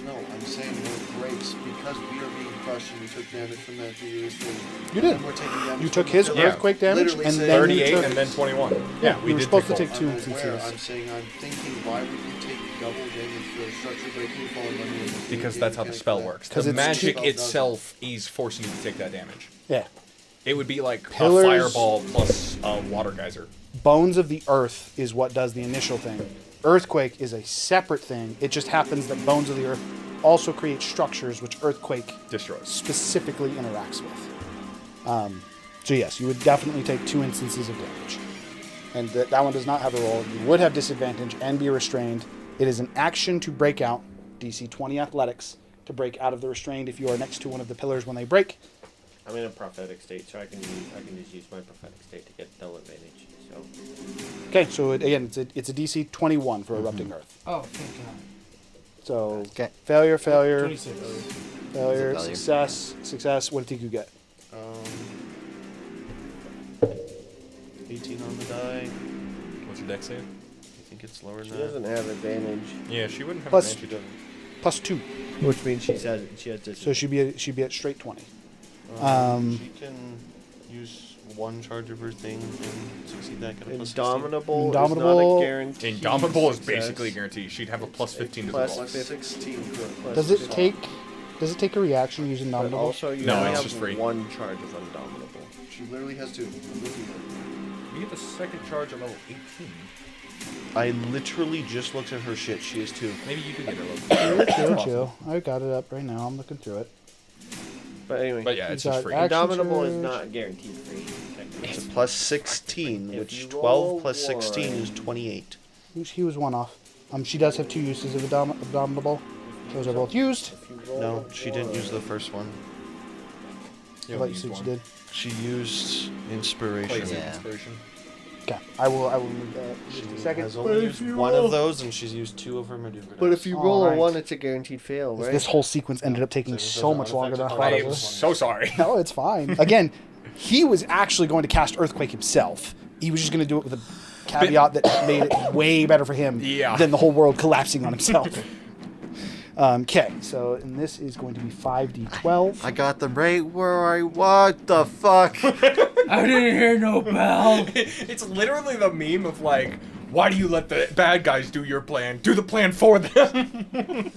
No, I'm saying when it breaks, because we are being crushed and we took damage from that thing. You did. We're taking damage You took from his the pillar. earthquake damage, Literally and saying- then 38 you took, and then 21. Yeah, we you were did supposed to both. take two I'm instances. aware. I'm saying, I'm thinking, why would you take double damage for a structure breaking fall and running into Because the that's how the mechanic spell for that? works. 'Cause The it's magic two- itself is forcing you to take that damage. Yeah. It would be like Pillars- a fireball plus a water geyser. Bones of the Earth is what does the initial thing. Earthquake is a separate thing. It just happens that Bones of the Earth also create structures which Earthquake Destroys. specifically interacts with. So yes, you would definitely take two instances of damage. And that one does not have a roll. You would have disadvantage and be restrained. It is an action to break out, DC 20 athletics, to break out of the restrained if you are next to one of the pillars when they break. I'm in a prophetic state, so I can just use my prophetic state to get double advantage. So. Okay, so it's a DC 21 for Erupting Earth. Oh, thank God. So Okay. failure, 26. failure, Failure. success. What did you get? 18 on the die. What's your dex save? I think it's lower She than that. doesn't have advantage, Yeah, she wouldn't have Plus- advantage. Plus 2. which means she has disadvantage. So she'd be at straight 20. She can use one charge of her thing and succeed that. Get a plus 16. Indomitable, Indomitable- is not a guarantee. Indomitable is success. basically guaranteed. She'd have a plus 15 to the Plus roll. Plus 16 for Does it take a reaction using But Indomitable? also, you No, only it's have just free. one charge of Indomitable. She literally has two. I'm looking at it. You get the second charge at level 18. I literally just looked at her shit. She is two. Maybe you could get her level. Chill. I got it up right now. I'm looking through it. But anyway, But yeah, it's You just got free. action Indomitable is charge. not guaranteed free. technically. It's a plus 16, If which you 12 roll plus 16 is one- 28. He was one off. She does have two uses of Indomitable. Those are both used. If you roll No, she didn't one- use the first one. I thought you said she did. She used inspiration. Plays Yeah. inspiration. Okay, I will move that in She just a second. has only used one of those, and she's used two of her maneuver. But if you roll Alright. a 1, it's a guaranteed fail, right? This whole sequence ended up taking so much longer than I thought I it am was. so sorry. No, it's fine. Again, he was actually going to cast Earthquake himself. He was just going to do it with a caveat that made it way better for him than the whole world collapsing on himself. Okay, so and this is going to be 5d12. I got them right where I want. The fuck? I didn't hear no bell. It's literally the meme of like, why do you let the bad guys do your plan? Do the plan for them.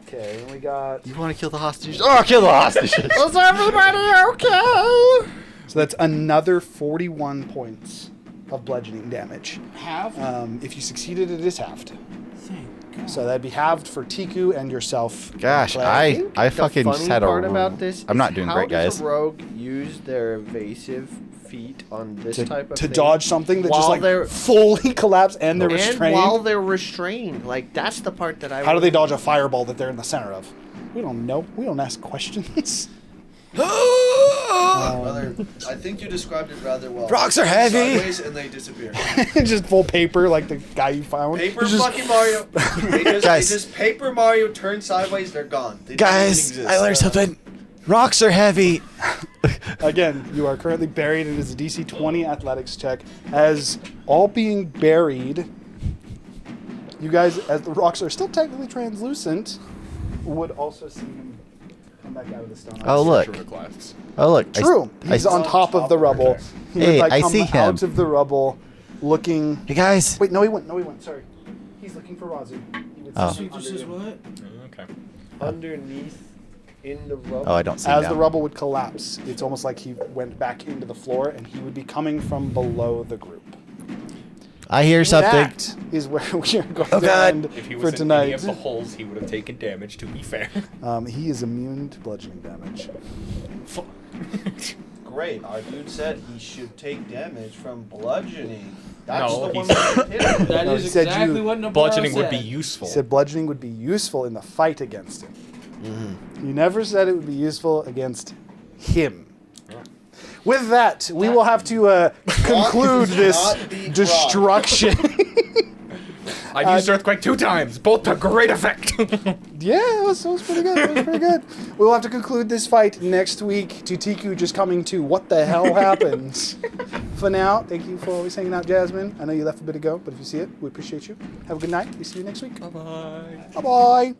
Okay, and we got. You want to kill the hostages? Oh, kill the hostages! Is everybody okay? So that's another 41 points of bludgeoning damage. Half? If you succeeded, it is halved. Thing. So that'd be halved for Tiku and yourself. Gosh, Clay. I The fucking funny just had a. part about this I'm is not doing how great, does guys. a rogue use their evasive feat on this type of To thing dodge something that while just like they're fully collapse and they're and restrained. while they're restrained? Like that's the part that I. How do they dodge a fireball that they're in the center of? We don't know. We don't ask questions. Rather, I think you described it rather well. Rocks are heavy. Sideways and they disappear. Just full paper like the guy you found. Paper It's just- fucking Mario. Guys. They just paper Mario turn sideways. They're gone. They don't Guys, even exist. I learned something. Rocks are heavy. Again, you are currently buried. It is a DC 20 athletics check. As all being buried, you guys, as the rocks are still technically translucent, would also see him come back out of the stone. Oh look. Oh look. True. He's on top of the rubble. He would, Hey, like, I come see him. out of the rubble, looking. Hey guys. Wait, no, he went. No, he went. Sorry. He's looking for Razu. He would Oh. see This is what? Okay. underneath in the rubble. Oh, I don't see As him the now. rubble would collapse, it's almost like he went back into the floor, and he would be coming from below the group. I hear something. That is where we are going Oh, to God. end If he for was in any tonight. of the holes, he would have taken damage, to be fair. He is immune to bludgeoning damage. Great. Our dude said he should take damage from bludgeoning. That's No, the he one said- that hit him. That No, is he said exactly you- what Nabarro Bludgeoning would be said. useful. He said bludgeoning would be useful in the fight against him. You never said it would be useful against him. With that, we will have to conclude does this not beat destruction. I've used Earthquake 2 times, both to great effect. Yeah, that was pretty good. That was pretty good. We'll have to conclude this fight next week to Tiku just coming to what the hell happens. For now, thank you for always hanging out, Jasmine. I know you left a bit ago, but if you see it, we appreciate you. Have a good night. We see you next week. Bye-bye. Bye-bye.